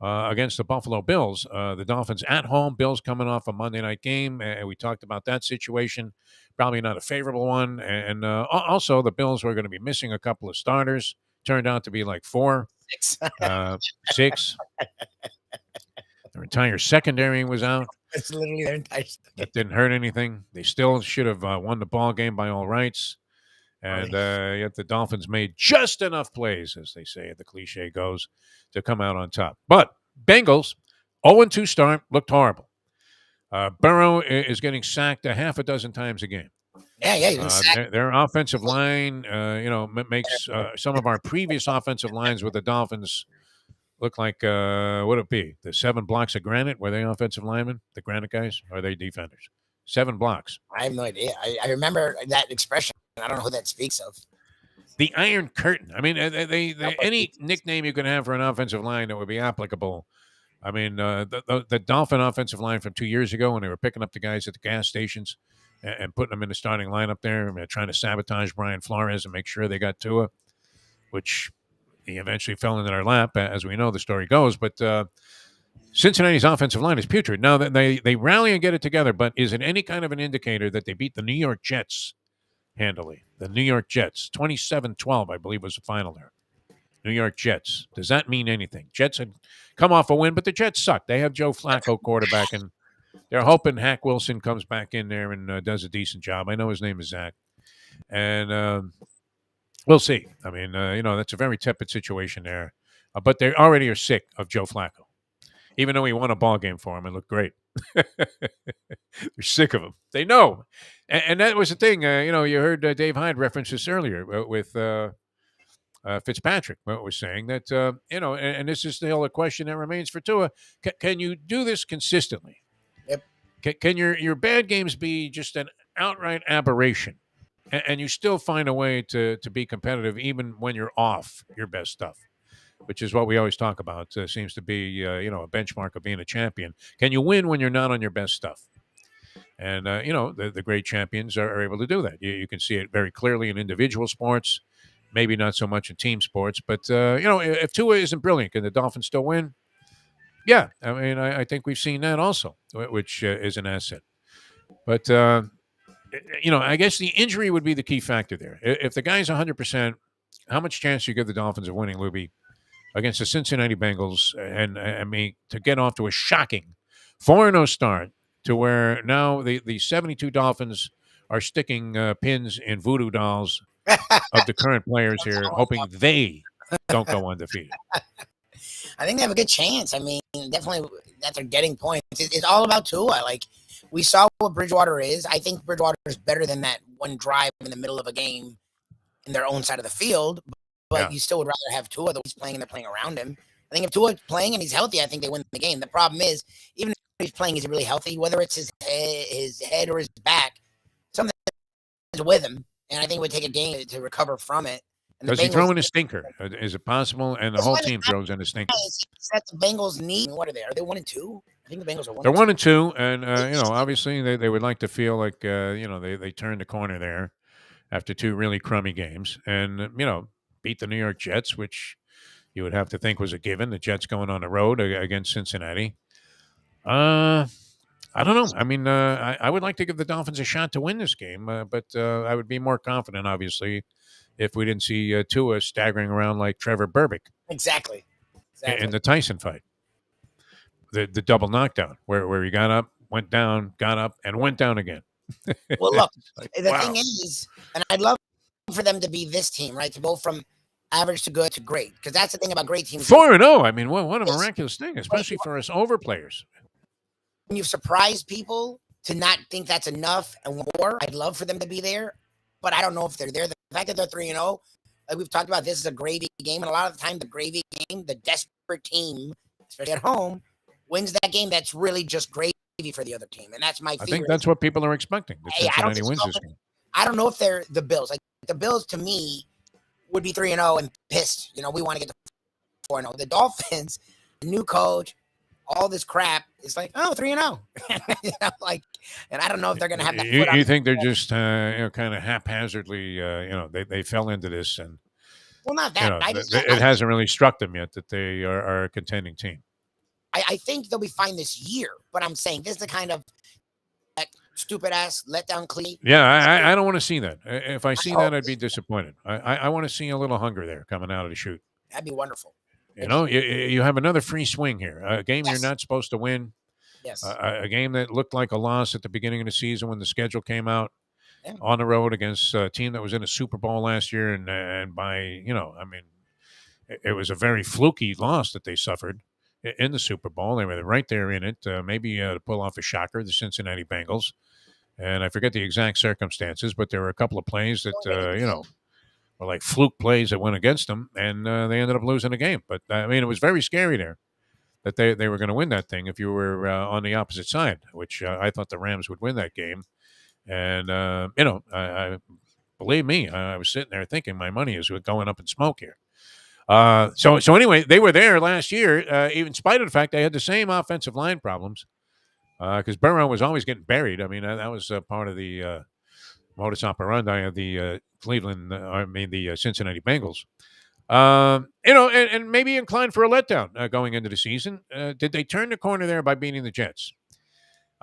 against the Buffalo Bills. The Dolphins at home, Bills coming off a Monday night game, and we talked about that situation. Probably not a favorable one. And also, the Bills were going to be missing a couple of starters. Turned out to be like 4. 6. Their entire secondary was out. That's literally their entire. That didn't hurt anything. They still should have won the ball game by all rights. And yet the Dolphins made just enough plays, as they say, the cliche goes, to come out on top. But Bengals, 0-2 start, looked horrible. Burrow is getting sacked a half a dozen times a game. Yeah. Their offensive line, makes some of our previous offensive lines with the Dolphins look like, what would it be? The 7 blocks of granite? Were they offensive linemen? The granite guys? Or are they defenders? 7 blocks. I have no idea. I remember that expression. I don't know who that speaks of. The Iron Curtain. I mean, any nickname you can have for an offensive line that would be applicable. I mean, the Dolphin offensive line from 2 years ago when they were picking up the guys at the gas stations and putting them in the starting lineup there, trying to sabotage Brian Flores and make sure they got Tua, which he eventually fell into their lap, as we know the story goes. But Cincinnati's offensive line is putrid. Now, they rally and get it together, but is it any kind of an indicator that they beat the New York Jets handily? The New York Jets, 27-12, I believe, was the final there. New York Jets. Does that mean anything? Jets had come off a win, but the Jets suck. They have Joe Flacco quarterback, and they're hoping Hack Wilson comes back in there and does a decent job. I know his name is Zach. And we'll see. I mean, that's a very tepid situation there. But they already are sick of Joe Flacco. Even though he won a ball game for him and looked great. They're sick of him. They know. And that was the thing. You heard Dave Hyde reference this earlier with Fitzpatrick was saying that, and this is still a question that remains for Tua. Can you do this consistently? Yep. Can your bad games be just an outright aberration and you still find a way to be competitive even when you're off your best stuff? Which is what we always talk about. Seems to be, a benchmark of being a champion. Can you win when you're not on your best stuff? And, the great champions are able to do that. You can see it very clearly in individual sports, maybe not so much in team sports. But, if Tua isn't brilliant, can the Dolphins still win? Yeah. I mean, I think we've seen that also, which is an asset. But, I guess the injury would be the key factor there. If the guy's 100%, how much chance do you give the Dolphins of winning, Lubie, against the Cincinnati Bengals, and I mean, to get off to a shocking 4-0 start to where now the 72 Dolphins are sticking pins in voodoo dolls of the current players here, hoping they don't go undefeated. I think they have a good chance. I mean, definitely that they're getting points. It's all about Tua. Like, we saw what Bridgewater is. I think Bridgewater is better than that one drive in the middle of a game in their own side of the field. But you still would rather have Tua, though he's playing and they're playing around him. I think if Tua's playing and he's healthy, I think they win the game. The problem is, even if he's playing, is he really healthy? Whether it's his head or his back, something is with him. And I think it would take a game to recover from it. Does he throw in a stinker? Is it possible? And the whole team throws in a stinker. That's the Bengals need. What are they? Are they 1-2? I think the Bengals are 1-2. They're 1-2, and obviously they would like to feel like they turned the corner there after 2 really crummy games, and beat the New York Jets, which you would have to think was a given. The Jets going on the road against Cincinnati. I don't know. I mean, I would like to give the Dolphins a shot to win this game, but I would be more confident, obviously, if we didn't see Tua staggering around like Trevor Burbick. Exactly. In the Tyson fight. The double knockdown where he got up, went down, got up, and went down again. Well, look, the thing is, and I'd love for them to be this team, right? To go from average to good to great, because that's the thing about great teams. 4-0. I mean, what a miraculous thing, especially for us over players. When you've surprised people to not think that's enough and more, I'd love for them to be there, but I don't know if they're there. The fact that they're 3-0, like we've talked about, this is a gravy game, and a lot of the time, the gravy game, the desperate team, especially at home, wins that game. That's really just gravy for the other team, and that's my fear. I think that's what people are expecting. Cincinnati wins this game. I don't know if they're the Bills. Like, the Bills, to me, would be 3-0 and pissed. We want to get to 4-0. The Dolphins, new coach, all this crap. It's like, 3-0. And I don't know if they're going to have that. You think they're just, kind of haphazardly, they fell into this, and well, not that. It hasn't really struck them yet that they are a contending team. I think they'll be fine this year, but I'm saying this is the kind of stupid ass letdown cleat. Yeah, I don't want to see that. If I see that, I'd be disappointed. I want to see a little hunger there coming out of the chute. That'd be wonderful. You have another free swing here. A game you're not supposed to win. Yes. A game that looked like a loss at the beginning of the season when the schedule came out. Yeah. On the road against a team that was in a Super Bowl last year, and by it was a very fluky loss that they suffered in the Super Bowl. They were right there in it, maybe to pull off a shocker, the Cincinnati Bengals. And I forget the exact circumstances, but there were a couple of plays that were like fluke plays that went against them, and they ended up losing the game. But it was very scary there that they were going to win that thing if you were on the opposite side, which I thought the Rams would win that game. And, I believe me, I was sitting there thinking my money is going up in smoke here. So anyway, they were there last year, even in spite of the fact they had the same offensive line problems, because Burrow was always getting buried. I mean, that was part of the modus operandi of the the Cincinnati Bengals. And maybe inclined for a letdown going into the season. Did they turn the corner there by beating the Jets?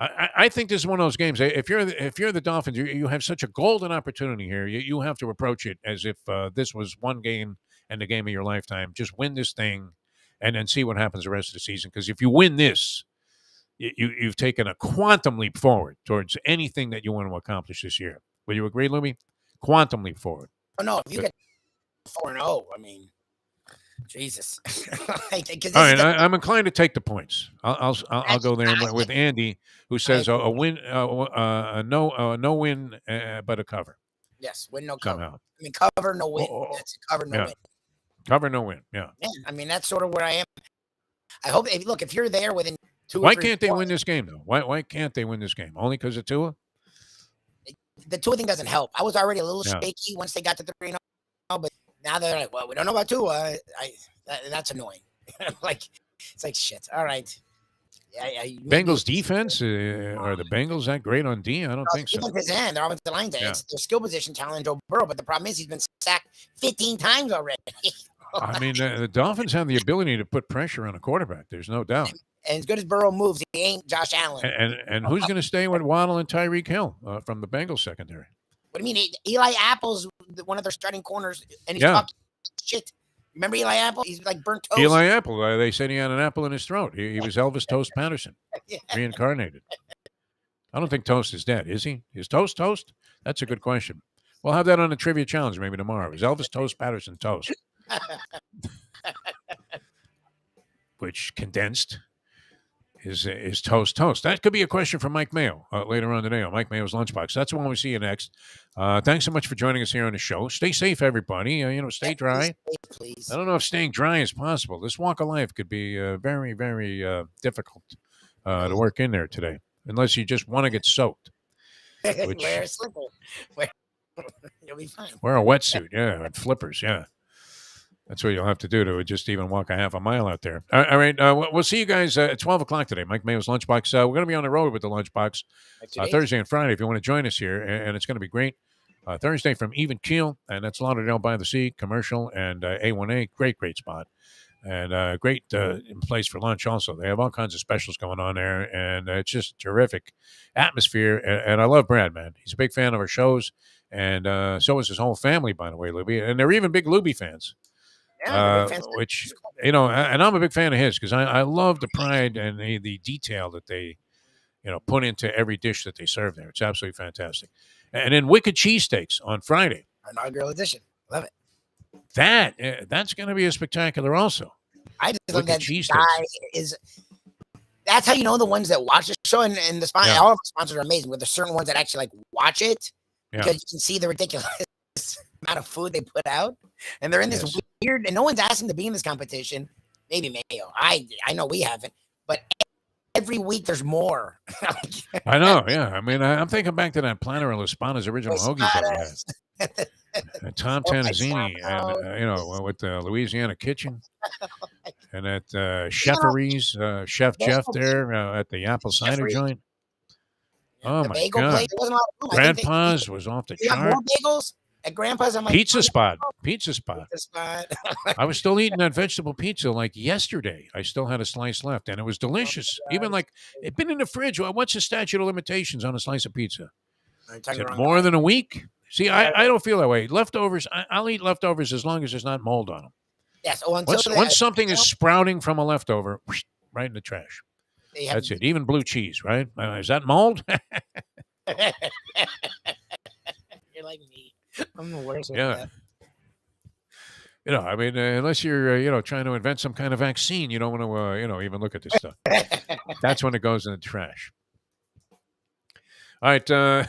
I think this is one of those games. If you're the Dolphins, you have such a golden opportunity here. You have to approach it as if this was one game and the game of your lifetime. Just win this thing, and then see what happens the rest of the season. Because if you win this, you've taken a quantum leap forward towards anything that you want to accomplish this year. Will you agree, Lubie? Quantum leap forward. Oh no! If you get 4-0, I mean, Jesus. All right, I'm inclined to take the points. I'll go there with Andy, who says a win, no win, but a cover. Yes, win, no cover. Somehow. I mean, cover, no win. That's cover, no win. Cover, no win. Yeah. I mean, that's sort of where I am. I hope. If you're there within 2 Why or 3 can't they points, win this game though? Why can't they win this game? Only because of Tua? The Tua thing doesn't help. I was already a little shaky once they got to 3-0, but now they're like, well, we don't know about Tua. That's annoying. It's like shit. All right. Bengals defense? Are the Bengals that great on D? I don't think so. His end, their offensive line, it's their skill position talent, Joe Burrow. But the problem is he's been sacked 15 times already. I mean, the Dolphins have the ability to put pressure on a quarterback. There's no doubt. And as good as Burrow moves, he ain't Josh Allen. And who's going to stay with Waddle and Tyreek Hill from the Bengals secondary? What do you mean? Eli Apple's one of their starting corners, and he's talking shit. Remember Eli Apple? He's like burnt toast. Eli Apple. They said he had an apple in his throat. He was Elvis Toast Patterson, reincarnated. I don't think Toast is dead, is he? Is Toast toast? That's a good question. We'll have that on the trivia challenge maybe tomorrow. Is Elvis Toast Patterson toast? Which condensed is toast. That could be a question for Mike Mayo later on today on Mike Mayo's Lunchbox. That's the one we see you next. Thanks so much for joining us here on the show. Stay safe, everybody. Stay dry. Please. I don't know if staying dry is possible. This walk of life could be very, very difficult to work in there today, unless you just want to get soaked. Wear a slipper. You'll be fine. Wear a wetsuit, and flippers, That's what you'll have to do to just even walk a half a mile out there. All right. We'll see you guys at 12 o'clock today. Mike Mayo's Lunchbox. We're going to be on the road with the Lunchbox Thursday and Friday if you want to join us here. And it's going to be great. Thursday from Even Keel, and that's Lauderdale by the Sea, commercial, and A1A. Great spot. And great place for lunch also. They have all kinds of specials going on there, and it's just terrific atmosphere. And I love Brad, man. He's a big fan of our shows, and so is his whole family, by the way, Lubie. And they're even big Lubie fans. Which, and I'm a big fan of his because I love the pride and the detail that they, put into every dish that they serve there. It's absolutely fantastic. And then Wicked Cheesesteaks on Friday. Inaugural edition. Love it. That's going to be a spectacular also. I just love that guy is. That's how you know the ones that watch the show and the sponsor. All of the sponsors are amazing. With the certain ones that actually watch it because you can see the ridiculous amount of food they put out, and they're in this weird. And no one's asking to be in this competition. Maybe Mayo. I know we haven't, but every week there's more. I know. Yeah. I mean, I'm thinking back to that Planner and Laspana's original hoagies that we had. And Tom Tanazzini, and with the Louisiana Kitchen, and at Chefery's, Chef Jeff there at the Apple Cider Joint. Oh my God! Grandpa's was off the chart. More bagels at Grandpa's. I'm like, Pizza Spot. I was still eating that vegetable pizza like yesterday. I still had a slice left, and it was delicious. Even like it'd been in the fridge. What's the statute of limitations on a slice of pizza? Is it more than a week? See, I don't feel that way. Leftovers, I'll eat leftovers as long as there's not mold on them. Yes. Once something is sprouting from a leftover, right in the trash. That's it. Even blue cheese, right? Is that mold? You're like me. I'm the worst with that. I mean, unless you're, trying to invent some kind of vaccine, you don't want to, even look at this stuff. That's when it goes in the trash. All right.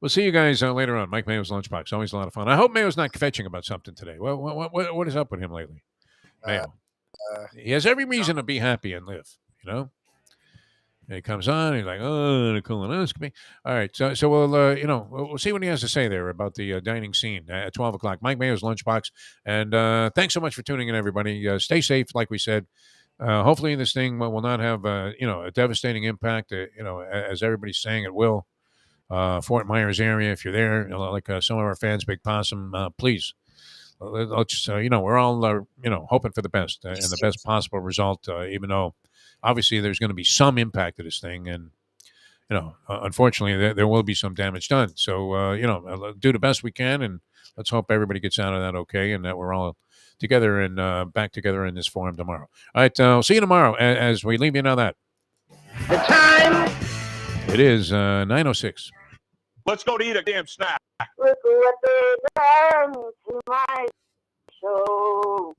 We'll see you guys later on. Mike Mayo's Lunchbox. Always a lot of fun. I hope Mayo's not fetching about something today. What is up with him lately? Mayo. He has every reason to be happy and live, And he comes on, he's like, oh, the colonoscopy. All right, so we'll, we'll see what he has to say there about the dining scene at 12 o'clock. Mike Mayo's Lunchbox. And thanks so much for tuning in, everybody. Stay safe, like we said. Hopefully this thing will not have, a devastating impact, as everybody's saying it will. Fort Myers area, if you're there, like some of our fans, Big Possum, please. Let's, we're all, hoping for the best and the best possible result, even though obviously there's going to be some impact to this thing. And, unfortunately, there will be some damage done. So, do the best we can. And let's hope everybody gets out of that okay and that we're all together and back together in this forum tomorrow. All right. I'll see you tomorrow as we leave you now that. The time. It is 9:06. Let's go to eat a damn snack. Look what they done to my show.